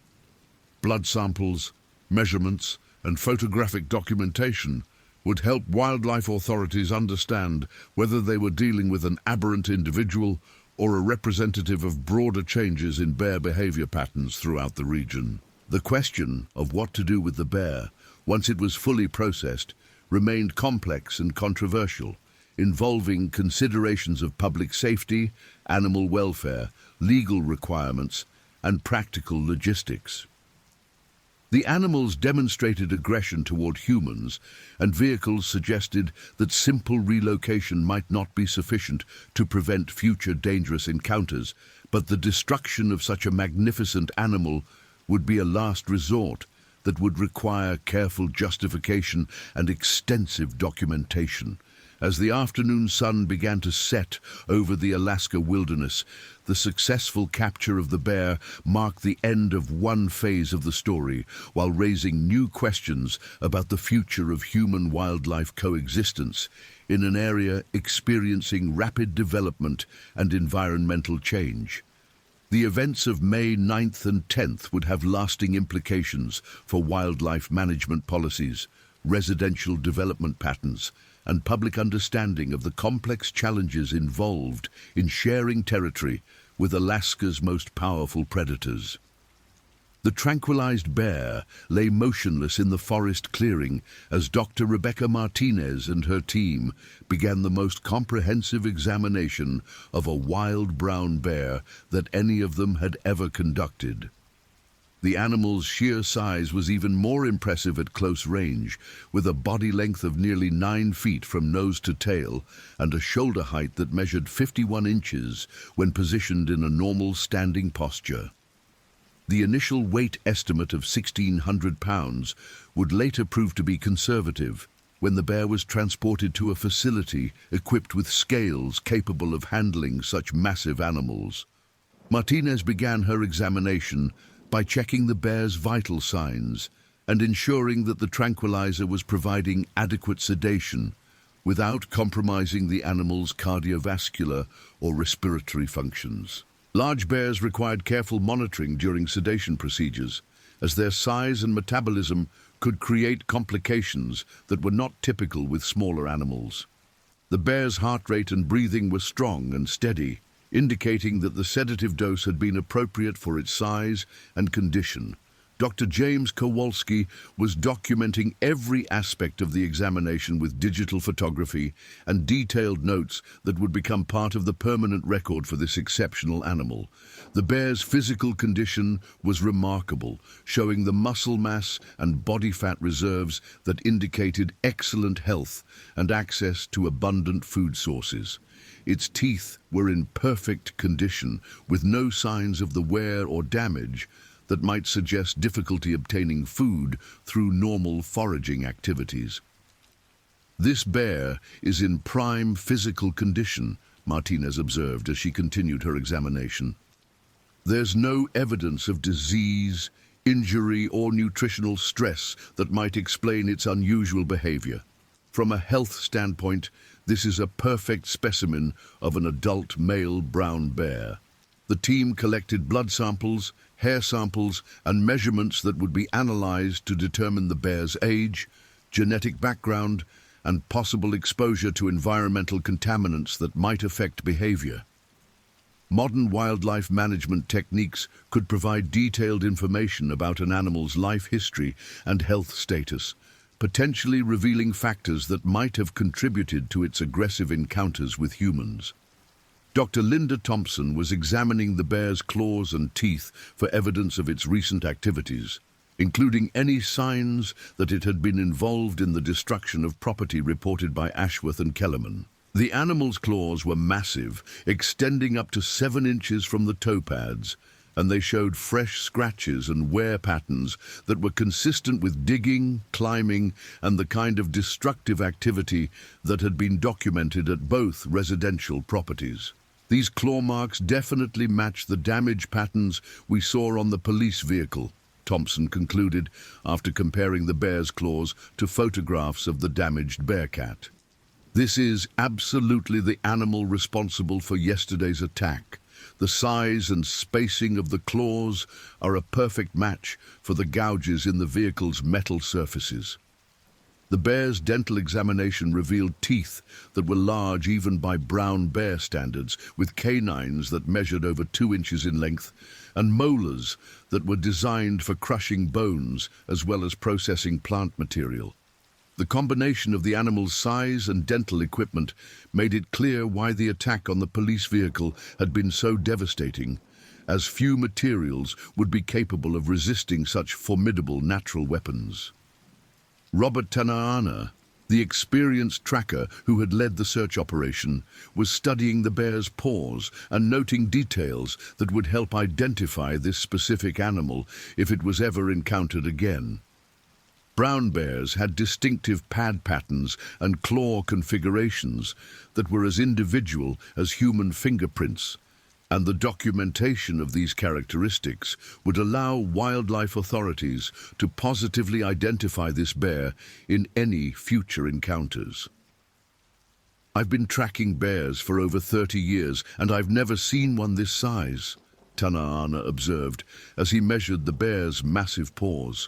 Speaker 1: Blood samples, measurements, and photographic documentation would help wildlife authorities understand whether they were dealing with an aberrant individual or a representative of broader changes in bear behavior patterns throughout the region. The question of what to do with the bear, once it was fully processed, remained complex and controversial, involving considerations of public safety, animal welfare, legal requirements, and practical logistics. The animals demonstrated aggression toward humans, and vehicles suggested that simple relocation might not be sufficient to prevent future dangerous encounters, but the destruction of such a magnificent animal would be a last resort that would require careful justification and extensive documentation. As the afternoon sun began to set over the Alaska wilderness, the successful capture of the bear marked the end of one phase of the story, while raising new questions about the future of human-wildlife coexistence in an area experiencing rapid development and environmental change. The events of May 9th and 10th would have lasting implications for wildlife management policies, residential development patterns, and public understanding of the complex challenges involved in sharing territory with Alaska's most powerful predators. The tranquilized bear lay motionless in the forest clearing as Dr. Rebecca Martinez and her team began the most comprehensive examination of a wild brown bear that any of them had ever conducted. The animal's sheer size was even more impressive at close range, with a body length of nearly 9 feet from nose to tail and a shoulder height that measured 51 inches when positioned in a normal standing posture. The initial weight estimate of 1,600 pounds would later prove to be conservative when the bear was transported to a facility equipped with scales capable of handling such massive animals. Martinez began her examination by checking the bear's vital signs and ensuring that the tranquilizer was providing adequate sedation without compromising the animal's cardiovascular or respiratory functions. Large bears required careful monitoring during sedation procedures, as their size and metabolism could create complications that were not typical with smaller animals. The bear's heart rate and breathing were strong and steady, indicating that the sedative dose had been appropriate for its size and condition. Dr. James Kowalski was documenting every aspect of the examination with digital photography and detailed notes that would become part of the permanent record for this exceptional animal. The bear's physical condition was remarkable, showing the muscle mass and body fat reserves that indicated excellent health and access to abundant food sources. Its teeth were in perfect condition, with no signs of the wear or damage that might suggest difficulty obtaining food through normal foraging activities. "This bear is in prime physical condition," Martinez observed as she continued her examination. "There's no evidence of disease, injury, or nutritional stress that might explain its unusual behavior. From a health standpoint, this is a perfect specimen of an adult male brown bear." The team collected blood samples, hair samples, and measurements that would be analyzed to determine the bear's age, genetic background, and possible exposure to environmental contaminants that might affect behavior. Modern wildlife management techniques could provide detailed information about an animal's life history and health status, potentially revealing factors that might have contributed to its aggressive encounters with humans. Dr. Linda Thompson was examining the bear's claws and teeth for evidence of its recent activities, including any signs that it had been involved in the destruction of property reported by Ashworth and Kellerman. The animal's claws were massive, extending up to 7 inches from the toe pads, and they showed fresh scratches and wear patterns that were consistent with digging, climbing, and the kind of destructive activity that had been documented at both residential properties. These claw marks definitely match the damage patterns we saw on the police vehicle, Thompson concluded after comparing the bear's claws to photographs of the damaged bearcat. This is absolutely the animal responsible for yesterday's attack. The size and spacing of the claws are a perfect match for the gouges in the vehicle's metal surfaces. The bear's dental examination revealed teeth that were large even by brown bear standards, with canines that measured over 2 inches in length, and molars that were designed for crushing bones as well as processing plant material. The combination of the animal's size and dental equipment made it clear why the attack on the police vehicle had been so devastating, as few materials would be capable of resisting such formidable natural weapons. Robert Tanahana, the experienced tracker who had led the search operation, was studying the bear's paws and noting details that would help identify this specific animal if it was ever encountered again. Brown bears had distinctive pad patterns and claw configurations that were as individual as human fingerprints, and the documentation of these characteristics would allow wildlife authorities to positively identify this bear in any future encounters. "I've been tracking bears for over 30 years, and I've never seen one this size," Tanahana observed as he measured the bear's massive paws.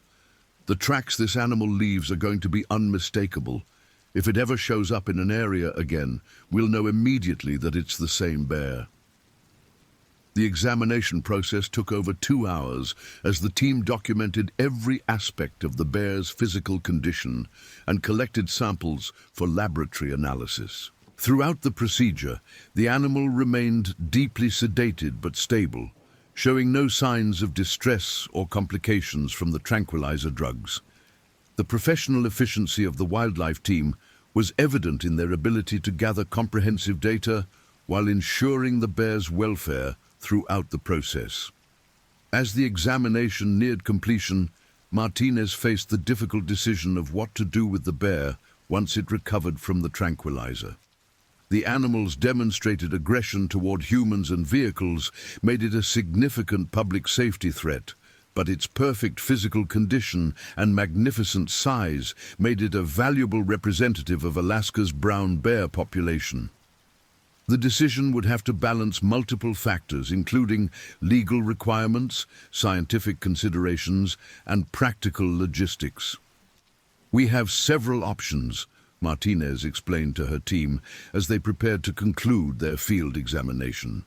Speaker 1: "The tracks this animal leaves are going to be unmistakable. If it ever shows up in an area again, we'll know immediately that it's the same bear." The examination process took over 2 hours as the team documented every aspect of the bear's physical condition and collected samples for laboratory analysis. Throughout the procedure, the animal remained deeply sedated but stable, showing no signs of distress or complications from the tranquilizer drugs. The professional efficiency of the wildlife team was evident in their ability to gather comprehensive data while ensuring the bear's welfare throughout the process. As the examination neared completion, Martinez faced the difficult decision of what to do with the bear once it recovered from the tranquilizer. The animal's demonstrated aggression toward humans and vehicles made it a significant public safety threat, but its perfect physical condition and magnificent size made it a valuable representative of Alaska's brown bear population. The decision would have to balance multiple factors, including legal requirements, scientific considerations, and practical logistics. "We have several options," Martinez explained to her team as they prepared to conclude their field examination.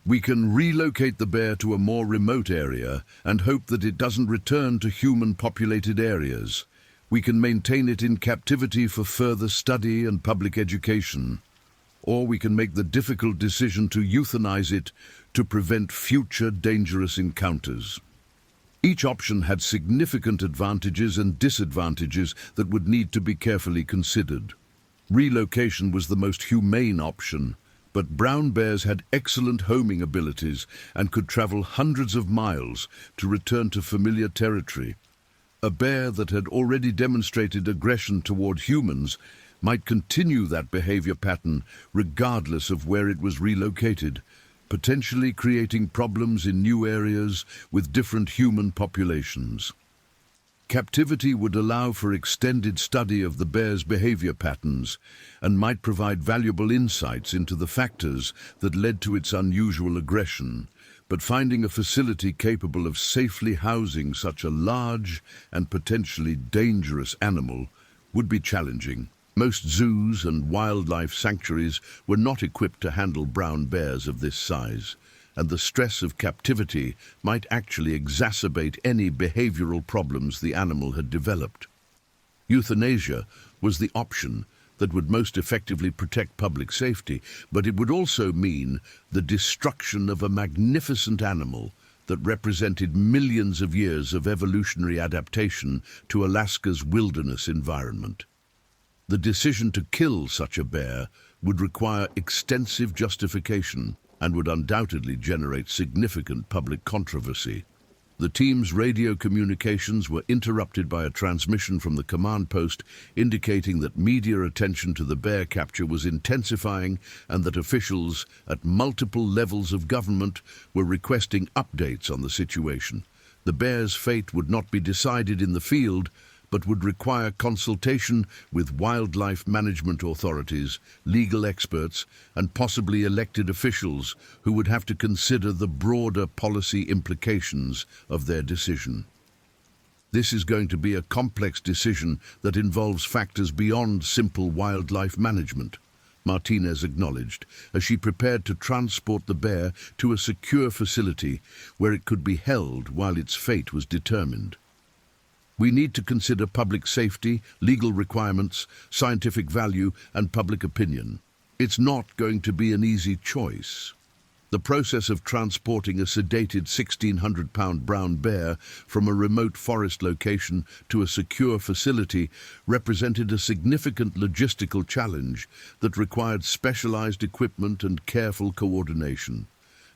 Speaker 1: "We can relocate the bear to a more remote area and hope that it doesn't return to human-populated areas. We can maintain it in captivity for further study and public education. Or we can make the difficult decision to euthanize it to prevent future dangerous encounters." Each option had significant advantages and disadvantages that would need to be carefully considered. Relocation was the most humane option, but brown bears had excellent homing abilities and could travel hundreds of miles to return to familiar territory. A bear that had already demonstrated aggression toward humans might continue that behavior pattern regardless of where it was relocated, potentially creating problems in new areas with different human populations. Captivity would allow for extended study of the bear's behavior patterns and might provide valuable insights into the factors that led to its unusual aggression, but finding a facility capable of safely housing such a large and potentially dangerous animal would be challenging. Most zoos and wildlife sanctuaries were not equipped to handle brown bears of this size, and the stress of captivity might actually exacerbate any behavioral problems the animal had developed. Euthanasia was the option that would most effectively protect public safety, but it would also mean the destruction of a magnificent animal that represented millions of years of evolutionary adaptation to Alaska's wilderness environment. The decision to kill such a bear would require extensive justification and would undoubtedly generate significant public controversy. The team's radio communications were interrupted by a transmission from the command post indicating that media attention to the bear capture was intensifying and that officials at multiple levels of government were requesting updates on the situation. The bear's fate would not be decided in the field, but would require consultation with wildlife management authorities, legal experts, and possibly elected officials who would have to consider the broader policy implications of their decision. This is going to be a complex decision that involves factors beyond simple wildlife management, Martinez acknowledged, as she prepared to transport the bear to a secure facility where it could be held while its fate was determined. We need to consider public safety, legal requirements, scientific value, and public opinion. It's not going to be an easy choice. The process of transporting a sedated 1,600-pound brown bear from a remote forest location to a secure facility represented a significant logistical challenge that required specialized equipment and careful coordination.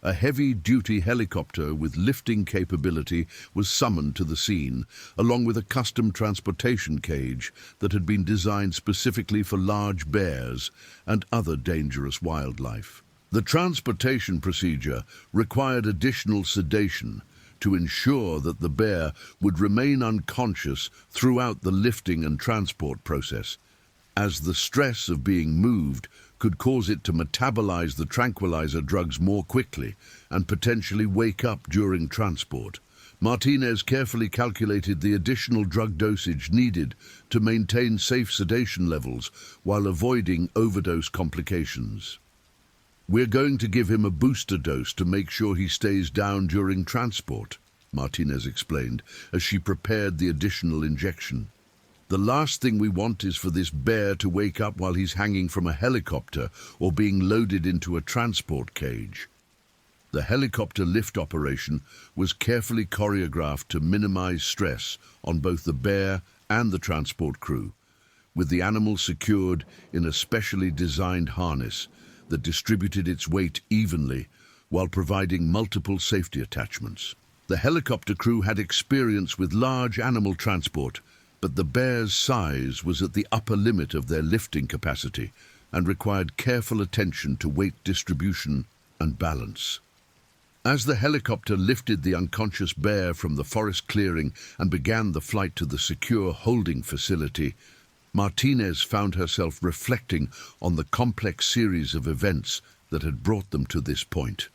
Speaker 1: A heavy-duty helicopter with lifting capability was summoned to the scene, along with a custom transportation cage that had been designed specifically for large bears and other dangerous wildlife. The transportation procedure required additional sedation to ensure that the bear would remain unconscious throughout the lifting and transport process, as the stress of being moved could cause it to metabolize the tranquilizer drugs more quickly and potentially wake up during transport. Martinez carefully calculated the additional drug dosage needed to maintain safe sedation levels while avoiding overdose complications. "We're going to give him a booster dose to make sure he stays down during transport," Martinez explained as she prepared the additional injection. "The last thing we want is for this bear to wake up while he's hanging from a helicopter or being loaded into a transport cage." The helicopter lift operation was carefully choreographed to minimize stress on both the bear and the transport crew, with the animal secured in a specially designed harness that distributed its weight evenly while providing multiple safety attachments. The helicopter crew had experience with large animal transport, but the bear's size was at the upper limit of their lifting capacity and required careful attention to weight distribution and balance. As the helicopter lifted the unconscious bear from the forest clearing and began the flight to the secure holding facility, Martinez found herself reflecting on the complex series of events that had brought them to this point.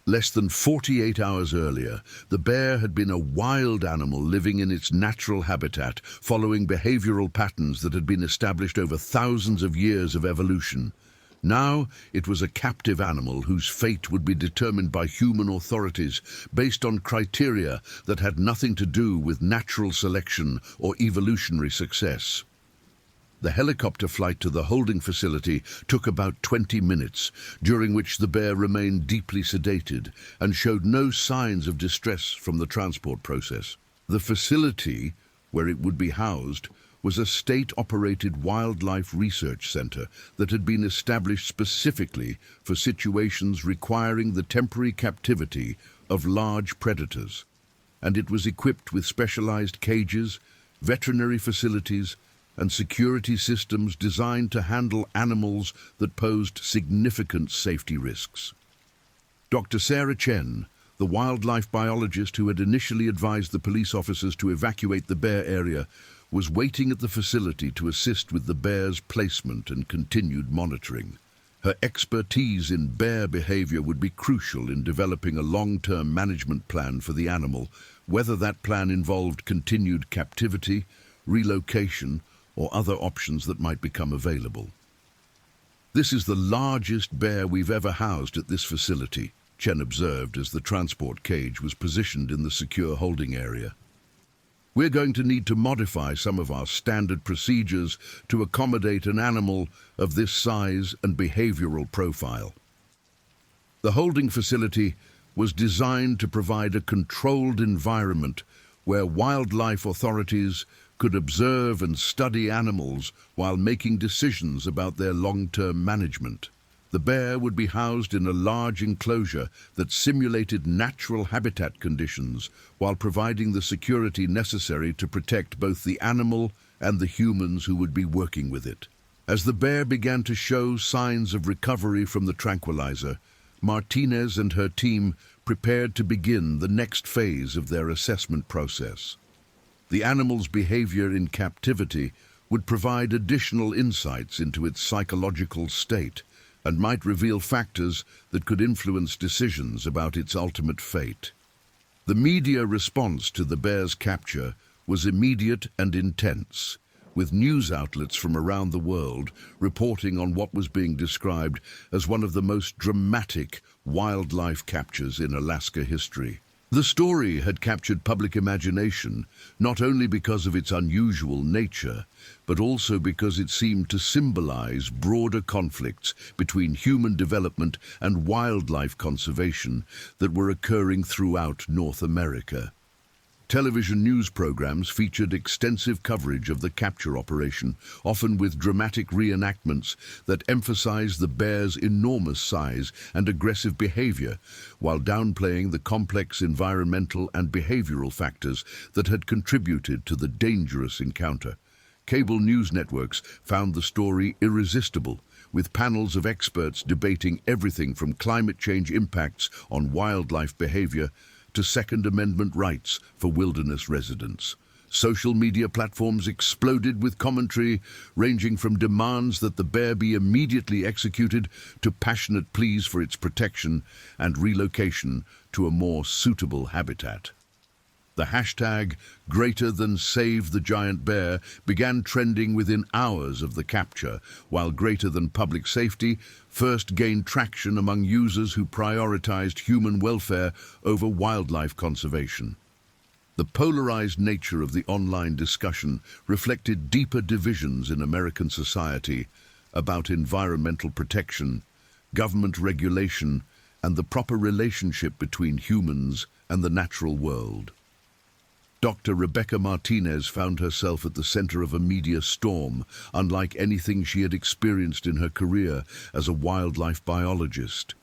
Speaker 1: Less than 48 hours earlier, the bear had been a wild animal living in its natural habitat, following behavioral patterns that had been established over thousands of years of evolution. Now, it was a captive animal whose fate would be determined by human authorities based on criteria that had nothing to do with natural selection or evolutionary success. The helicopter flight to the holding facility took about 20 minutes, during which the bear remained deeply sedated and showed no signs of distress from the transport process. The facility, where it would be housed, was a state-operated wildlife research center that had been established specifically for situations requiring the temporary captivity of large predators, and it was equipped with specialized cages, veterinary facilities, and security systems designed to handle animals that posed significant safety risks. Dr. Sarah Chen, the wildlife biologist who had initially advised the police officers to evacuate the bear area, was waiting at the facility to assist with the bear's placement and continued monitoring. Her expertise in bear behavior would be crucial in developing a long-term management plan for the animal, whether that plan involved continued captivity, relocation, or other options that might become available. "This is the largest bear we've ever housed at this facility," Chen observed as the transport cage was positioned in the secure holding area. "We're going to need to modify some of our standard procedures to accommodate an animal of this size and behavioral profile." The holding facility was designed to provide a controlled environment where wildlife authorities could observe and study animals while making decisions about their long-term management. The bear would be housed in a large enclosure that simulated natural habitat conditions while providing the security necessary to protect both the animal and the humans who would be working with it. As the bear began to show signs of recovery from the tranquilizer, Martinez and her team prepared to begin the next phase of their assessment process. The animal's behavior in captivity would provide additional insights into its psychological state and might reveal factors that could influence decisions about its ultimate fate. The media response to the bear's capture was immediate and intense, with news outlets from around the world reporting on what was being described as one of the most dramatic wildlife captures in Alaska history. The story had captured public imagination not only because of its unusual nature, but also because it seemed to symbolize broader conflicts between human development and wildlife conservation that were occurring throughout North America. Television news programs featured extensive coverage of the capture operation, often with dramatic reenactments that emphasized the bear's enormous size and aggressive behavior, while downplaying the complex environmental and behavioral factors that had contributed to the dangerous encounter. Cable news networks found the story irresistible, with panels of experts debating everything from climate change impacts on wildlife behavior to Second Amendment rights for wilderness residents. Social media platforms exploded with commentary ranging from demands that the bear be immediately executed to passionate pleas for its protection and relocation to a more suitable habitat. The hashtag #GreaterThanSaveTheGiantBear began trending within hours of the capture, while #GreaterThanPublicSafety first gained traction among users who prioritized human welfare over wildlife conservation. The polarized nature of the online discussion reflected deeper divisions in American society about environmental protection, government regulation, and the proper relationship between humans and the natural world. Dr. Rebecca Martinez found herself at the center of a media storm, unlike anything she had experienced in her career as a wildlife biologist.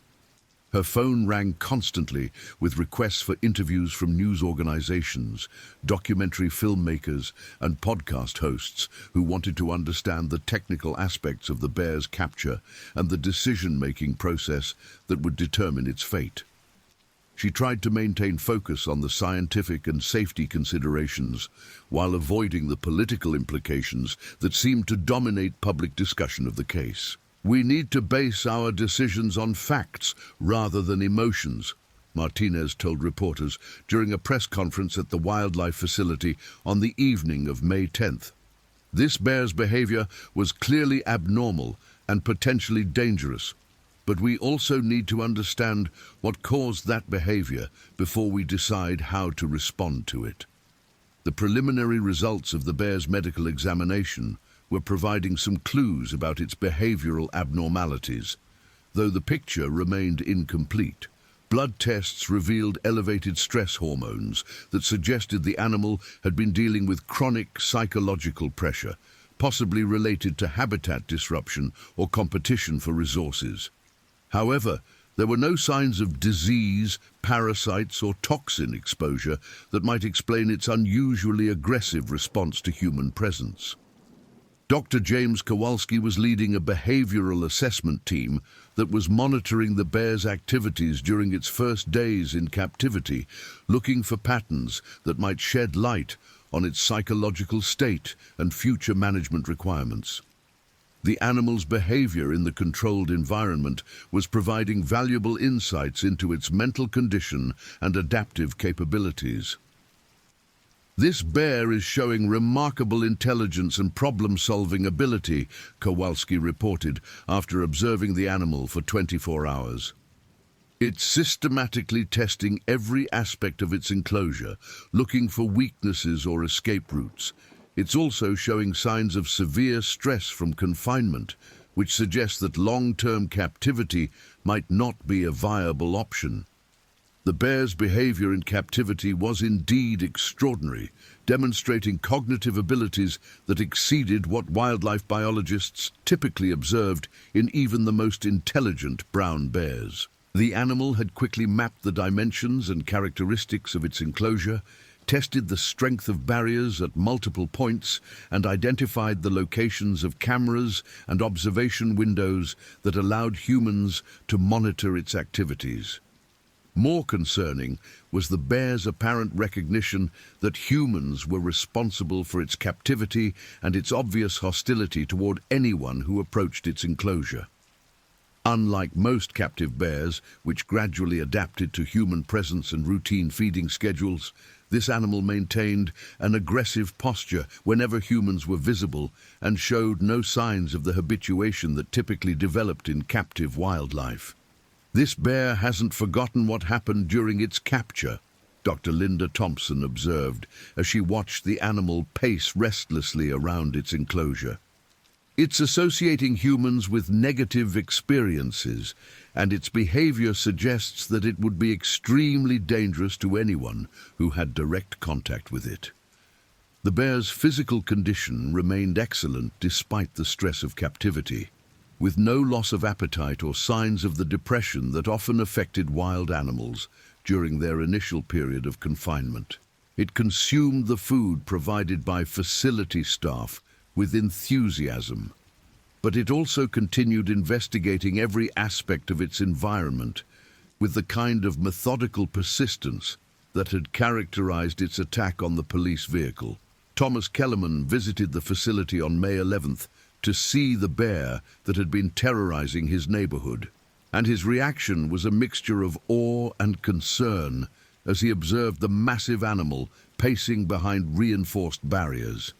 Speaker 1: Her phone rang constantly with requests for interviews from news organizations, documentary filmmakers, and podcast hosts who wanted to understand the technical aspects of the bear's capture and the decision-making process that would determine its fate. She tried to maintain focus on the scientific and safety considerations while avoiding the political implications that seemed to dominate public discussion of the case. "We need to base our decisions on facts rather than emotions," Martinez told reporters during a press conference at the wildlife facility on the evening of May 10th. "This bear's behavior was clearly abnormal and potentially dangerous. But we also need to understand what caused that behavior before we decide how to respond to it." The preliminary results of the bear's medical examination were providing some clues about its behavioral abnormalities. Though the picture remained incomplete, blood tests revealed elevated stress hormones that suggested the animal had been dealing with chronic psychological pressure, possibly related to habitat disruption or competition for resources. However, there were no signs of disease, parasites, or toxin exposure that might explain its unusually aggressive response to human presence. Dr. James Kowalski was leading a behavioral assessment team that was monitoring the bear's activities during its first days in captivity, looking for patterns that might shed light on its psychological state and future management requirements. The animal's behavior in the controlled environment was providing valuable insights into its mental condition and adaptive capabilities. "This bear is showing remarkable intelligence and problem-solving ability," Kowalski reported after observing the animal for 24 hours. It's systematically testing every aspect of its enclosure, looking for weaknesses or escape routes. It's also showing signs of severe stress from confinement, which suggests that long-term captivity might not be a viable option. The bear's behavior in captivity was indeed extraordinary, demonstrating cognitive abilities that exceeded what wildlife biologists typically observed in even the most intelligent brown bears. The animal had quickly mapped the dimensions and characteristics of its enclosure, tested the strength of barriers at multiple points, and identified the locations of cameras and observation windows that allowed humans to monitor its activities. More concerning was the bear's apparent recognition that humans were responsible for its captivity and its obvious hostility toward anyone who approached its enclosure. Unlike most captive bears, which gradually adapted to human presence and routine feeding schedules, this animal maintained an aggressive posture whenever humans were visible and showed no signs of the habituation that typically developed in captive wildlife. This bear hasn't forgotten what happened during its capture, Dr. Linda Thompson observed as she watched the animal pace restlessly around its enclosure. It's associating humans with negative experiences, and its behavior suggests that it would be extremely dangerous to anyone who had direct contact with it. The bear's physical condition remained excellent despite the stress of captivity, with no loss of appetite or signs of the depression that often affected wild animals during their initial period of confinement. It consumed the food provided by facility staff with enthusiasm, but it also continued investigating every aspect of its environment with the kind of methodical persistence that had characterized its attack on the police vehicle. Thomas Kellerman visited the facility on May 11th to see the bear that had been terrorizing his neighborhood, and his reaction was a mixture of awe and concern as he observed the massive animal pacing behind reinforced barriers.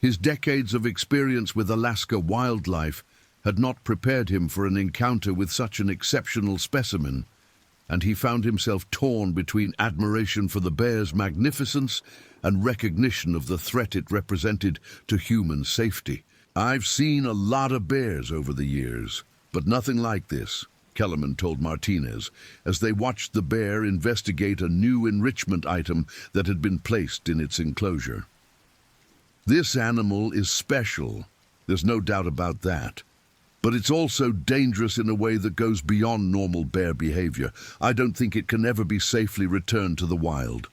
Speaker 1: His decades of experience with Alaska wildlife had not prepared him for an encounter with such an exceptional specimen, and he found himself torn between admiration for the bear's magnificence and recognition of the threat it represented to human safety. "I've seen a lot of bears over the years, but nothing like this," Kellerman told Martinez as they watched the bear investigate a new enrichment item that had been placed in its enclosure. "This animal is special, there's no doubt about that. But it's also dangerous in a way that goes beyond normal bear behavior. I don't think it can ever be safely returned to the wild."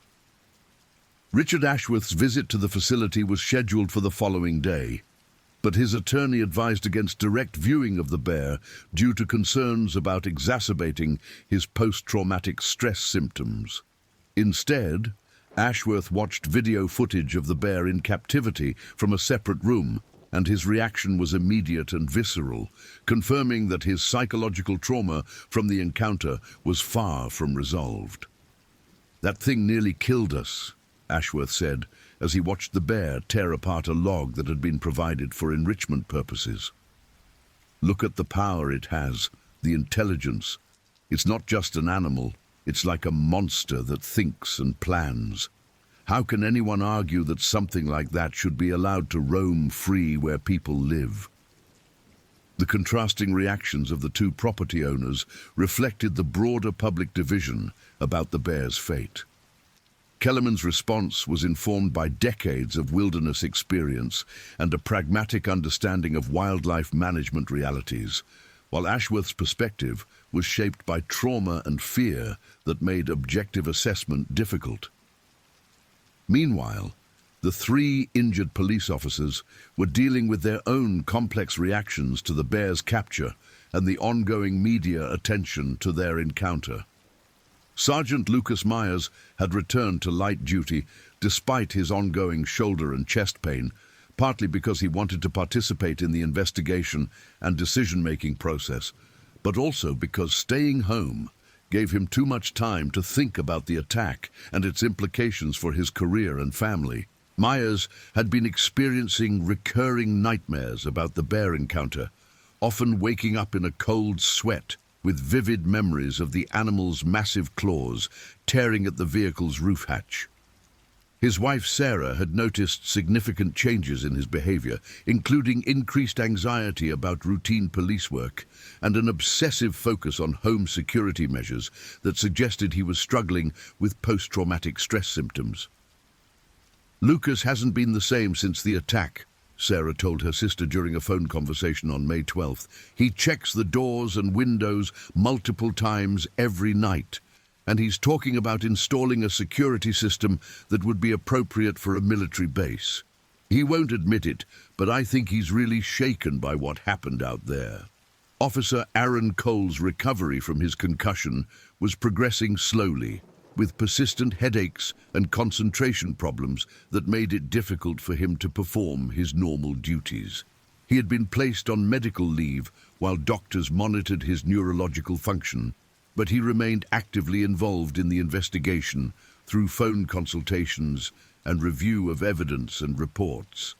Speaker 1: Richard Ashworth's visit to the facility was scheduled for the following day, but his attorney advised against direct viewing of the bear due to concerns about exacerbating his post-traumatic stress symptoms. Instead, Ashworth watched video footage of the bear in captivity from a separate room, and his reaction was immediate and visceral, confirming that his psychological trauma from the encounter was far from resolved. "That thing nearly killed us," Ashworth said, as he watched the bear tear apart a log that had been provided for enrichment purposes. "Look at the power it has, the intelligence. It's not just an animal. It's like a monster that thinks and plans. How can anyone argue that something like that should be allowed to roam free where people live?" The contrasting reactions of the two property owners reflected the broader public division about the bear's fate. Kellerman's response was informed by decades of wilderness experience and a pragmatic understanding of wildlife management realities, while Ashworth's perspective was shaped by trauma and fear that made objective assessment difficult. Meanwhile, the three injured police officers were dealing with their own complex reactions to the bear's capture and the ongoing media attention to their encounter. Sergeant Lucas Myers had returned to light duty despite his ongoing shoulder and chest pain, partly because he wanted to participate in the investigation and decision-making process, but also because staying home gave him too much time to think about the attack and its implications for his career and family. Myers had been experiencing recurring nightmares about the bear encounter, often waking up in a cold sweat with vivid memories of the animal's massive claws tearing at the vehicle's roof hatch. His wife Sarah had noticed significant changes in his behavior, including increased anxiety about routine police work and an obsessive focus on home security measures that suggested he was struggling with post-traumatic stress symptoms. "Lucas hasn't been the same since the attack," Sarah told her sister during a phone conversation on May 12th. "He checks the doors and windows multiple times every night, and he's talking about installing a security system that would be appropriate for a military base. He won't admit it, but I think he's really shaken by what happened out there." Officer Aaron Cole's recovery from his concussion was progressing slowly, with persistent headaches and concentration problems that made it difficult for him to perform his normal duties. He had been placed on medical leave while doctors monitored his neurological function, but he remained actively involved in the investigation through phone consultations and review of evidence and reports.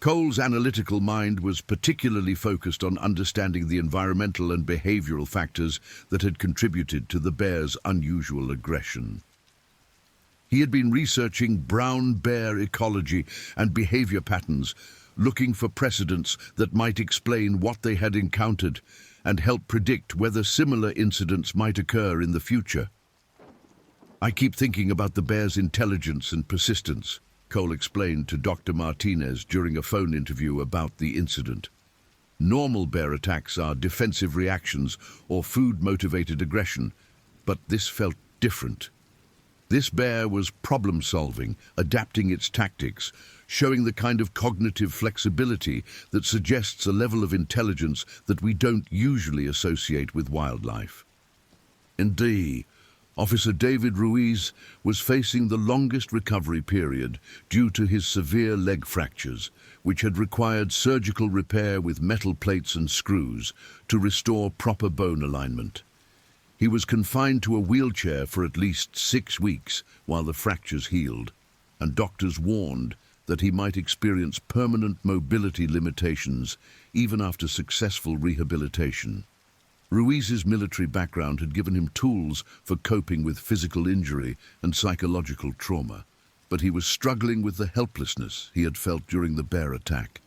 Speaker 1: Cole's analytical mind was particularly focused on understanding the environmental and behavioral factors that had contributed to the bear's unusual aggression. He had been researching brown bear ecology and behavior patterns, looking for precedents that might explain what they had encountered and help predict whether similar incidents might occur in the future. "I keep thinking about the bear's intelligence and persistence," Cole explained to Dr. Martinez during a phone interview about the incident. "Normal bear attacks are defensive reactions or food-motivated aggression, but this felt different. This bear was problem-solving, adapting its tactics, showing the kind of cognitive flexibility that suggests a level of intelligence that we don't usually associate with wildlife." Indeed, Officer David Ruiz was facing the longest recovery period due to his severe leg fractures, which had required surgical repair with metal plates and screws to restore proper bone alignment. He was confined to a wheelchair for at least 6 weeks while the fractures healed, and doctors warned that he might experience permanent mobility limitations even after successful rehabilitation. Ruiz's military background had given him tools for coping with physical injury and psychological trauma, but he was struggling with the helplessness he had felt during the bear attack.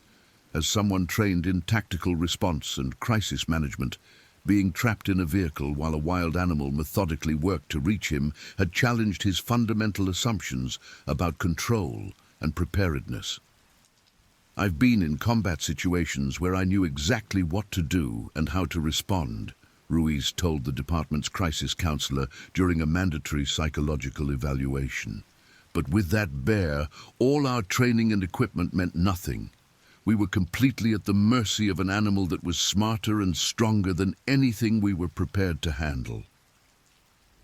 Speaker 1: As someone trained in tactical response and crisis management, being trapped in a vehicle while a wild animal methodically worked to reach him had challenged his fundamental assumptions about control and preparedness. "I've been in combat situations where I knew exactly what to do and how to respond," Ruiz told the department's crisis counselor during a mandatory psychological evaluation. "But with that bear, all our training and equipment meant nothing. We were completely at the mercy of an animal that was smarter and stronger than anything we were prepared to handle."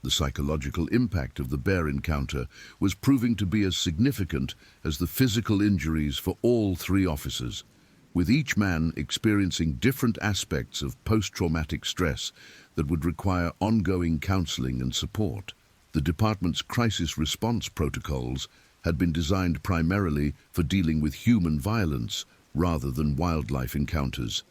Speaker 1: The psychological impact of the bear encounter was proving to be as significant as the physical injuries for all 3 officers, with each man experiencing different aspects of post-traumatic stress that would require ongoing counseling and support. The department's crisis response protocols had been designed primarily for dealing with human violence rather than wildlife encounters,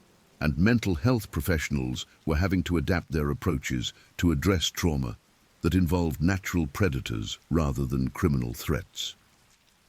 Speaker 1: and mental health professionals were having to adapt their approaches to address trauma that involved natural predators rather than criminal threats.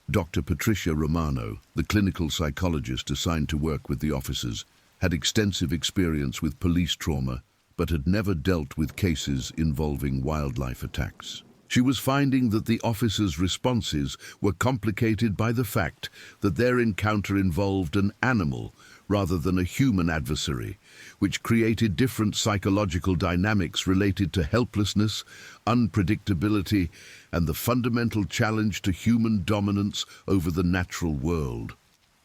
Speaker 1: Dr. Patricia Romano, the clinical psychologist assigned to work with the officers, had extensive experience with police trauma, but had never dealt with cases involving wildlife attacks. She was finding that the officers' responses were complicated by the fact that their encounter involved an animal rather than a human adversary, which created different psychological dynamics related to helplessness, unpredictability, and the fundamental challenge to human dominance over the natural world.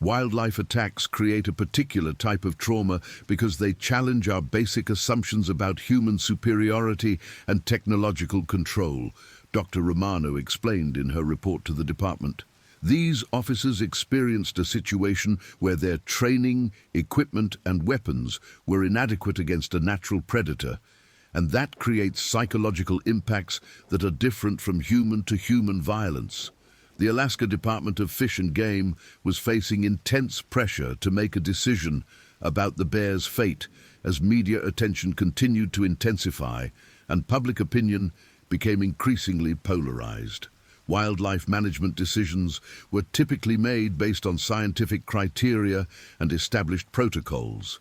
Speaker 1: Wildlife attacks create a particular type of trauma because they challenge our basic assumptions about human superiority and technological control, Dr. Romano explained in her report to the department. These officers experienced a situation where their training, equipment, and weapons were inadequate against a natural predator, and that creates psychological impacts that are different from human to human violence. The Alaska Department of Fish and Game was facing intense pressure to make a decision about the bear's fate, as media attention continued to intensify and public opinion became increasingly polarized. Wildlife management decisions were typically made based on scientific criteria and established protocols.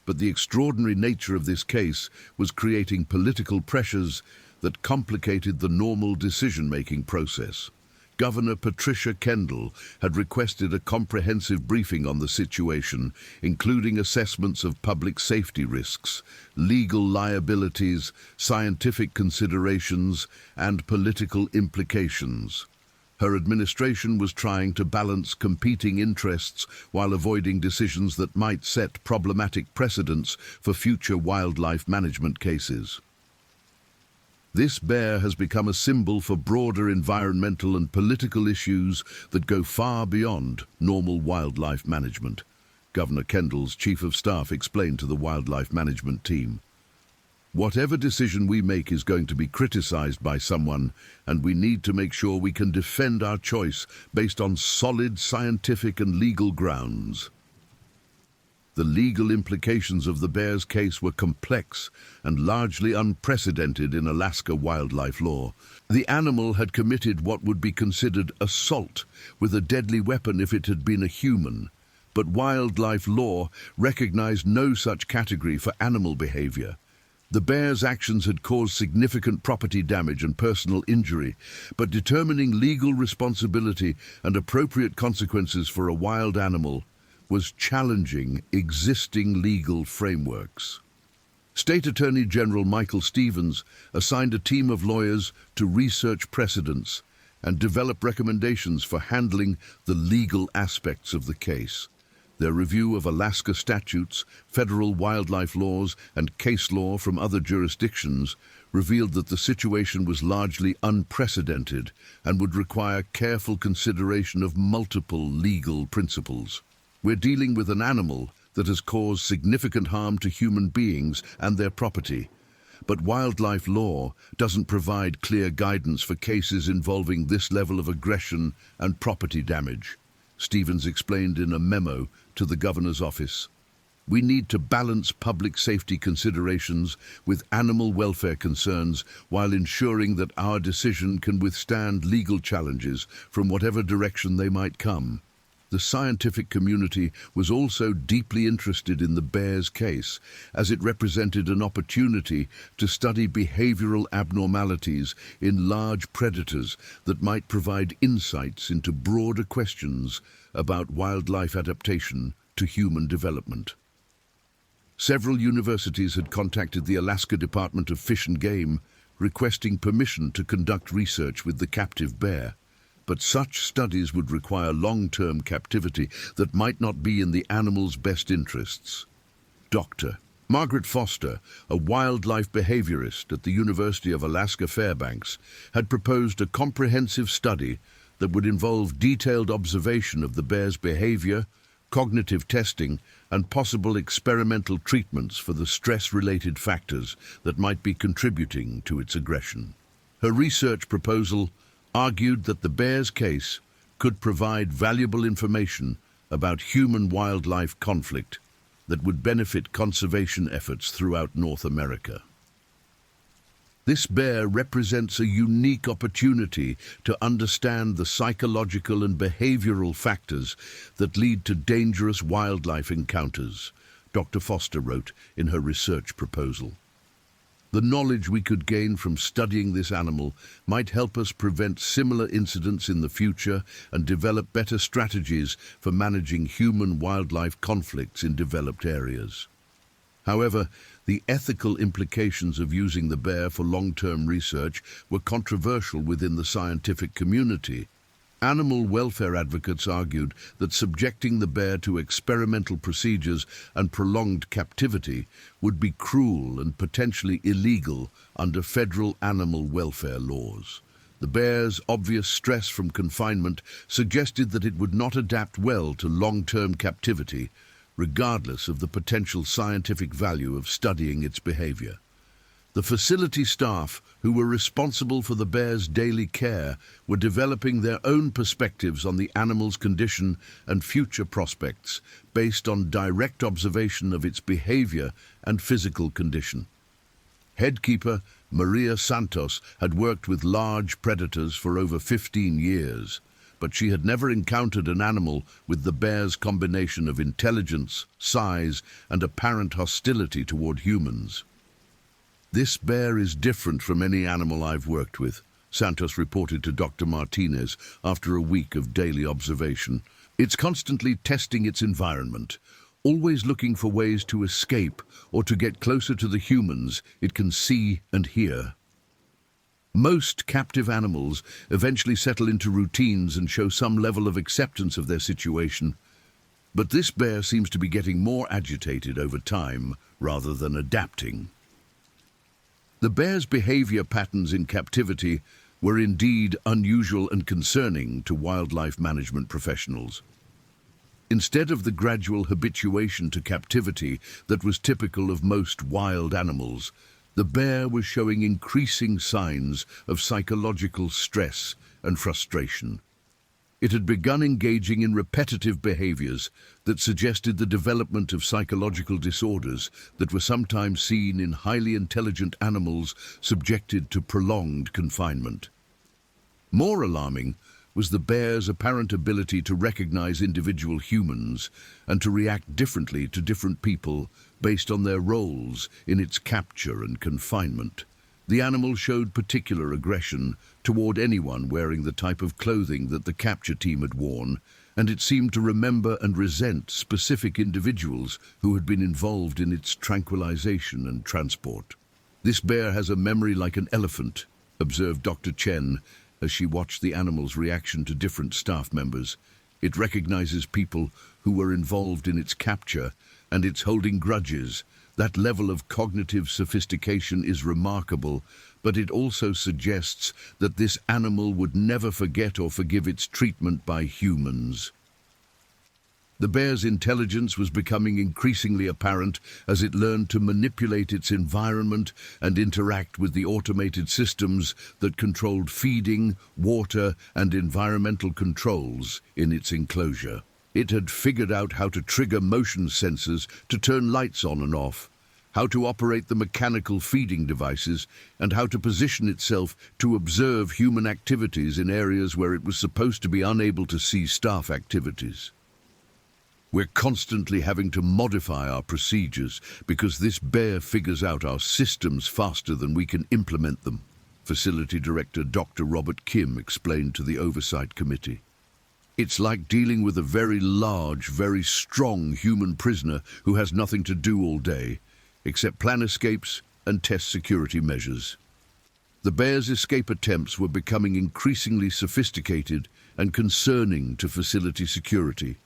Speaker 1: But the extraordinary nature of this case was creating political pressures that complicated the normal decision-making process. Governor Patricia Kendall had requested a comprehensive briefing on the situation, including assessments of public safety risks, legal liabilities, scientific considerations, and political implications. Her administration was trying to balance competing interests while avoiding decisions that might set problematic precedents for future wildlife management cases. This bear has become a symbol for broader environmental and political issues that go far beyond normal wildlife management, Governor Kendall's chief of staff explained to the wildlife management team. Whatever decision we make is going to be criticized by someone, and we need to make sure we can defend our choice based on solid scientific and legal grounds. The legal implications of the bear's case were complex and largely unprecedented in Alaska wildlife law. The animal had committed what would be considered assault with a deadly weapon if it had been a human, but wildlife law recognized no such category for animal behavior. The bear's actions had caused significant property damage and personal injury, but determining legal responsibility and appropriate consequences for a wild animal was challenging existing legal frameworks. State Attorney General Michael Stevens assigned a team of lawyers to research precedents and develop recommendations for handling the legal aspects of the case. Their review of Alaska statutes, federal wildlife laws, and case law from other jurisdictions revealed that the situation was largely unprecedented and would require careful consideration of multiple legal principles. We're dealing with an animal that has caused significant harm to human beings and their property. But wildlife law doesn't provide clear guidance for cases involving this level of aggression and property damage, Stevens explained in a memo to the governor's office. We need to balance public safety considerations with animal welfare concerns while ensuring that our decision can withstand legal challenges from whatever direction they might come. The scientific community was also deeply interested in the bear's case, as it represented an opportunity to study behavioral abnormalities in large predators that might provide insights into broader questions about wildlife adaptation to human development. Several universities had contacted the Alaska Department of Fish and Game, requesting permission to conduct research with the captive bear. But such studies would require long-term captivity that might not be in the animal's best interests. Dr. Margaret Foster, a wildlife behaviorist at the University of Alaska Fairbanks, had proposed a comprehensive study that would involve detailed observation of the bear's behavior, cognitive testing, and possible experimental treatments for the stress-related factors that might be contributing to its aggression. Her research proposal argued that the bear's case could provide valuable information about human-wildlife conflict that would benefit conservation efforts throughout North America. This bear represents a unique opportunity to understand the psychological and behavioral factors that lead to dangerous wildlife encounters, Dr. Foster wrote in her research proposal. The knowledge we could gain from studying this animal might help us prevent similar incidents in the future and develop better strategies for managing human-wildlife conflicts in developed areas. However, the ethical implications of using the bear for long-term research were controversial within the scientific community. Animal welfare advocates argued that subjecting the bear to experimental procedures and prolonged captivity would be cruel and potentially illegal under federal animal welfare laws. The bear's obvious stress from confinement suggested that it would not adapt well to long-term captivity, regardless of the potential scientific value of studying its behavior. The facility staff, who were responsible for the bear's daily care, were developing their own perspectives on the animal's condition and future prospects based on direct observation of its behavior and physical condition. Headkeeper Maria Santos had worked with large predators for over 15 years, but she had never encountered an animal with the bear's combination of intelligence, size, and apparent hostility toward humans. "This bear is different from any animal I've worked with," Santos reported to Dr. Martinez after a week of daily observation. "It's constantly testing its environment, always looking for ways to escape or to get closer to the humans it can see and hear." Most captive animals eventually settle into routines and show some level of acceptance of their situation, but this bear seems to be getting more agitated over time rather than adapting. The bear's behavior patterns in captivity were indeed unusual and concerning to wildlife management professionals. Instead of the gradual habituation to captivity that was typical of most wild animals, the bear was showing increasing signs of psychological stress and frustration. It had begun engaging in repetitive behaviors that suggested the development of psychological disorders that were sometimes seen in highly intelligent animals subjected to prolonged confinement. More alarming was the bear's apparent ability to recognize individual humans and to react differently to different people based on their roles in its capture and confinement. The animal showed particular aggression toward anyone wearing the type of clothing that the capture team had worn, and it seemed to remember and resent specific individuals who had been involved in its tranquilization and transport. "This bear has a memory like an elephant," observed Dr. Chen as she watched the animal's reaction to different staff members. "It recognizes people who were involved in its capture, and it's holding grudges. That level of cognitive sophistication is remarkable, but it also suggests that this animal would never forget or forgive its treatment by humans." The bear's intelligence was becoming increasingly apparent as it learned to manipulate its environment and interact with the automated systems that controlled feeding, water, and environmental controls in its enclosure. It had figured out how to trigger motion sensors to turn lights on and off, how to operate the mechanical feeding devices, and how to position itself to observe human activities in areas where it was supposed to be unable to see staff activities. "We're constantly having to modify our procedures because this bear figures out our systems faster than we can implement them," Facility Director Dr. Robert Kim explained to the Oversight Committee. "It's like dealing with a very large, very strong human prisoner who has nothing to do all day, except plan escapes and test security measures." The bear's escape attempts were becoming increasingly sophisticated and concerning to facility security.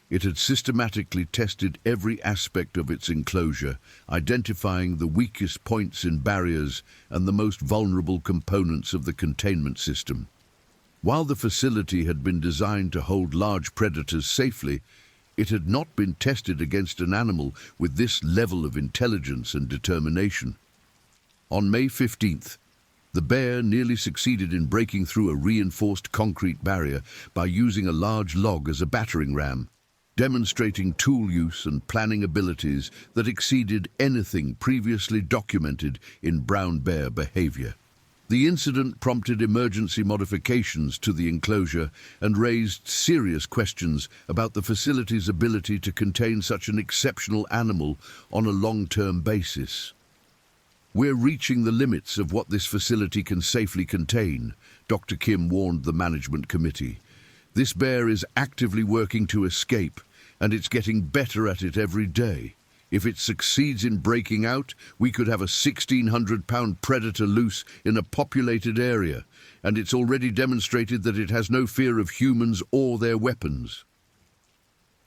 Speaker 1: It had systematically tested every aspect of its enclosure, identifying the weakest points in barriers and the most vulnerable components of the containment system. While the facility had been designed to hold large predators safely, it had not been tested against an animal with this level of intelligence and determination. On May 15th, the bear nearly succeeded in breaking through a reinforced concrete barrier by using a large log as a battering ram, demonstrating tool use and planning abilities that exceeded anything previously documented in brown bear behavior. The incident prompted emergency modifications to the enclosure and raised serious questions about the facility's ability to contain such an exceptional animal on a long-term basis. "We're reaching the limits of what this facility can safely contain," Dr. Kim warned the management committee. "This bear is actively working to escape, and it's getting better at it every day. If it succeeds in breaking out, we could have a 1,600-pound predator loose in a populated area, and it's already demonstrated that it has no fear of humans or their weapons."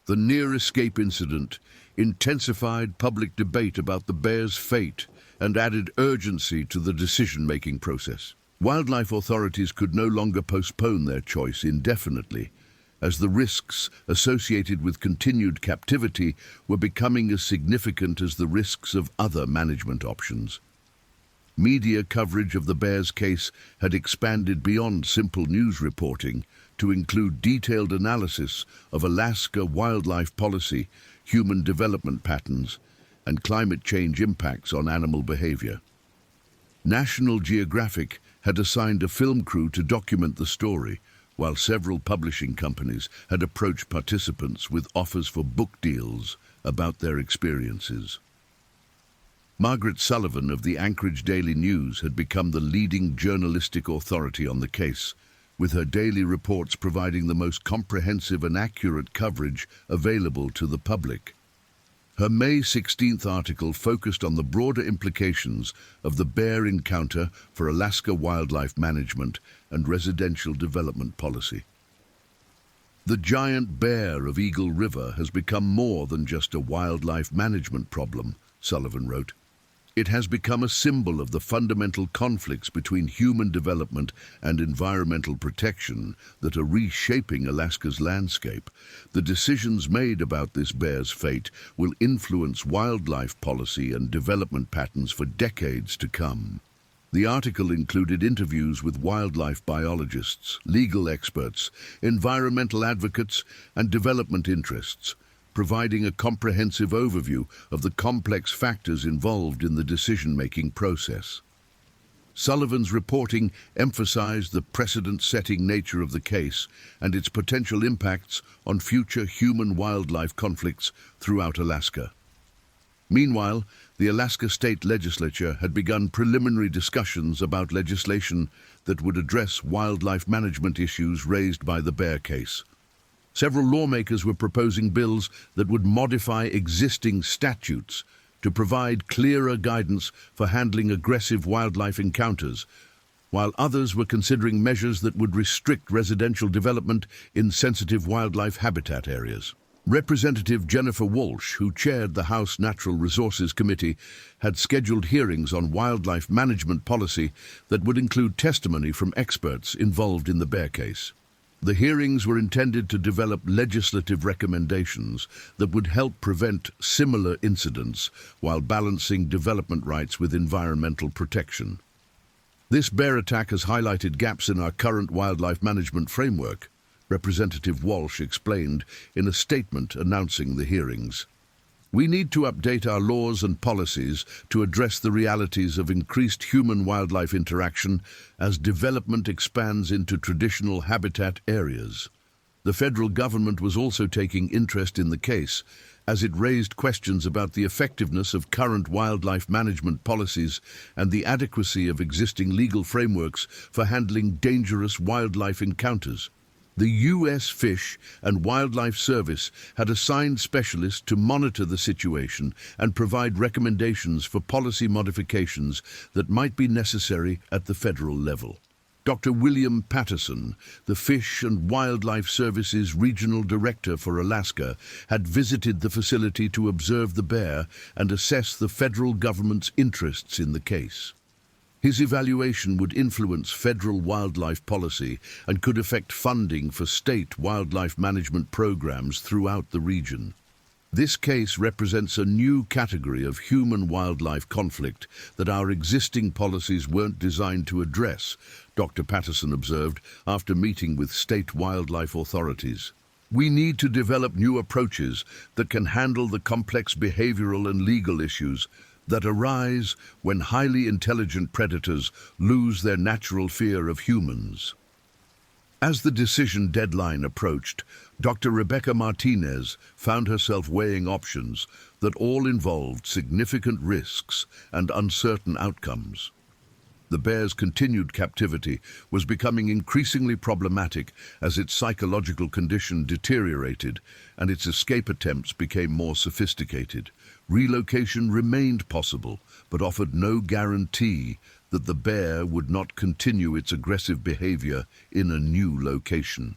Speaker 1: The near-escape incident intensified public debate about the bear's fate and added urgency to the decision-making process. Wildlife authorities could no longer postpone their choice indefinitely, as the risks associated with continued captivity were becoming as significant as the risks of other management options. Media coverage of the bear's case had expanded beyond simple news reporting to include detailed analysis of Alaska wildlife policy, human development patterns, and climate change impacts on animal behavior. National Geographic had assigned a film crew to document the story, while several publishing companies had approached participants with offers for book deals about their experiences. Margaret Sullivan of the Anchorage Daily News had become the leading journalistic authority on the case, with her daily reports providing the most comprehensive and accurate coverage available to the public. Her May 16th article focused on the broader implications of the bear encounter for Alaska wildlife management and residential development policy. The giant bear of Eagle River has become more than just a wildlife management problem, Sullivan wrote. It has become a symbol of the fundamental conflicts between human development and environmental protection that are reshaping Alaska's landscape. The decisions made about this bear's fate will influence wildlife policy and development patterns for decades to come. The article included interviews with wildlife biologists, legal experts, environmental advocates, and development interests, providing a comprehensive overview of the complex factors involved in the decision-making process. Sullivan's reporting emphasized the precedent-setting nature of the case and its potential impacts on future human-wildlife conflicts throughout Alaska. Meanwhile, the Alaska State Legislature had begun preliminary discussions about legislation that would address wildlife management issues raised by the bear case. Several lawmakers were proposing bills that would modify existing statutes to provide clearer guidance for handling aggressive wildlife encounters, while others were considering measures that would restrict residential development in sensitive wildlife habitat areas. Representative Jennifer Walsh, who chaired the House Natural Resources Committee, had scheduled hearings on wildlife management policy that would include testimony from experts involved in the bear case. The hearings were intended to develop legislative recommendations that would help prevent similar incidents while balancing development rights with environmental protection. This bear attack has highlighted gaps in our current wildlife management framework, Representative Walsh explained in a statement announcing the hearings. We need to update our laws and policies to address the realities of increased human-wildlife interaction as development expands into traditional habitat areas. The federal government was also taking interest in the case, as it raised questions about the effectiveness of current wildlife management policies and the adequacy of existing legal frameworks for handling dangerous wildlife encounters. The U.S. Fish and Wildlife Service had assigned specialists to monitor the situation and provide recommendations for policy modifications that might be necessary at the federal level. Dr. William Patterson, the Fish and Wildlife Service's regional director for Alaska, had visited the facility to observe the bear and assess the federal government's interests in the case. His evaluation would influence federal wildlife policy and could affect funding for state wildlife management programs throughout the region. This case represents a new category of human-wildlife conflict that our existing policies weren't designed to address, Dr. Patterson observed after meeting with state wildlife authorities. We need to develop new approaches that can handle the complex behavioral and legal issues that arise when highly intelligent predators lose their natural fear of humans. As the decision deadline approached, Dr. Rebecca Martinez found herself weighing options that all involved significant risks and uncertain outcomes. The bear's continued captivity was becoming increasingly problematic as its psychological condition deteriorated and its escape attempts became more sophisticated. Relocation remained possible, but offered no guarantee that the bear would not continue its aggressive behavior in a new location.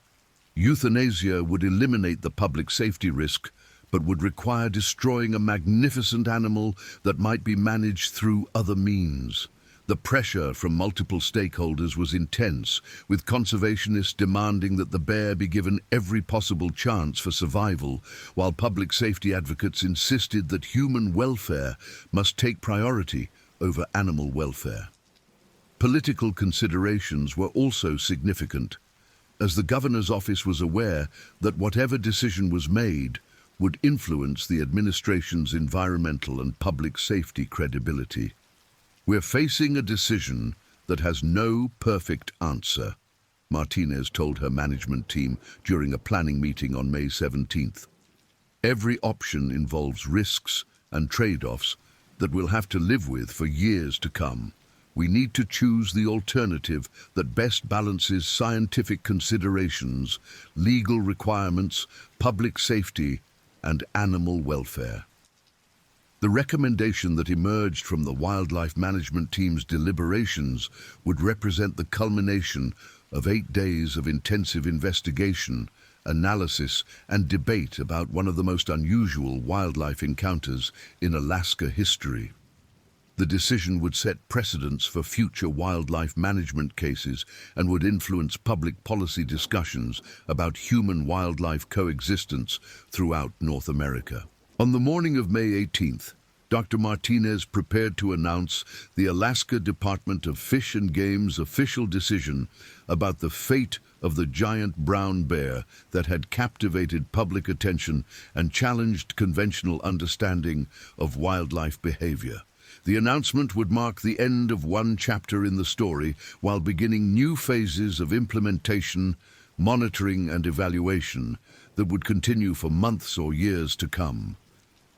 Speaker 1: Euthanasia would eliminate the public safety risk, but would require destroying a magnificent animal that might be managed through other means. The pressure from multiple stakeholders was intense, with conservationists demanding that the bear be given every possible chance for survival, while public safety advocates insisted that human welfare must take priority over animal welfare. Political considerations were also significant, as the governor's office was aware that whatever decision was made would influence the administration's environmental and public safety credibility. "We're facing a decision that has no perfect answer," Martinez told her management team during a planning meeting on May 17th. "Every option involves risks and trade-offs that we'll have to live with for years to come. We need to choose the alternative that best balances scientific considerations, legal requirements, public safety, and animal welfare." The recommendation that emerged from the wildlife management team's deliberations would represent the culmination of 8 days of intensive investigation, analysis, and debate about one of the most unusual wildlife encounters in Alaska history. The decision would set precedents for future wildlife management cases and would influence public policy discussions about human-wildlife coexistence throughout North America. On the morning of May 18th, Dr. Martinez prepared to announce the Alaska Department of Fish and Game's official decision about the fate of the giant brown bear that had captivated public attention and challenged conventional understanding of wildlife behavior. The announcement would mark the end of one chapter in the story while beginning new phases of implementation, monitoring, and evaluation that would continue for months or years to come.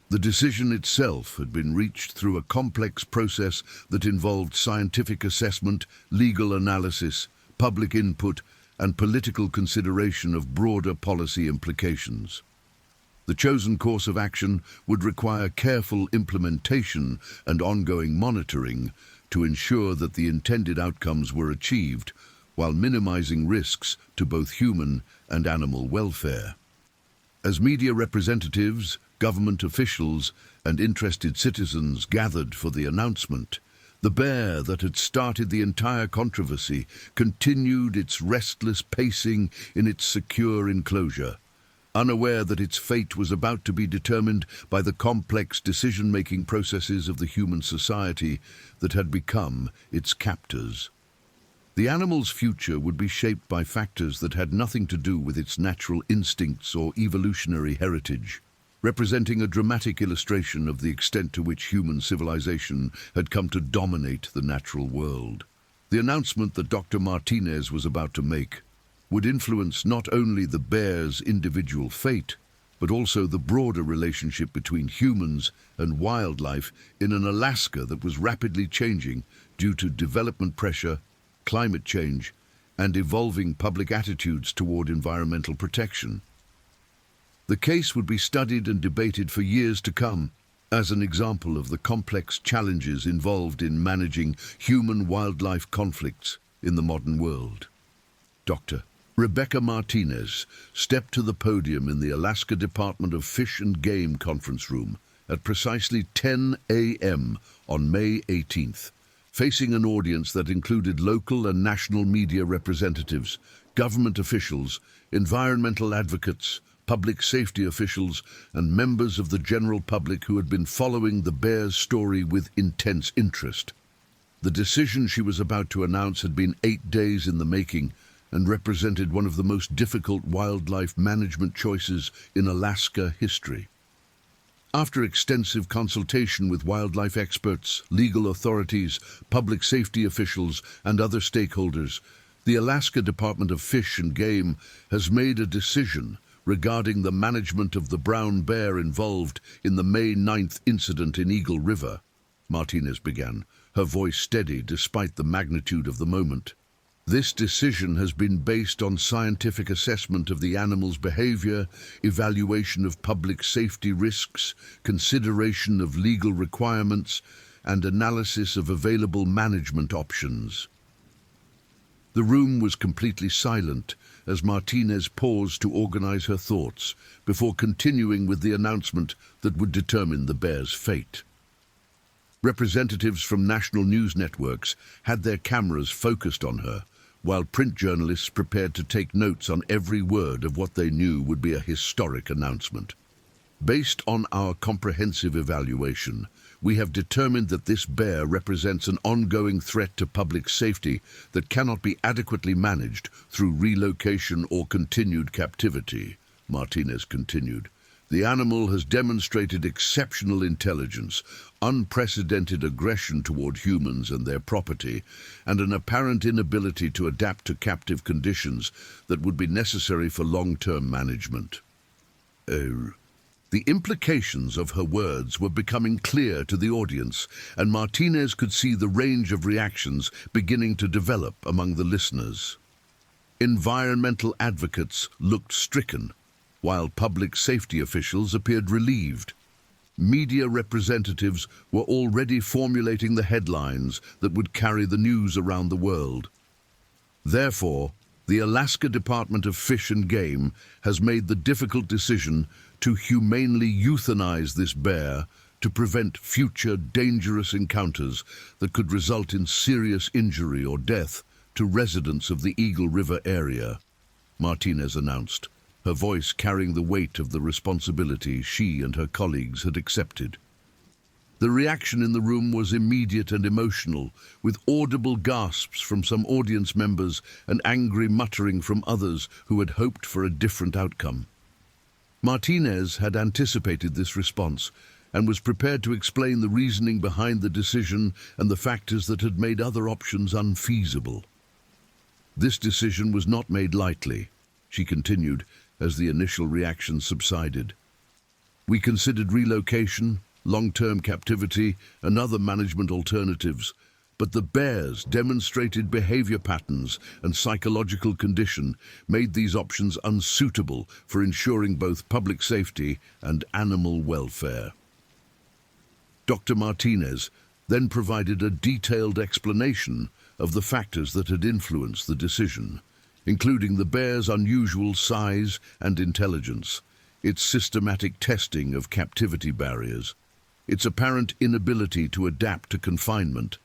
Speaker 1: The decision itself had been reached through a complex process that involved scientific assessment, legal analysis, public input, and political consideration of broader policy implications. The chosen course of action would require careful implementation and ongoing monitoring to ensure that the intended outcomes were achieved while minimizing risks to both human and animal welfare. As media representatives, government officials, and interested citizens gathered for the announcement, the bear that had started the entire controversy continued its restless pacing in its secure enclosure, unaware that its fate was about to be determined by the complex decision-making processes of the human society that had become its captors. The animal's future would be shaped by factors that had nothing to do with its natural instincts or evolutionary heritage, representing a dramatic illustration of the extent to which human civilization had come to dominate the natural world. The announcement that Dr. Martinez was about to make would influence not only the bear's individual fate, but also the broader relationship between humans and wildlife in an Alaska that was rapidly changing due to development pressure, climate change, and evolving public attitudes toward environmental protection. The case would be studied and debated for years to come as an example of the complex challenges involved in managing human-wildlife conflicts in the modern world. Dr. Rebecca Martinez stepped to the podium in the Alaska Department of Fish and Game conference room at precisely 10 a.m. on May 18th, facing an audience that included local and national media representatives, government officials, environmental advocates, public safety officials, and members of the general public who had been following the bear's story with intense interest. The decision she was about to announce had been 8 days in the making and represented one of the most difficult wildlife management choices in Alaska history. After extensive consultation with wildlife experts, legal authorities, public safety officials, and other stakeholders, the Alaska Department of Fish and Game has made a decision regarding the management of the brown bear involved in the May 9th incident in Eagle River, Martinez began, her voice steady despite the magnitude of the moment. This decision has been based on scientific assessment of the animal's behavior, evaluation of public safety risks, consideration of legal requirements, and analysis of available management options. The room was completely silent as Martinez paused to organize her thoughts before continuing with the announcement that would determine the bear's fate. Representatives from national news networks had their cameras focused on her, while print journalists prepared to take notes on every word of what they knew would be a historic announcement. Based on our comprehensive evaluation, we have determined that this bear represents an ongoing threat to public safety that cannot be adequately managed through relocation or continued captivity, Martinez continued. The animal has demonstrated exceptional intelligence, unprecedented aggression toward humans and their property, and an apparent inability to adapt to captive conditions that would be necessary for long-term management. The implications of her words were becoming clear to the audience, and Martinez could see the range of reactions beginning to develop among the listeners. Environmental advocates looked stricken, while public safety officials appeared relieved. Media representatives were already formulating the headlines that would carry the news around the world. Therefore, the Alaska Department of Fish and Game has made the difficult decision to humanely euthanize this bear to prevent future dangerous encounters that could result in serious injury or death to residents of the Eagle River area, Martinez announced, her voice carrying the weight of the responsibility she and her colleagues had accepted. The reaction in the room was immediate and emotional, with audible gasps from some audience members and angry muttering from others who had hoped for a different outcome. Martinez had anticipated this response and was prepared to explain the reasoning behind the decision and the factors that had made other options unfeasible. This decision was not made lightly, she continued, as the initial reaction subsided. We considered relocation, long-term captivity, and other management alternatives, but the bear's demonstrated behavior patterns and psychological condition made these options unsuitable for ensuring both public safety and animal welfare. Dr. Martinez then provided a detailed explanation of the factors that had influenced the decision, including the bear's unusual size and intelligence, its systematic testing of captivity barriers, its apparent inability to adapt to confinement,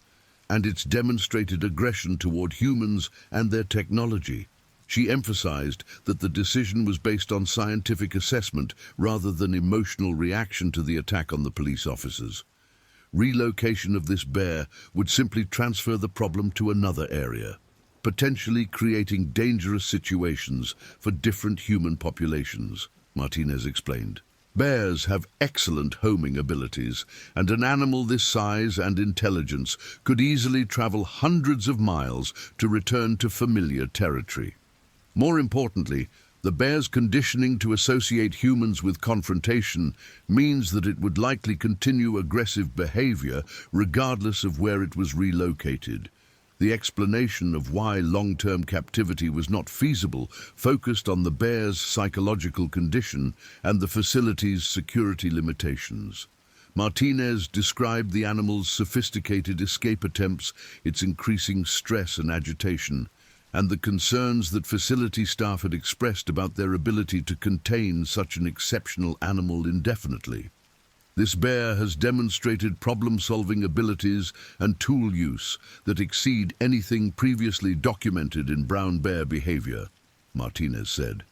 Speaker 1: and its demonstrated aggression toward humans and their technology. She emphasized that the decision was based on scientific assessment rather than emotional reaction to the attack on the police officers. Relocation of this bear would simply transfer the problem to another area, potentially creating dangerous situations for different human populations, Martinez explained. Bears have excellent homing abilities, and an animal this size and intelligence could easily travel hundreds of miles to return to familiar territory. More importantly, the bear's conditioning to associate humans with confrontation means that it would likely continue aggressive behavior regardless of where it was relocated. The explanation of why long-term captivity was not feasible focused on the bear's psychological condition and the facility's security limitations. Martinez described the animal's sophisticated escape attempts, its increasing stress and agitation, and the concerns that facility staff had expressed about their ability to contain such an exceptional animal indefinitely. This bear has demonstrated problem-solving abilities and tool use that exceed anything previously documented in brown bear behavior, Martinez said.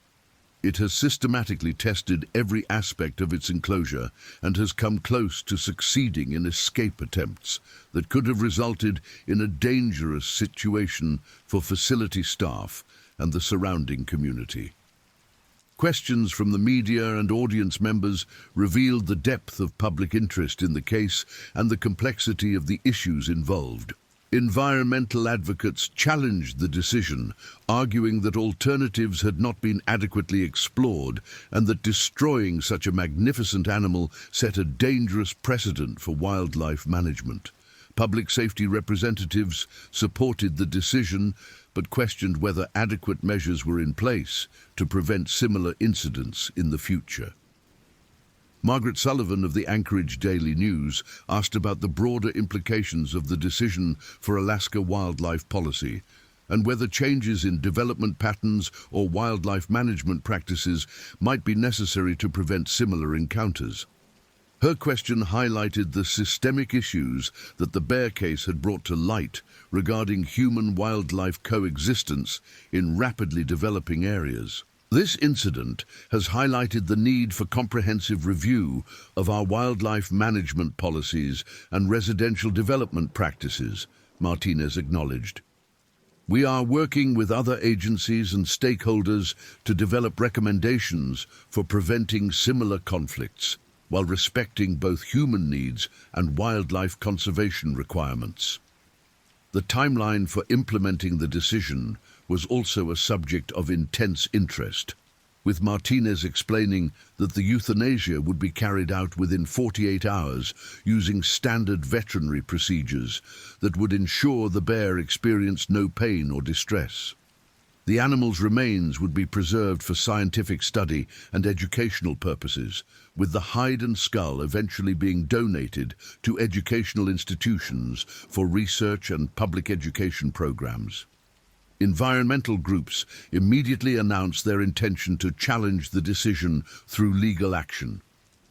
Speaker 1: It has systematically tested every aspect of its enclosure and has come close to succeeding in escape attempts that could have resulted in a dangerous situation for facility staff and the surrounding community. Questions from the media and audience members revealed the depth of public interest in the case and the complexity of the issues involved. Environmental advocates challenged the decision, arguing that alternatives had not been adequately explored and that destroying such a magnificent animal set a dangerous precedent for wildlife management. Public safety representatives supported the decision, but questioned whether adequate measures were in place to prevent similar incidents in the future. Margaret Sullivan of the Anchorage Daily News asked about the broader implications of the decision for Alaska wildlife policy and whether changes in development patterns or wildlife management practices might be necessary to prevent similar encounters. Her question highlighted the systemic issues that the bear case had brought to light regarding human-wildlife coexistence in rapidly developing areas. This incident has highlighted the need for comprehensive review of our wildlife management policies and residential development practices, Martinez acknowledged. We are working with other agencies and stakeholders to develop recommendations for preventing similar conflicts while respecting both human needs and wildlife conservation requirements. The timeline for implementing the decision was also a subject of intense interest, with Martinez explaining that the euthanasia would be carried out within 48 hours using standard veterinary procedures that would ensure the bear experienced no pain or distress. The animal's remains would be preserved for scientific study and educational purposes, with the hide and skull eventually being donated to educational institutions for research and public education programs. Environmental groups immediately announced their intention to challenge the decision through legal action,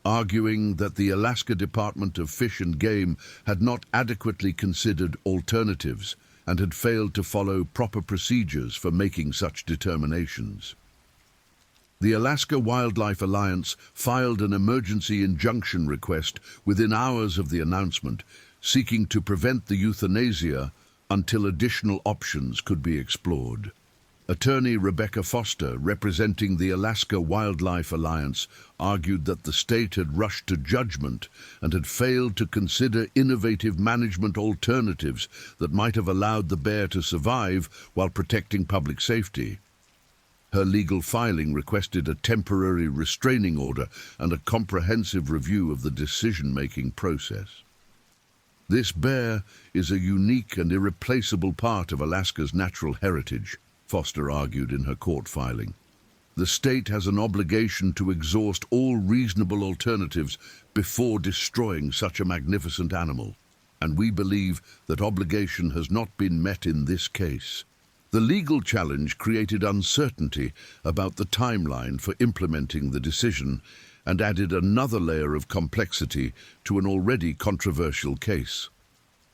Speaker 1: arguing that the Alaska Department of Fish and Game had not adequately considered alternatives and had failed to follow proper procedures for making such determinations. The Alaska Wildlife Alliance filed an emergency injunction request within hours of the announcement, seeking to prevent the euthanasia until additional options could be explored. Attorney Rebecca Foster, representing the Alaska Wildlife Alliance, argued that the state had rushed to judgment and had failed to consider innovative management alternatives that might have allowed the bear to survive while protecting public safety. Her legal filing requested a temporary restraining order and a comprehensive review of the decision-making process. This bear is a unique and irreplaceable part of Alaska's natural heritage, Foster argued in her court filing. The state has an obligation to exhaust all reasonable alternatives before destroying such a magnificent animal, and we believe that obligation has not been met in this case. The legal challenge created uncertainty about the timeline for implementing the decision and added another layer of complexity to an already controversial case.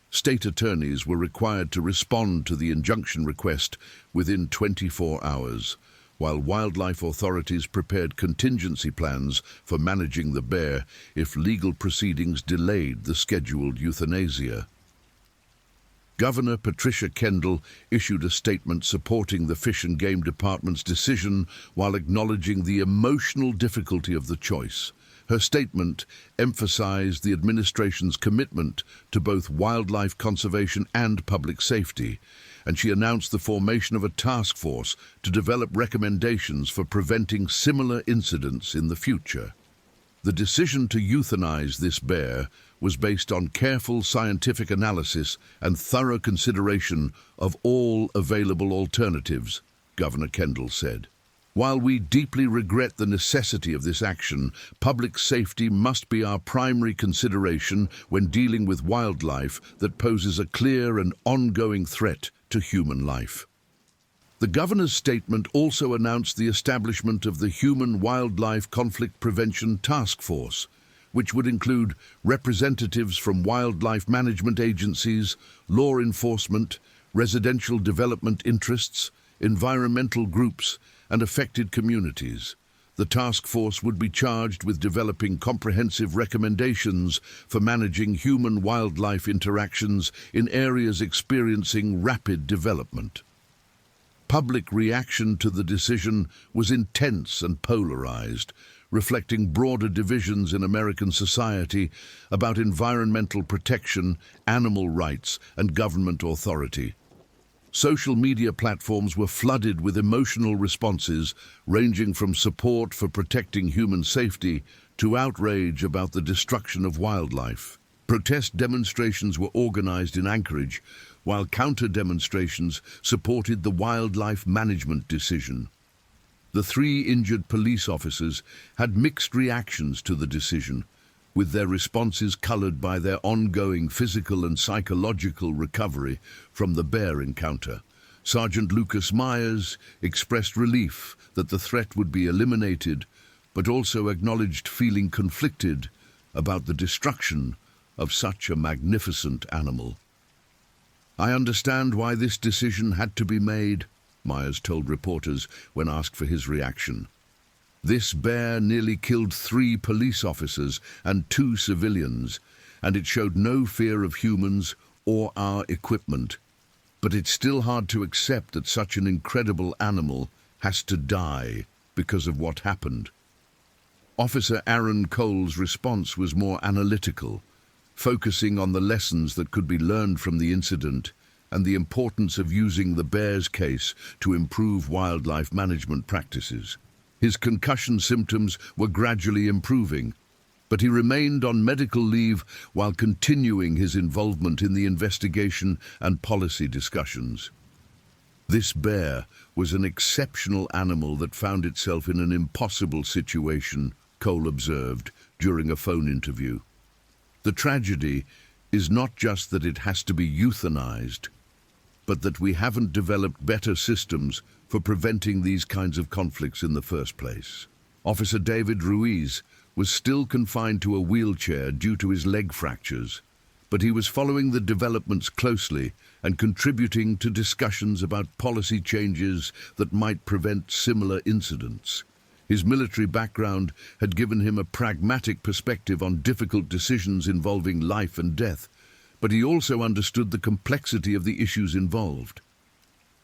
Speaker 1: State attorneys were required to respond to the injunction request within 24 hours, while wildlife authorities prepared contingency plans for managing the bear if legal proceedings delayed the scheduled euthanasia. Governor Patricia Kendall issued a statement supporting the Fish and Game Department's decision while acknowledging the emotional difficulty of the choice. Her statement emphasized the administration's commitment to both wildlife conservation and public safety, and she announced the formation of a task force to develop recommendations for preventing similar incidents in the future. The decision to euthanize this bear was based on careful scientific analysis and thorough consideration of all available alternatives, Governor Kendall said. While we deeply regret the necessity of this action, public safety must be our primary consideration when dealing with wildlife that poses a clear and ongoing threat to human life. The governor's statement also announced the establishment of the Human-Wildlife Conflict Prevention Task Force, which would include representatives from wildlife management agencies, law enforcement, residential development interests, environmental groups, and affected communities. The task force would be charged with developing comprehensive recommendations for managing human-wildlife interactions in areas experiencing rapid development. Public reaction to the decision was intense and polarized, reflecting broader divisions in American society about environmental protection, animal rights, and government authority. Social media platforms were flooded with emotional responses, ranging from support for protecting human safety to outrage about the destruction of wildlife. Protest demonstrations were organized in Anchorage, while counter-demonstrations supported the wildlife management decision. The 3 injured police officers had mixed reactions to the decision, with their responses colored by their ongoing physical and psychological recovery from the bear encounter. Sergeant Lucas Myers expressed relief that the threat would be eliminated, but also acknowledged feeling conflicted about the destruction of such a magnificent animal. "I understand why this decision had to be made. Myers told reporters when asked for his reaction. This bear nearly killed 3 police officers and 2 civilians, and it showed no fear of humans or our equipment. But it's still hard to accept that such an incredible animal has to die because of what happened. Officer Aaron Cole's response was more analytical, focusing on the lessons that could be learned from the incident and the importance of using the bear's case to improve wildlife management practices. His concussion symptoms were gradually improving, but he remained on medical leave while continuing his involvement in the investigation and policy discussions. This bear was an exceptional animal that found itself in an impossible situation, Cole observed during a phone interview. The tragedy is not just that it has to be euthanized, but that we haven't developed better systems for preventing these kinds of conflicts in the first place. Officer David Ruiz was still confined to a wheelchair due to his leg fractures, but he was following the developments closely and contributing to discussions about policy changes that might prevent similar incidents. His military background had given him a pragmatic perspective on difficult decisions involving life and death, but he also understood the complexity of the issues involved.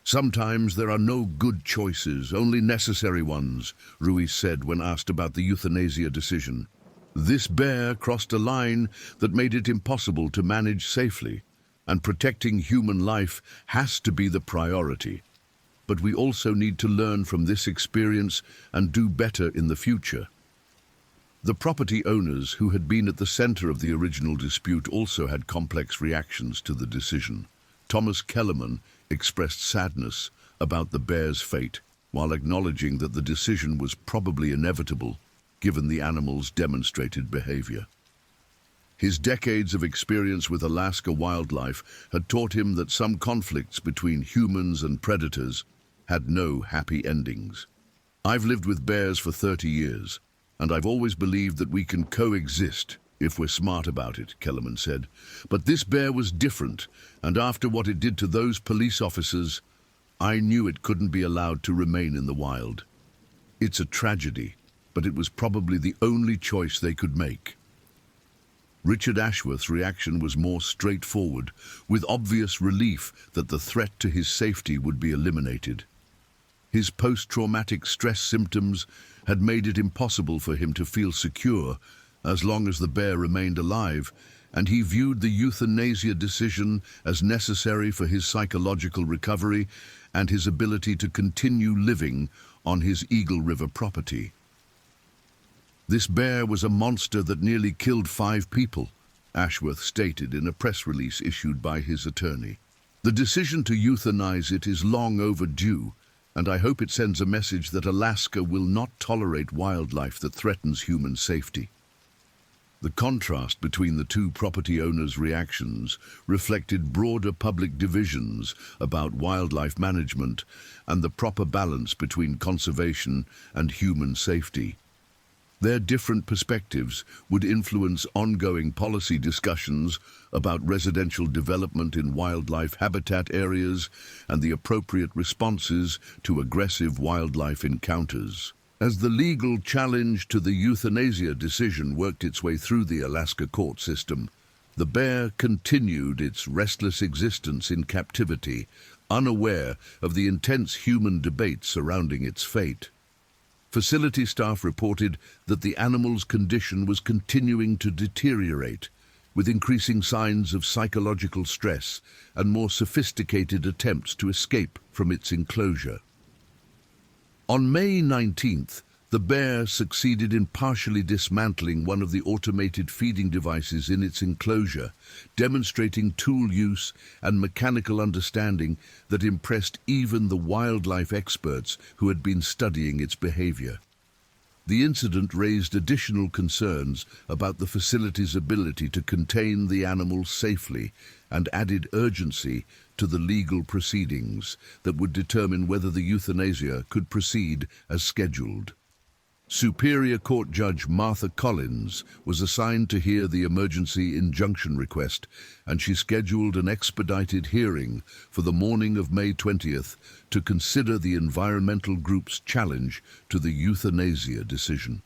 Speaker 1: Sometimes there are no good choices, only necessary ones, Ruiz said when asked about the euthanasia decision. This bear crossed a line that made it impossible to manage safely, and protecting human life has to be the priority. But we also need to learn from this experience and do better in the future. The property owners who had been at the center of the original dispute also had complex reactions to the decision. Thomas Kellerman expressed sadness about the bear's fate, while acknowledging that the decision was probably inevitable, given the animal's demonstrated behavior. His decades of experience with Alaska wildlife had taught him that some conflicts between humans and predators had no happy endings. I've lived with bears for 30 years, and I've always believed that we can coexist if we're smart about it, Kellerman said. But this bear was different, and after what it did to those police officers, I knew it couldn't be allowed to remain in the wild. It's a tragedy, but it was probably the only choice they could make. Richard Ashworth's reaction was more straightforward, with obvious relief that the threat to his safety would be eliminated. His post-traumatic stress symptoms had made it impossible for him to feel secure as long as the bear remained alive, and he viewed the euthanasia decision as necessary for his psychological recovery and his ability to continue living on his Eagle River property. This bear was a monster that nearly killed 5 people, Ashworth stated in a press release issued by his attorney. The decision to euthanize it is long overdue, and I hope it sends a message that Alaska will not tolerate wildlife that threatens human safety. The contrast between the two property owners' reactions reflected broader public divisions about wildlife management and the proper balance between conservation and human safety. Their different perspectives would influence ongoing policy discussions about residential development in wildlife habitat areas and the appropriate responses to aggressive wildlife encounters. As the legal challenge to the euthanasia decision worked its way through the Alaska court system, the bear continued its restless existence in captivity, unaware of the intense human debate surrounding its fate. Facility staff reported that the animal's condition was continuing to deteriorate, with increasing signs of psychological stress and more sophisticated attempts to escape from its enclosure. On May 19th, the bear succeeded in partially dismantling one of the automated feeding devices in its enclosure, demonstrating tool use and mechanical understanding that impressed even the wildlife experts who had been studying its behavior. The incident raised additional concerns about the facility's ability to contain the animal safely and added urgency to the legal proceedings that would determine whether the euthanasia could proceed as scheduled. Superior Court Judge Martha Collins was assigned to hear the emergency injunction request, and she scheduled an expedited hearing for the morning of May 20th to consider the environmental group's challenge to the euthanasia decision.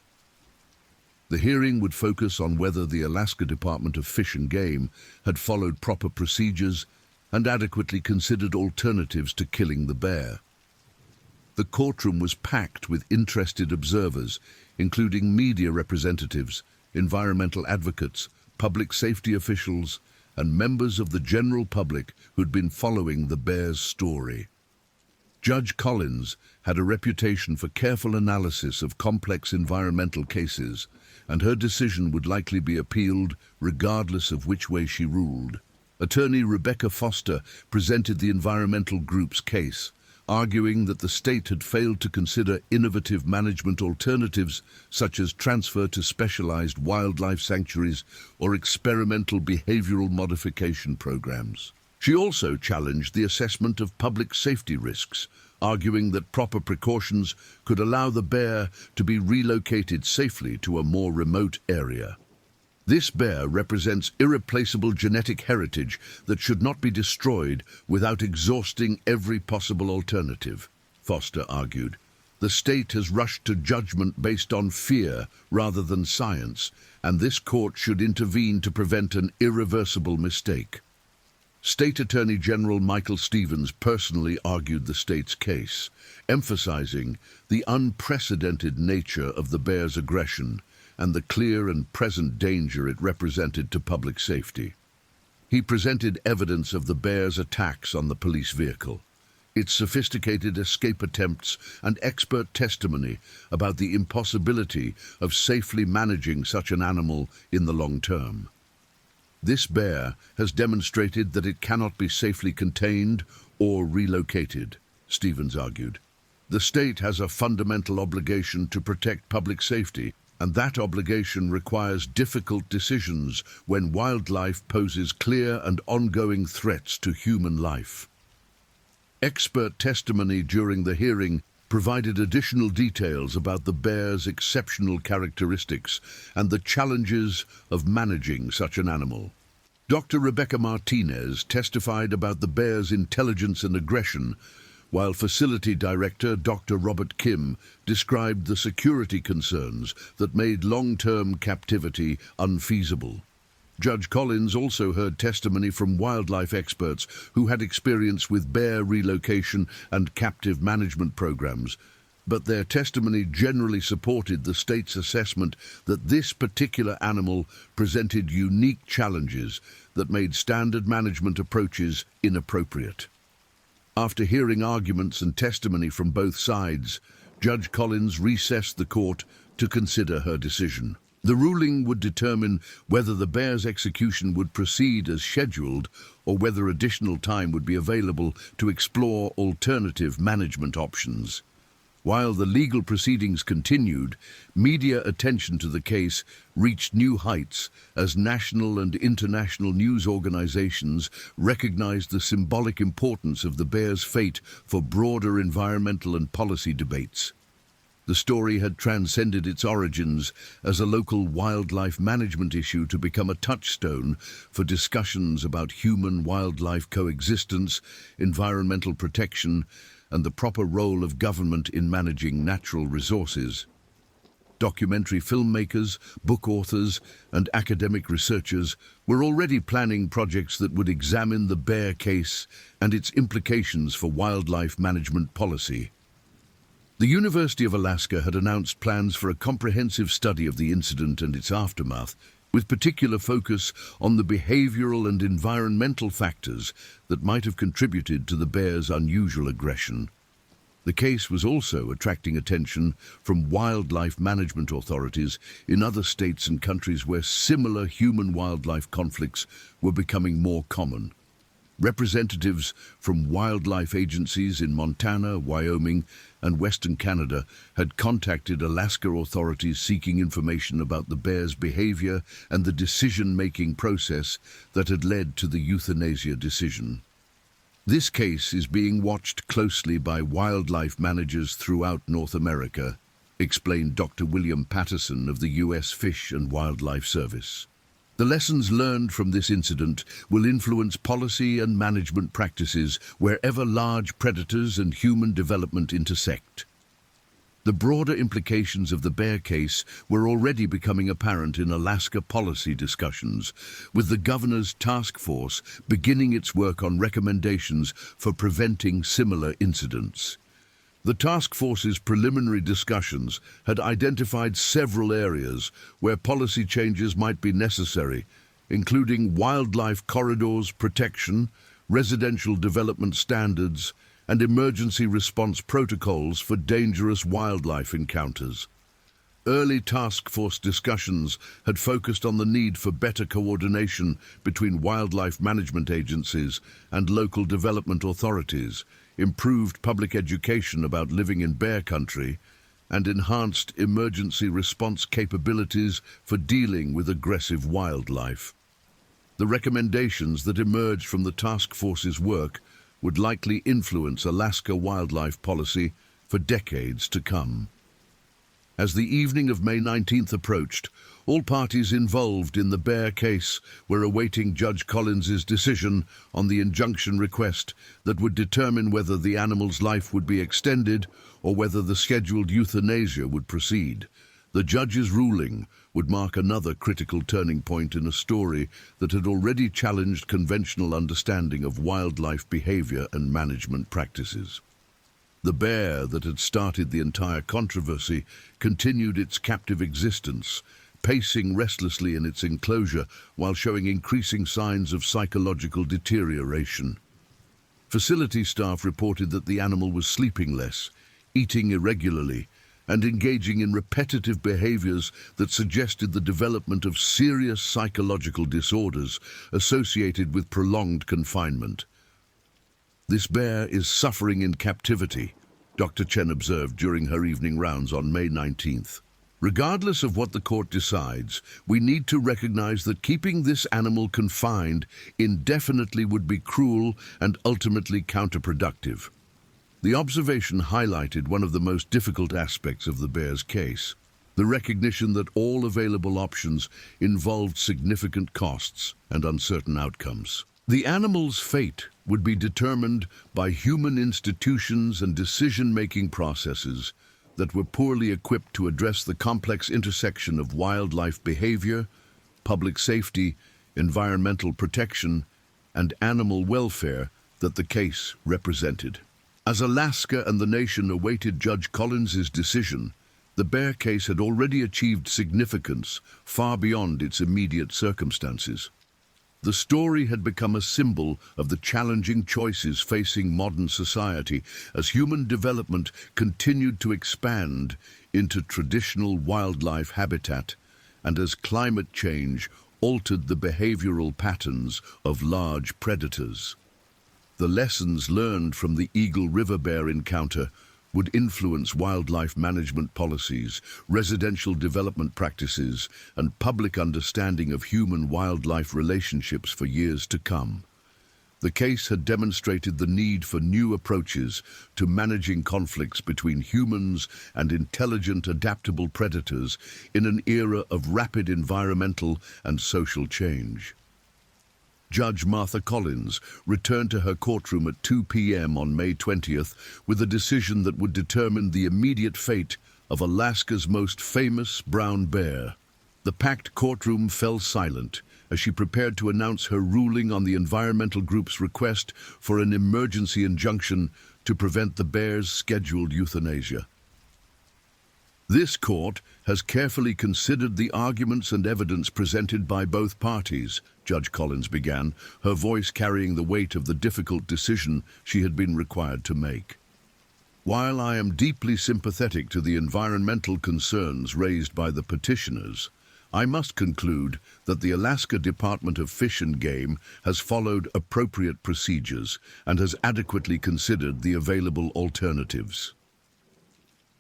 Speaker 1: The hearing would focus on whether the Alaska Department of Fish and Game had followed proper procedures and adequately considered alternatives to killing the bear. The courtroom was packed with interested observers, including media representatives, environmental advocates, public safety officials, and members of the general public who'd been following the bear's story. Judge Collins had a reputation for careful analysis of complex environmental cases, and her decision would likely be appealed regardless of which way she ruled. Attorney Rebecca Foster presented the environmental group's case, arguing that the state had failed to consider innovative management alternatives such as transfer to specialized wildlife sanctuaries or experimental behavioral modification programs. She also challenged the assessment of public safety risks, arguing that proper precautions could allow the bear to be relocated safely to a more remote area. This bear represents irreplaceable genetic heritage that should not be destroyed without exhausting every possible alternative, Foster argued. The state has rushed to judgment based on fear rather than science, and this court should intervene to prevent an irreversible mistake. State Attorney General Michael Stevens personally argued the state's case, emphasizing the unprecedented nature of the bear's aggression and the clear and present danger it represented to public safety. He presented evidence of the bear's attacks on the police vehicle, its sophisticated escape attempts, and expert testimony about the impossibility of safely managing such an animal in the long term. This bear has demonstrated that it cannot be safely contained or relocated, Stevens argued. The state has a fundamental obligation to protect public safety, and that obligation requires difficult decisions when wildlife poses clear and ongoing threats to human life. Expert testimony during the hearing provided additional details about the bear's exceptional characteristics and the challenges of managing such an animal. Dr. Rebecca Martinez testified about the bear's intelligence and aggression, while Facility Director Dr. Robert Kim described the security concerns that made long-term captivity unfeasible. Judge Collins also heard testimony from wildlife experts who had experience with bear relocation and captive management programs, but their testimony generally supported the state's assessment that this particular animal presented unique challenges that made standard management approaches inappropriate. After hearing arguments and testimony from both sides, Judge Collins recessed the court to consider her decision. The ruling would determine whether the bear's execution would proceed as scheduled or whether additional time would be available to explore alternative management options. While the legal proceedings continued, media attention to the case reached new heights as national and international news organizations recognized the symbolic importance of the bear's fate for broader environmental and policy debates. The story had transcended its origins as a local wildlife management issue to become a touchstone for discussions about human-wildlife coexistence, environmental protection, and the proper role of government in managing natural resources. Documentary filmmakers, book authors, and academic researchers were already planning projects that would examine the bear case and its implications for wildlife management policy. The University of Alaska had announced plans for a comprehensive study of the incident and its aftermath, with particular focus on the behavioral and environmental factors that might have contributed to the bear's unusual aggression. The case was also attracting attention from wildlife management authorities in other states and countries where similar human-wildlife conflicts were becoming more common. Representatives from wildlife agencies in Montana, Wyoming, and Western Canada had contacted Alaska authorities seeking information about the bear's behavior and the decision-making process that had led to the euthanasia decision. This case is being watched closely by wildlife managers throughout North America, explained Dr. William Patterson of the U.S. Fish and Wildlife Service. The lessons learned from this incident will influence policy and management practices wherever large predators and human development intersect. The broader implications of the bear case were already becoming apparent in Alaska policy discussions, with the governor's task force beginning its work on recommendations for preventing similar incidents. The task force's preliminary discussions had identified several areas where policy changes might be necessary, including wildlife corridors protection, residential development standards, and emergency response protocols for dangerous wildlife encounters. Early task force discussions had focused on the need for better coordination between wildlife management agencies and local development authorities, improved public education about living in bear country, and enhanced emergency response capabilities for dealing with aggressive wildlife. The recommendations that emerged from the task force's work would likely influence Alaska wildlife policy for decades to come. As the evening of May 19th approached, all parties involved in the bear case were awaiting Judge Collins's decision on the injunction request that would determine whether the animal's life would be extended or whether the scheduled euthanasia would proceed. The judge's ruling would mark another critical turning point in a story that had already challenged conventional understanding of wildlife behavior and management practices. The bear that had started the entire controversy continued its captive existence, pacing restlessly in its enclosure while showing increasing signs of psychological deterioration. Facility staff reported that the animal was sleeping less, eating irregularly, and engaging in repetitive behaviors that suggested the development of serious psychological disorders associated with prolonged confinement. "This bear is suffering in captivity," Dr. Chen observed during her evening rounds on May 19th. "Regardless of what the court decides, we need to recognize that keeping this animal confined indefinitely would be cruel and ultimately counterproductive." The observation highlighted one of the most difficult aspects of the bear's case, the recognition that all available options involved significant costs and uncertain outcomes. The animal's fate would be determined by human institutions and decision-making processes that were poorly equipped to address the complex intersection of wildlife behavior, public safety, environmental protection, and animal welfare that the case represented. As Alaska and the nation awaited Judge Collins's decision, the bear case had already achieved significance far beyond its immediate circumstances. The story had become a symbol of the challenging choices facing modern society as human development continued to expand into traditional wildlife habitat and as climate change altered the behavioral patterns of large predators. The lessons learned from the Eagle River bear encounter would influence wildlife management policies, residential development practices, and public understanding of human-wildlife relationships for years to come. The case had demonstrated the need for new approaches to managing conflicts between humans and intelligent, adaptable predators in an era of rapid environmental and social change. Judge Martha Collins returned to her courtroom at 2 p.m. on May 20th with a decision that would determine the immediate fate of Alaska's most famous brown bear. The packed courtroom fell silent as she prepared to announce her ruling on the environmental group's request for an emergency injunction to prevent the bear's scheduled euthanasia. "This court has carefully considered the arguments and evidence presented by both parties," Judge Collins began, her voice carrying the weight of the difficult decision she had been required to make. "While I am deeply sympathetic to the environmental concerns raised by the petitioners, I must conclude that the Alaska Department of Fish and Game has followed appropriate procedures and has adequately considered the available alternatives."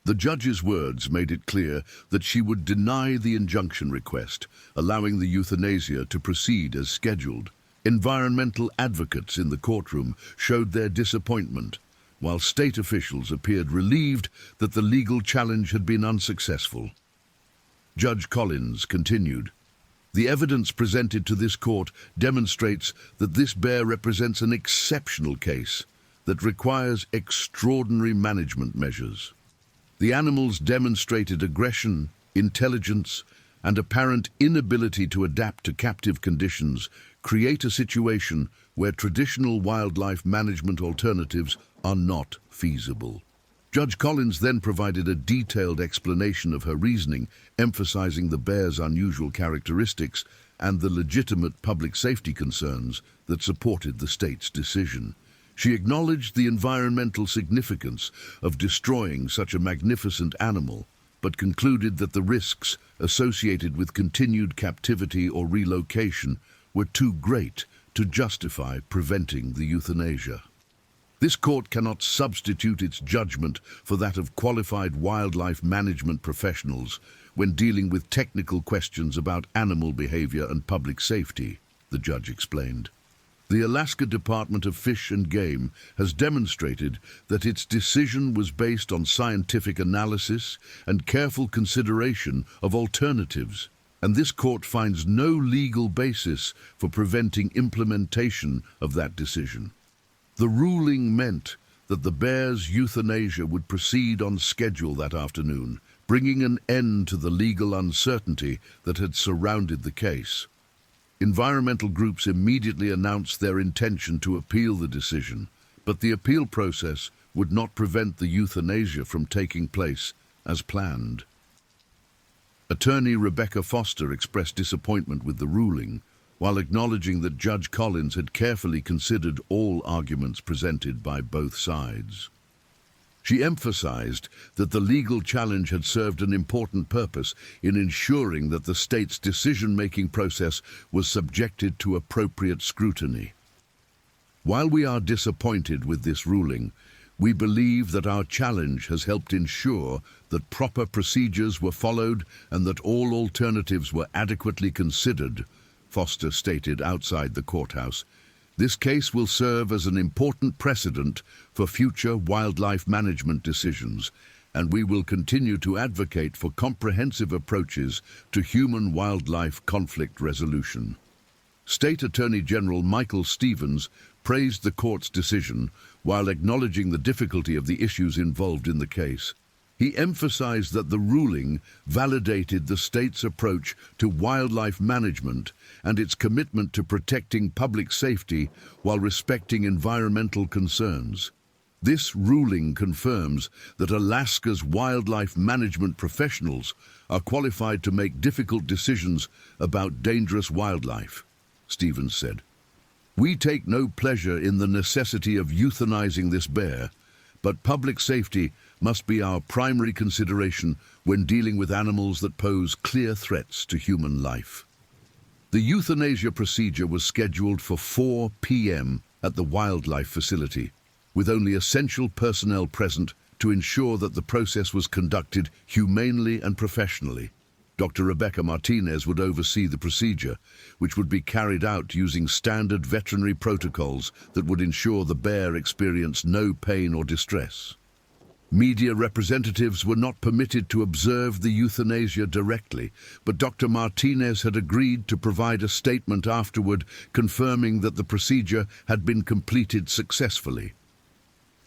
Speaker 1: The judge's words made it clear that she would deny the injunction request, allowing the euthanasia to proceed as scheduled. Environmental advocates in the courtroom showed their disappointment, while state officials appeared relieved that the legal challenge had been unsuccessful. Judge Collins continued, "The evidence presented to this court demonstrates that this bear represents an exceptional case that requires extraordinary management measures. The animals demonstrated aggression, intelligence, and apparent inability to adapt to captive conditions create a situation where traditional wildlife management alternatives are not feasible." Judge Collins then provided a detailed explanation of her reasoning, emphasizing the bear's unusual characteristics and the legitimate public safety concerns that supported the state's decision. She acknowledged the environmental significance of destroying such a magnificent animal, but concluded that the risks associated with continued captivity or relocation were too great to justify preventing the euthanasia. This court cannot substitute its judgment for that of qualified wildlife management professionals when dealing with technical questions about animal behavior and public safety, the judge explained. The Alaska Department of Fish and Game has demonstrated that its decision was based on scientific analysis and careful consideration of alternatives, and this court finds no legal basis for preventing implementation of that decision. The ruling meant that the bear's euthanasia would proceed on schedule that afternoon, bringing an end to the legal uncertainty that had surrounded the case. Environmental groups immediately announced their intention to appeal the decision, but the appeal process would not prevent the euthanasia from taking place as planned. Attorney Rebecca Foster expressed disappointment with the ruling, while acknowledging that Judge Collins had carefully considered all arguments presented by both sides. She emphasized that the legal challenge had served an important purpose in ensuring that the state's decision-making process was subjected to appropriate scrutiny. While we are disappointed with this ruling, we believe that our challenge has helped ensure that proper procedures were followed and that all alternatives were adequately considered, Foster stated outside the courthouse. This case will serve as an important precedent for future wildlife management decisions, and we will continue to advocate for comprehensive approaches to human-wildlife conflict resolution. State Attorney General Michael Stevens praised the court's decision while acknowledging the difficulty of the issues involved in the case. He emphasized that the ruling validated the state's approach to wildlife management and its commitment to protecting public safety while respecting environmental concerns. This ruling confirms that Alaska's wildlife management professionals are qualified to make difficult decisions about dangerous wildlife, Stevens said. "We take no pleasure in the necessity of euthanizing this bear, but public safety must be our primary consideration when dealing with animals that pose clear threats to human life." The euthanasia procedure was scheduled for 4 p.m. at the wildlife facility, with only essential personnel present to ensure that the process was conducted humanely and professionally. Dr. Rebecca Martinez would oversee the procedure, which would be carried out using standard veterinary protocols that would ensure the bear experienced no pain or distress. Media representatives were not permitted to observe the euthanasia directly, but Dr. Martinez had agreed to provide a statement afterward confirming that the procedure had been completed successfully.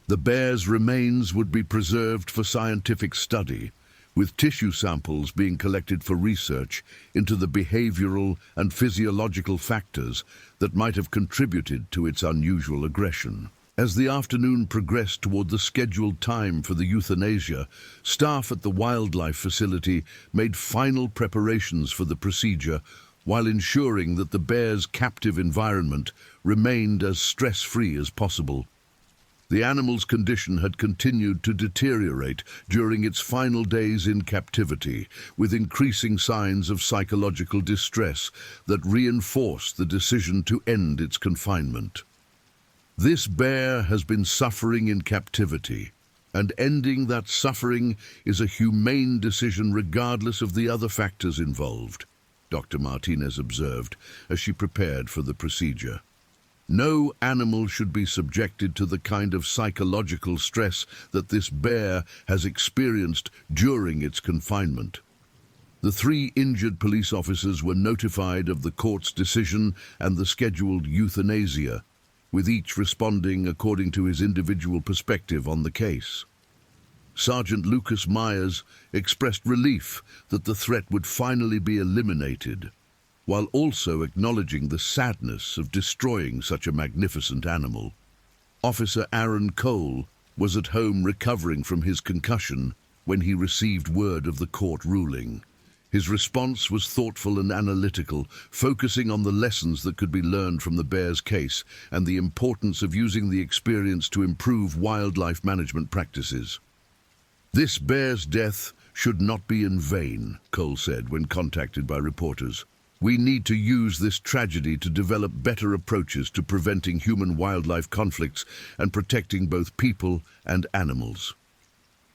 Speaker 1: The bear's remains would be preserved for scientific study, with tissue samples being collected for research into the behavioral and physiological factors that might have contributed to its unusual aggression. As the afternoon progressed toward the scheduled time for the euthanasia, staff at the wildlife facility made final preparations for the procedure while ensuring that the bear's captive environment remained as stress-free as possible. The animal's condition had continued to deteriorate during its final days in captivity, with increasing signs of psychological distress that reinforced the decision to end its confinement. This bear has been suffering in captivity, and ending that suffering is a humane decision regardless of the other factors involved, Dr. Martinez observed as she prepared for the procedure. No animal should be subjected to the kind of psychological stress that this bear has experienced during its confinement. The 3 injured police officers were notified of the court's decision and the scheduled euthanasia, with each responding according to his individual perspective on the case. Sergeant Lucas Myers expressed relief that the threat would finally be eliminated, while also acknowledging the sadness of destroying such a magnificent animal. Officer Aaron Cole was at home recovering from his concussion when he received word of the court ruling. His response was thoughtful and analytical, focusing on the lessons that could be learned from the bear's case and the importance of using the experience to improve wildlife management practices. "This bear's death should not be in vain," Cole said when contacted by reporters. "We need to use this tragedy to develop better approaches to preventing human-wildlife conflicts and protecting both people and animals."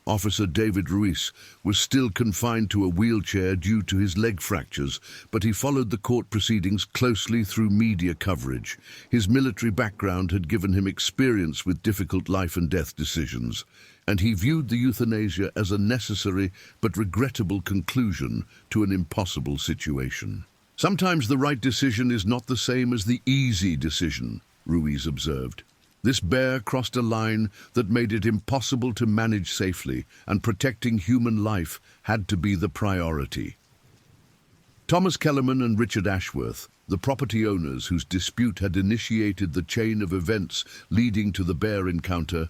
Speaker 1: Officer David Ruiz was still confined to a wheelchair due to his leg fractures, but he followed the court proceedings closely through media coverage. His military background had given him experience with difficult life and death decisions, and he viewed the euthanasia as a necessary but regrettable conclusion to an impossible situation. "Sometimes the right decision is not the same as the easy decision," Ruiz observed. "This bear crossed a line that made it impossible to manage safely, and protecting human life had to be the priority." Thomas Kellerman and Richard Ashworth, the property owners whose dispute had initiated the chain of events leading to the bear encounter,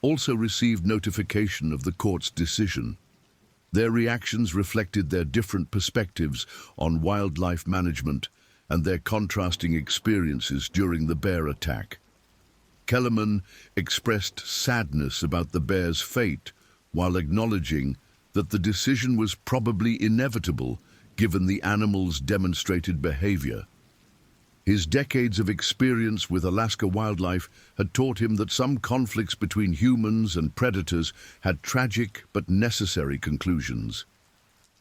Speaker 1: also received notification of the court's decision. Their reactions reflected their different perspectives on wildlife management and their contrasting experiences during the bear attack. Kellerman expressed sadness about the bear's fate while acknowledging that the decision was probably inevitable given the animal's demonstrated behavior. His decades of experience with Alaska wildlife had taught him that some conflicts between humans and predators had tragic but necessary conclusions.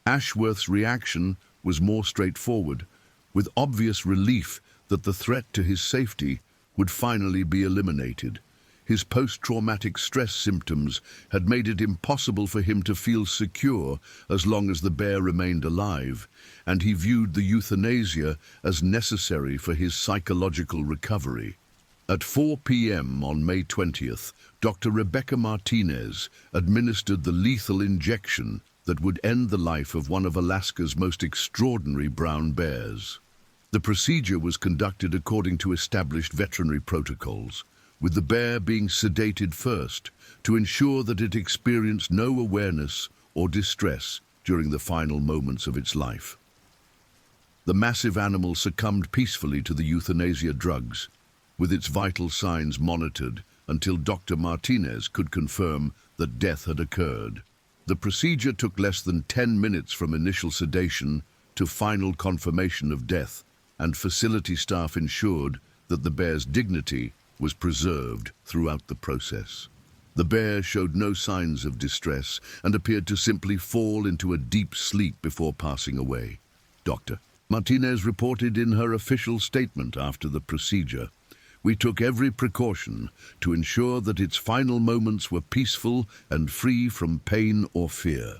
Speaker 1: Ashworth's reaction was more straightforward, with obvious relief that the threat to his safety would finally be eliminated. His post-traumatic stress symptoms had made it impossible for him to feel secure as long as the bear remained alive, and he viewed the euthanasia as necessary for his psychological recovery. At 4 p.m. on May 20th, Dr. Rebecca Martinez administered the lethal injection that would end the life of one of Alaska's most extraordinary brown bears. The procedure was conducted according to established veterinary protocols, with the bear being sedated first to ensure that it experienced no awareness or distress during the final moments of its life. The massive animal succumbed peacefully to the euthanasia drugs, with its vital signs monitored until Dr. Martinez could confirm that death had occurred. The procedure took less than 10 minutes from initial sedation to final confirmation of death, and facility staff ensured that the bear's dignity was preserved throughout the process. The bear showed no signs of distress and appeared to simply fall into a deep sleep before passing away. Dr. Martinez reported in her official statement after the procedure, "We took every precaution to ensure that its final moments were peaceful and free from pain or fear."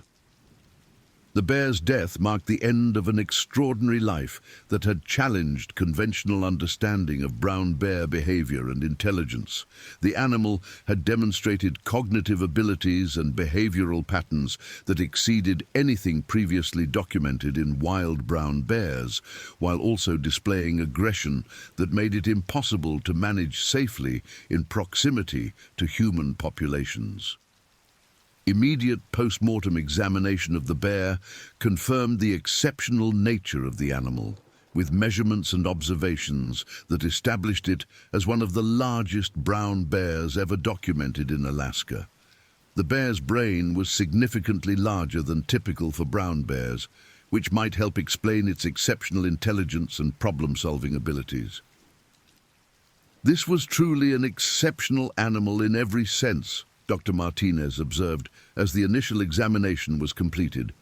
Speaker 1: The bear's death marked the end of an extraordinary life that had challenged conventional understanding of brown bear behavior and intelligence. The animal had demonstrated cognitive abilities and behavioral patterns that exceeded anything previously documented in wild brown bears, while also displaying aggression that made it impossible to manage safely in proximity to human populations. Immediate post-mortem examination of the bear confirmed the exceptional nature of the animal, with measurements and observations that established it as one of the largest brown bears ever documented in Alaska. The bear's brain was significantly larger than typical for brown bears, which might help explain its exceptional intelligence and problem-solving abilities. "This was truly an exceptional animal in every sense," Dr. Martinez observed as the initial examination was completed.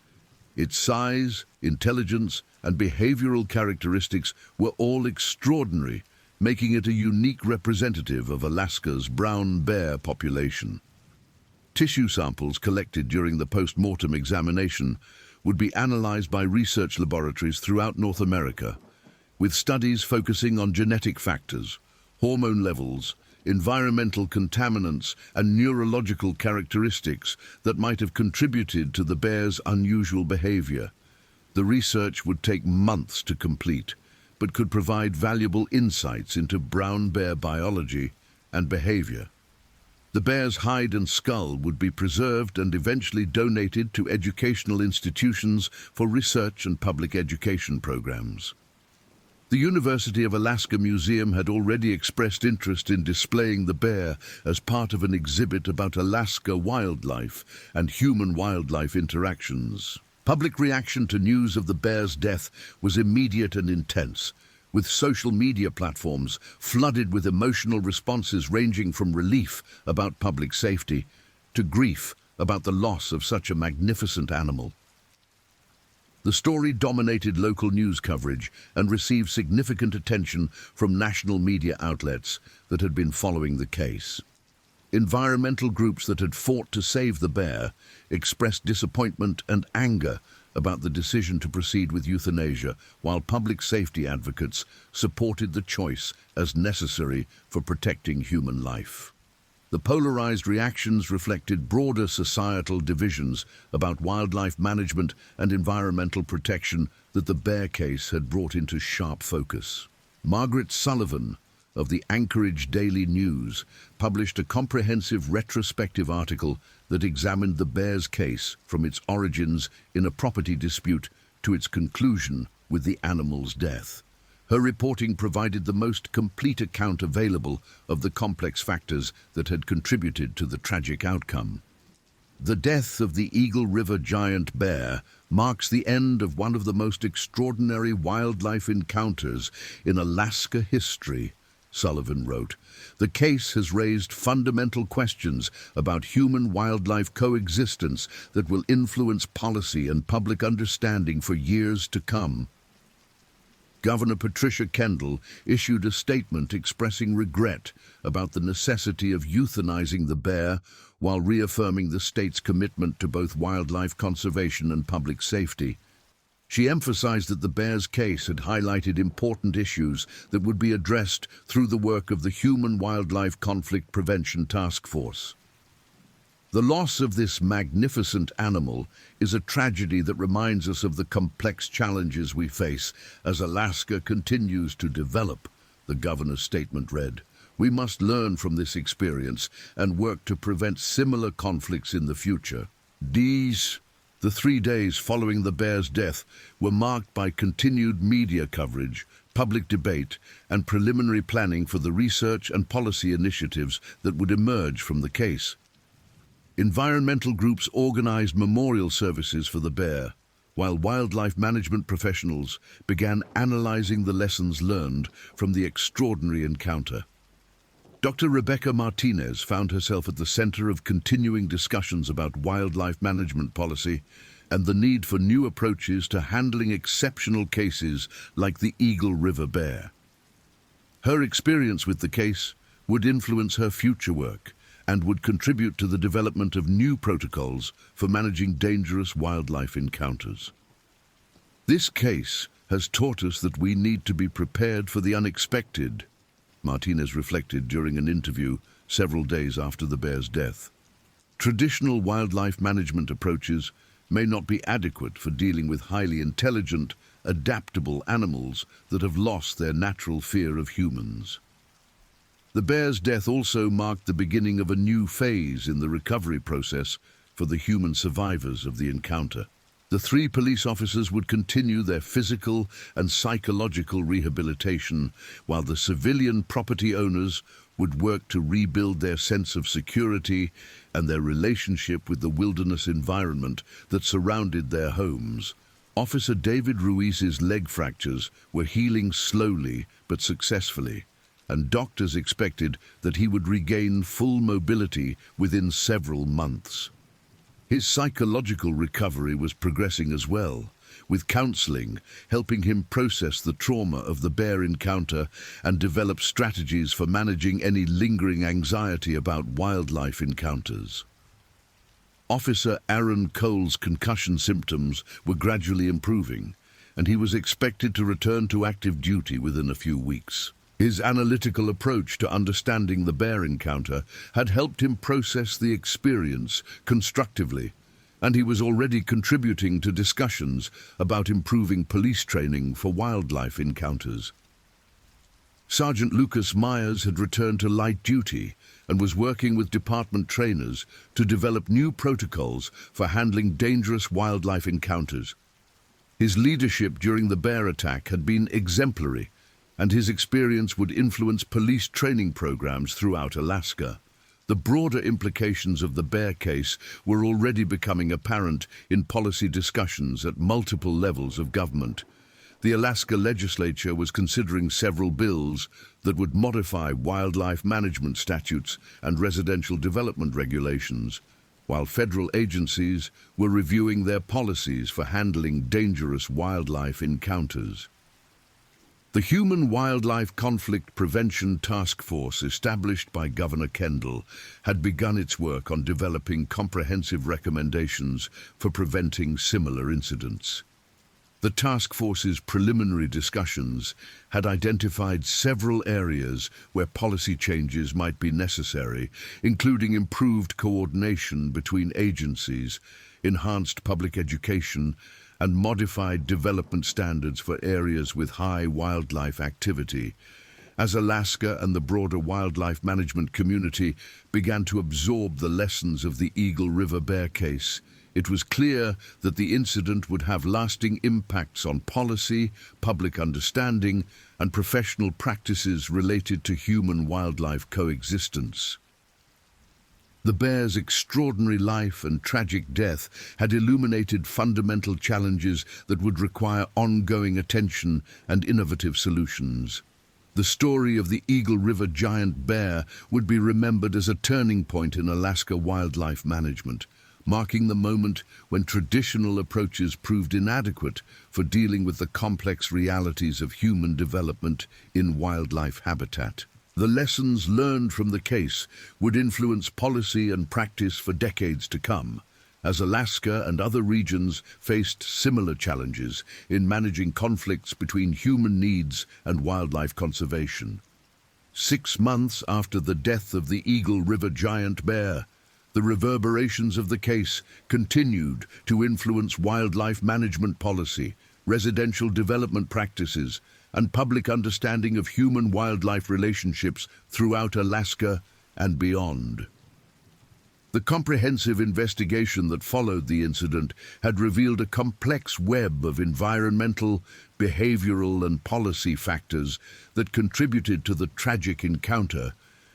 Speaker 1: "Its size, intelligence, and behavioral characteristics were all extraordinary, making it a unique representative of Alaska's brown bear population. Tissue samples collected during the post-mortem examination would be analyzed by research laboratories throughout North America, with studies focusing on genetic factors, hormone levels, environmental contaminants, and neurological characteristics that might have contributed to the bear's unusual behavior. The research would take months to complete, but could provide valuable insights into brown bear biology and behavior. The bear's hide and skull would be preserved and eventually donated to educational institutions for research and public education programs. The University of Alaska Museum had already expressed interest in displaying the bear as part of an exhibit about Alaska wildlife and human-wildlife interactions. Public reaction to news of the bear's death was immediate and intense, with social media platforms flooded with emotional responses ranging from relief about public safety to grief about the loss of such a magnificent animal. The story dominated local news coverage and received significant attention from national media outlets that had been following the case. Environmental groups that had fought to save the bear expressed disappointment and anger about the decision to proceed with euthanasia, while public safety advocates supported the choice as necessary for protecting human life. The polarized reactions reflected broader societal divisions about wildlife management and environmental protection that the bear case had brought into sharp focus. Margaret Sullivan of the Anchorage Daily News published a comprehensive retrospective article that examined the bear's case from its origins in a property dispute to its conclusion with the animal's death. Her reporting provided the most complete account available of the complex factors that had contributed to the tragic outcome. The death of the Eagle River giant bear marks the end of one of the most extraordinary wildlife encounters in Alaska history, Sullivan wrote. The case has raised fundamental questions about human-wildlife coexistence that will influence policy and public understanding for years to come. Governor Patricia Kendall issued a statement expressing regret about the necessity of euthanizing the bear while reaffirming the state's commitment to both wildlife conservation and public safety. She emphasized that the bear's case had highlighted important issues that would be addressed through the work of the Human-Wildlife Conflict Prevention Task Force. The loss of this magnificent animal is a tragedy that reminds us of the complex challenges we face as Alaska continues to develop, the governor's statement read. We must learn from this experience and work to prevent similar conflicts in the future. The 3 days following the bear's death were marked by continued media coverage, public debate, and preliminary planning for the research and policy initiatives that would emerge from the case. Environmental groups organized memorial services for the bear, while wildlife management professionals began analyzing the lessons learned from the extraordinary encounter. Dr. Rebecca Martinez found herself at the center of continuing discussions about wildlife management policy and the need for new approaches to handling exceptional cases like the Eagle River bear. Her experience with the case would influence her future work and would contribute to the development of new protocols for managing dangerous wildlife encounters. This case has taught us that we need to be prepared for the unexpected, Martinez reflected during an interview several days after the bear's death. Traditional wildlife management approaches may not be adequate for dealing with highly intelligent, adaptable animals that have lost their natural fear of humans. The bear's death also marked the beginning of a new phase in the recovery process for the human survivors of the encounter. The 3 police officers would continue their physical and psychological rehabilitation, while the civilian property owners would work to rebuild their sense of security and their relationship with the wilderness environment that surrounded their homes. Officer David Ruiz's leg fractures were healing slowly but successfully, and doctors expected that he would regain full mobility within several months. His psychological recovery was progressing as well, with counseling helping him process the trauma of the bear encounter and develop strategies for managing any lingering anxiety about wildlife encounters. Officer Aaron Cole's concussion symptoms were gradually improving, and he was expected to return to active duty within a few weeks. His analytical approach to understanding the bear encounter had helped him process the experience constructively, and he was already contributing to discussions about improving police training for wildlife encounters. Sergeant Lucas Myers had returned to light duty and was working with department trainers to develop new protocols for handling dangerous wildlife encounters. His leadership during the bear attack had been exemplary, and his experience would influence police training programs throughout Alaska. The broader implications of the bear case were already becoming apparent in policy discussions at multiple levels of government. The Alaska legislature was considering several bills that would modify wildlife management statutes and residential development regulations, while federal agencies were reviewing their policies for handling dangerous wildlife encounters. The Human-Wildlife Conflict Prevention Task Force, established by Governor Kendall, had begun its work on developing comprehensive recommendations for preventing similar incidents. The task force's preliminary discussions had identified several areas where policy changes might be necessary, including improved coordination between agencies, enhanced public education, and modified development standards for areas with high wildlife activity. As Alaska and the broader wildlife management community began to absorb the lessons of the Eagle River bear case, it was clear that the incident would have lasting impacts on policy, public understanding, and professional practices related to human-wildlife coexistence. The bear's extraordinary life and tragic death had illuminated fundamental challenges that would require ongoing attention and innovative solutions. The story of the Eagle River giant bear would be remembered as a turning point in Alaska wildlife management, marking the moment when traditional approaches proved inadequate for dealing with the complex realities of human development in wildlife habitat. The lessons learned from the case would influence policy and practice for decades to come, as Alaska and other regions faced similar challenges in managing conflicts between human needs and wildlife conservation. 6 months after the death of the Eagle River giant bear, the reverberations of the case continued to influence wildlife management policy, residential development practices, and public understanding of human-wildlife relationships throughout Alaska and beyond. The comprehensive investigation that followed the incident had revealed a complex web of environmental, behavioral, and policy factors that contributed to the tragic encounter,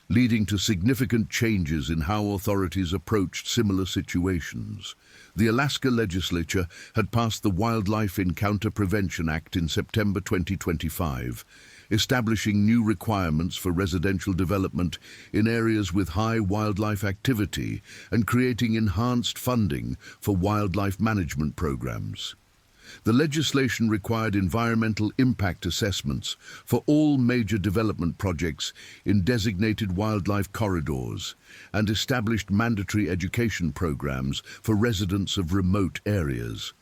Speaker 1: leading to significant changes in how authorities approached similar situations. The Alaska legislature had passed the Wildlife Encounter Prevention Act in September 2025, establishing new requirements for residential development in areas with high wildlife activity and creating enhanced funding for wildlife management programs. The legislation required environmental impact assessments for all major development projects in designated wildlife corridors and established mandatory education programs for residents of remote areas.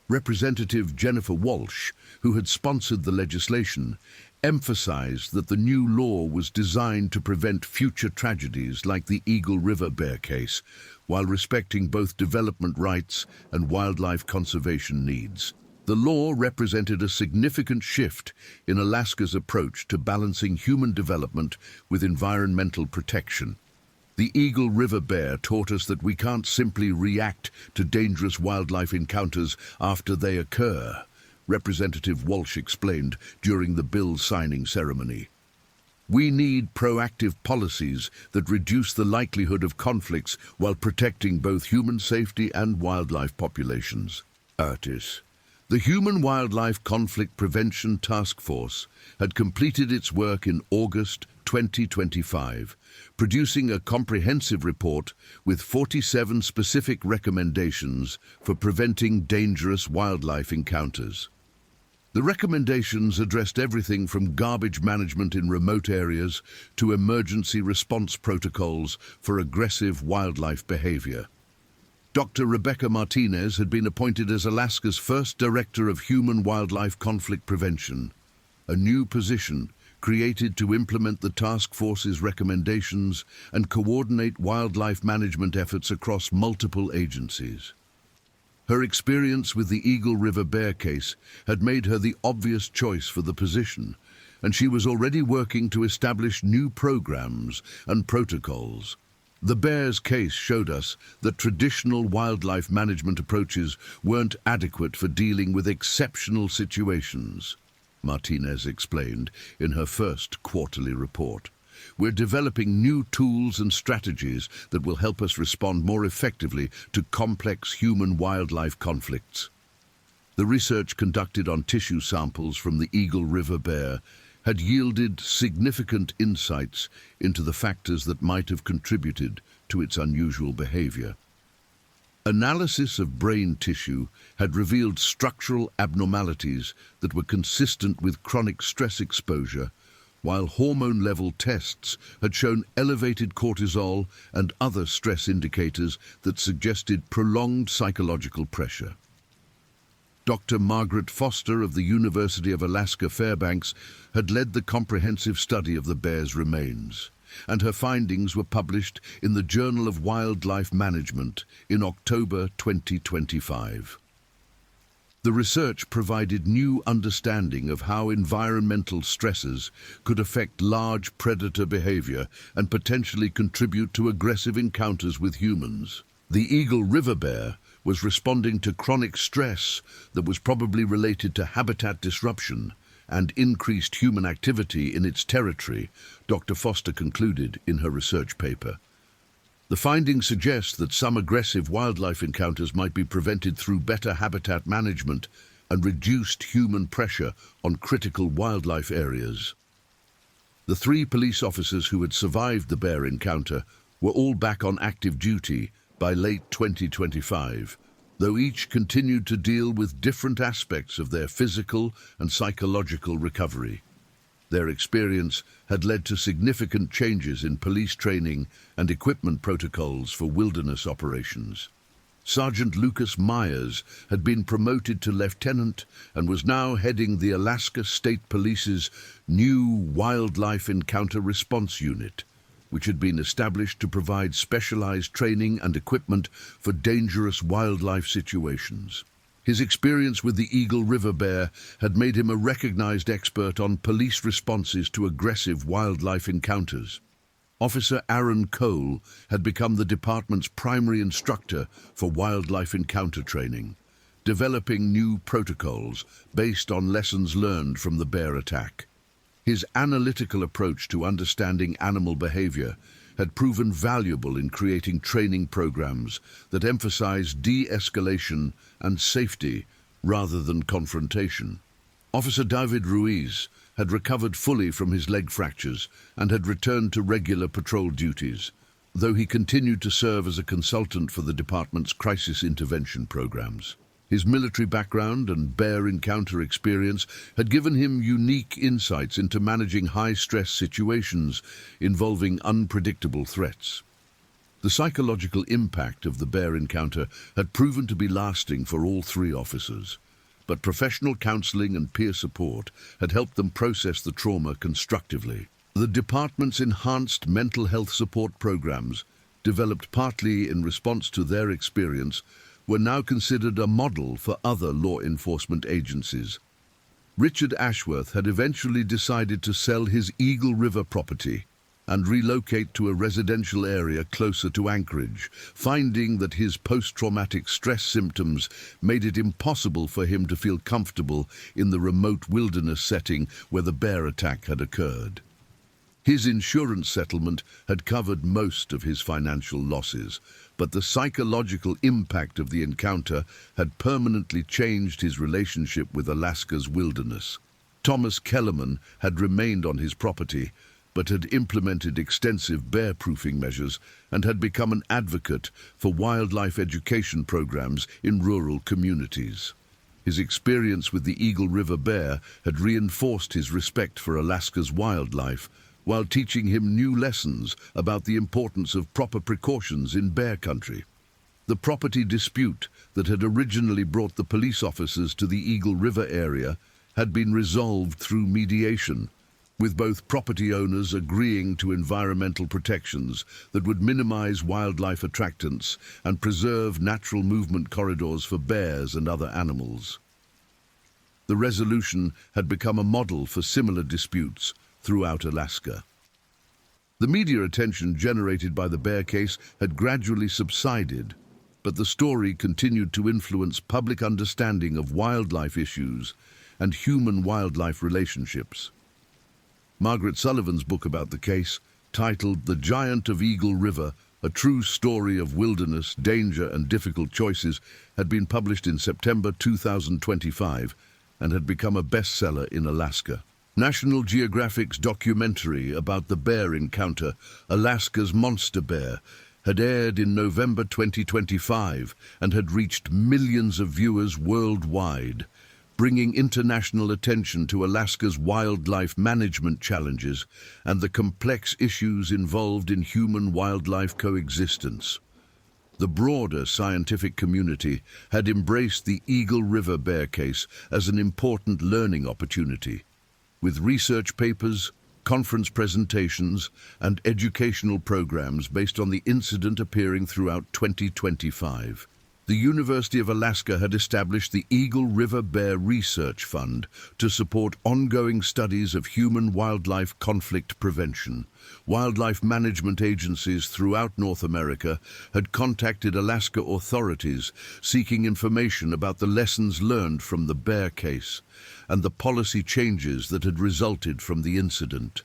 Speaker 1: Representative Jennifer Walsh, who had sponsored the legislation, emphasized that the new law was designed to prevent future tragedies like the Eagle River bear case, while respecting both development rights and wildlife conservation needs. The law represented a significant shift in Alaska's approach to balancing human development with environmental protection. The Eagle River bear taught us that we can't simply react to dangerous wildlife encounters after they occur, Representative Walsh explained during the bill signing ceremony. We need proactive policies that reduce the likelihood of conflicts while protecting both human safety and wildlife populations. The The Human-Wildlife Conflict Prevention Task Force had completed its work in August 2025, producing a comprehensive report with 47 specific recommendations for preventing dangerous wildlife encounters. The recommendations addressed everything from garbage management in remote areas to emergency response protocols for aggressive wildlife behavior. Dr. Rebecca Martinez had been appointed as Alaska's first Director of Human-Wildlife Conflict Prevention, a new position created to implement the task force's recommendations and coordinate wildlife management efforts across multiple agencies. Her experience with the Eagle River bear case had made her the obvious choice for the position, and she was already working to establish new programs and protocols. The bear's case showed us that traditional wildlife management approaches weren't adequate for dealing with exceptional situations, Martinez explained in her first quarterly report. We're developing new tools and strategies that will help us respond more effectively to complex human-wildlife conflicts. The research conducted on tissue samples from the Eagle River bear had yielded significant insights into the factors that might have contributed to its unusual behavior. Analysis of brain tissue had revealed structural abnormalities that were consistent with chronic stress exposure, while hormone-level tests had shown elevated cortisol and other stress indicators that suggested prolonged psychological pressure. Dr. Margaret Foster of the University of Alaska Fairbanks had led the comprehensive study of the bear's remains, and her findings were published in the Journal of Wildlife Management in October 2025. The research provided new understanding of how environmental stresses could affect large predator behavior and potentially contribute to aggressive encounters with humans. The Eagle River bear was responding to chronic stress that was probably related to habitat disruption and increased human activity in its territory, Dr. Foster concluded in her research paper. The findings suggest that some aggressive wildlife encounters might be prevented through better habitat management and reduced human pressure on critical wildlife areas. The 3 police officers who had survived the bear encounter were all back on active duty by late 2025, though each continued to deal with different aspects of their physical and psychological recovery. Their experience had led to significant changes in police training and equipment protocols for wilderness operations. Sergeant Lucas Myers had been promoted to lieutenant and was now heading the Alaska State Police's new Wildlife Encounter Response Unit, which had been established to provide specialized training and equipment for dangerous wildlife situations. His experience with the Eagle River bear had made him a recognized expert on police responses to aggressive wildlife encounters. Officer Aaron Cole had become the department's primary instructor for wildlife encounter training, developing new protocols based on lessons learned from the bear attack. His analytical approach to understanding animal behavior had proven valuable in creating training programs that emphasized de-escalation and safety rather than confrontation. Officer David Ruiz had recovered fully from his leg fractures and had returned to regular patrol duties, though he continued to serve as a consultant for the department's crisis intervention programs. His military background and bear encounter experience had given him unique insights into managing high-stress situations involving unpredictable threats. The psychological impact of the bear encounter had proven to be lasting for all 3 officers, but professional counseling and peer support had helped them process the trauma constructively. The department's enhanced mental health support programs, developed partly in response to their experience, were now considered a model for other law enforcement agencies. Richard Ashworth had eventually decided to sell his Eagle River property and relocate to a residential area closer to Anchorage, finding that his post-traumatic stress symptoms made it impossible for him to feel comfortable in the remote wilderness setting where the bear attack had occurred. His insurance settlement had covered most of his financial losses, but the psychological impact of the encounter had permanently changed his relationship with Alaska's wilderness. Thomas Kellerman had remained on his property, but had implemented extensive bear-proofing measures and had become an advocate for wildlife education programs in rural communities. His experience with the Eagle River bear had reinforced his respect for Alaska's wildlife, while teaching him new lessons about the importance of proper precautions in bear country. The property dispute that had originally brought the police officers to the Eagle River area had been resolved through mediation, with both property owners agreeing to environmental protections that would minimize wildlife attractants and preserve natural movement corridors for bears and other animals. The resolution had become a model for similar disputes throughout Alaska. The media attention generated by the bear case had gradually subsided, but the story continued to influence public understanding of wildlife issues and human-wildlife relationships. Margaret Sullivan's book about the case, titled The Giant of Eagle River, A True Story of Wilderness, Danger and Difficult Choices, had been published in September 2025 and had become a bestseller in Alaska. National Geographic's documentary about the bear encounter, Alaska's Monster Bear, had aired in November 2025 and had reached millions of viewers worldwide, bringing international attention to Alaska's wildlife management challenges and the complex issues involved in human-wildlife coexistence. The broader scientific community had embraced the Eagle River bear case as an important learning opportunity, with research papers, conference presentations, and educational programs based on the incident appearing throughout 2025. The University of Alaska had established the Eagle River Bear Research Fund to support ongoing studies of human-wildlife conflict prevention. Wildlife management agencies throughout North America had contacted Alaska authorities seeking information about the lessons learned from the bear case and the policy changes that had resulted from the incident.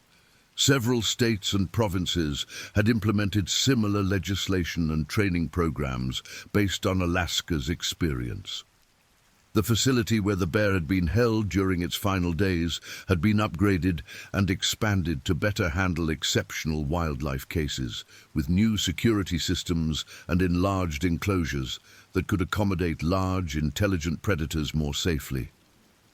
Speaker 1: Several states and provinces had implemented similar legislation and training programs based on Alaska's experience. The facility where the bear had been held during its final days had been upgraded and expanded to better handle exceptional wildlife cases, with new security systems and enlarged enclosures that could accommodate large, intelligent predators more safely.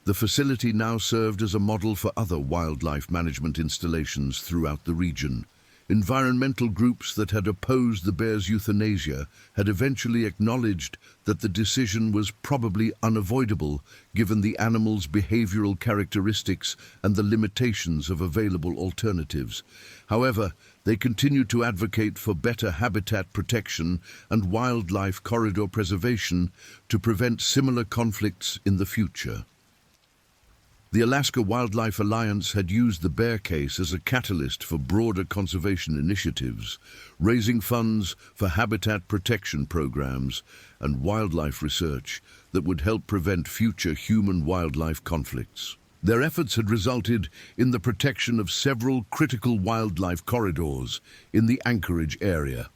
Speaker 1: The facility now served as a model for other wildlife management installations throughout the region. Environmental groups that had opposed the bear's euthanasia had eventually acknowledged that the decision was probably unavoidable given the animal's behavioral characteristics and the limitations of available alternatives. However, they continued to advocate for better habitat protection and wildlife corridor preservation to prevent similar conflicts in the future. The Alaska Wildlife Alliance had used the bear case as a catalyst for broader conservation initiatives, raising funds for habitat protection programs and wildlife research that would help prevent future human-wildlife conflicts. Their efforts had resulted in the protection of several critical wildlife corridors in the Anchorage area.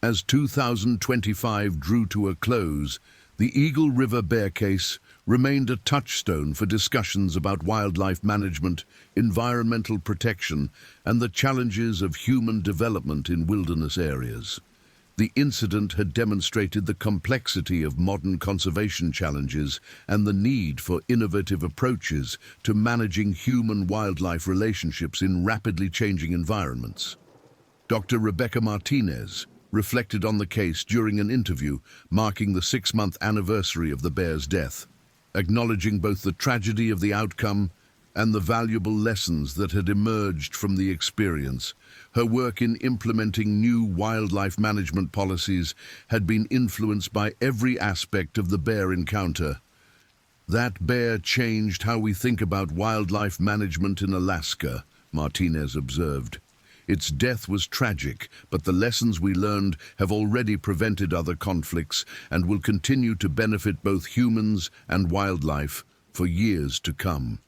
Speaker 1: As 2025 drew to a close, the Eagle River bear case remained a touchstone for discussions about wildlife management, environmental protection, and the challenges of human development in wilderness areas. The incident had demonstrated the complexity of modern conservation challenges and the need for innovative approaches to managing human-wildlife relationships in rapidly changing environments. Dr. Rebecca Martinez reflected on the case during an interview marking the 6-month anniversary of the bear's death, acknowledging both the tragedy of the outcome and the valuable lessons that had emerged from the experience. Her work in implementing new wildlife management policies had been influenced by every aspect of the bear encounter. That bear changed how we think about wildlife management in Alaska, Martinez observed. Its death was tragic, but the lessons we learned have already prevented other conflicts and will continue to benefit both humans and wildlife for years to come.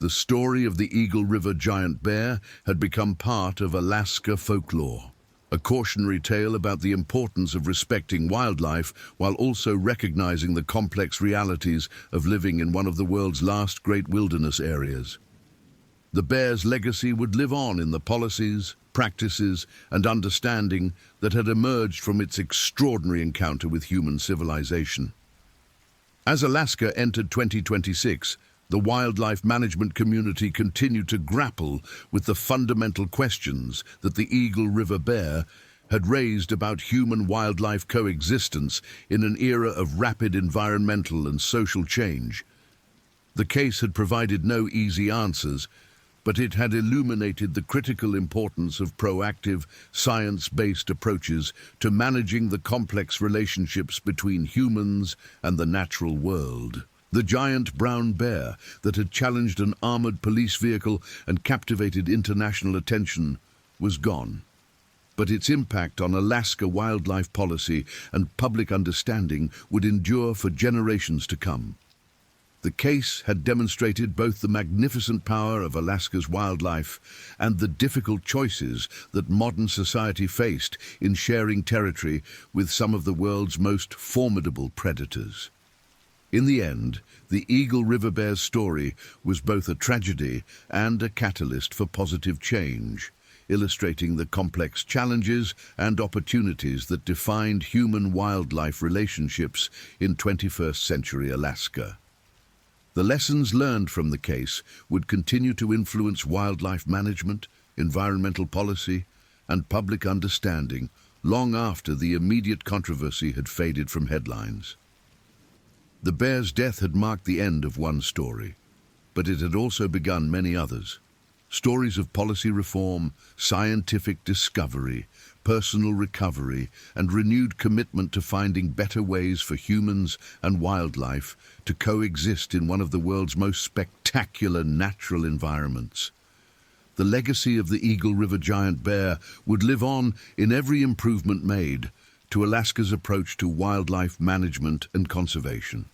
Speaker 1: The story of the Eagle River giant bear had become part of Alaska folklore, a cautionary tale about the importance of respecting wildlife while also recognizing the complex realities of living in one of the world's last great wilderness areas. The bear's legacy would live on in the policies, practices, and understanding that had emerged from its extraordinary encounter with human civilization. As Alaska entered 2026, the wildlife management community continued to grapple with the fundamental questions that the Eagle River bear had raised about human-wildlife coexistence in an era of rapid environmental and social change. The case had provided no easy answers, but it had illuminated the critical importance of proactive, science-based approaches to managing the complex relationships between humans and the natural world. The giant brown bear that had challenged an armored police vehicle and captivated international attention was gone. But its impact on Alaska wildlife policy and public understanding would endure for generations to come. The case had demonstrated both the magnificent power of Alaska's wildlife and the difficult choices that modern society faced in sharing territory with some of the world's most formidable predators. In the end, the Eagle River bear's story was both a tragedy and a catalyst for positive change, illustrating the complex challenges and opportunities that defined human-wildlife relationships in 21st century Alaska. The lessons learned from the case would continue to influence wildlife management, environmental policy, and public understanding long after the immediate controversy had faded from headlines. The bear's death had marked the end of one story, but it had also begun many others. Stories of policy reform, scientific discovery, personal recovery, and renewed commitment to finding better ways for humans and wildlife to coexist in one of the world's most spectacular natural environments. The legacy of the Eagle River giant bear would live on in every improvement made to Alaska's approach to wildlife management and conservation.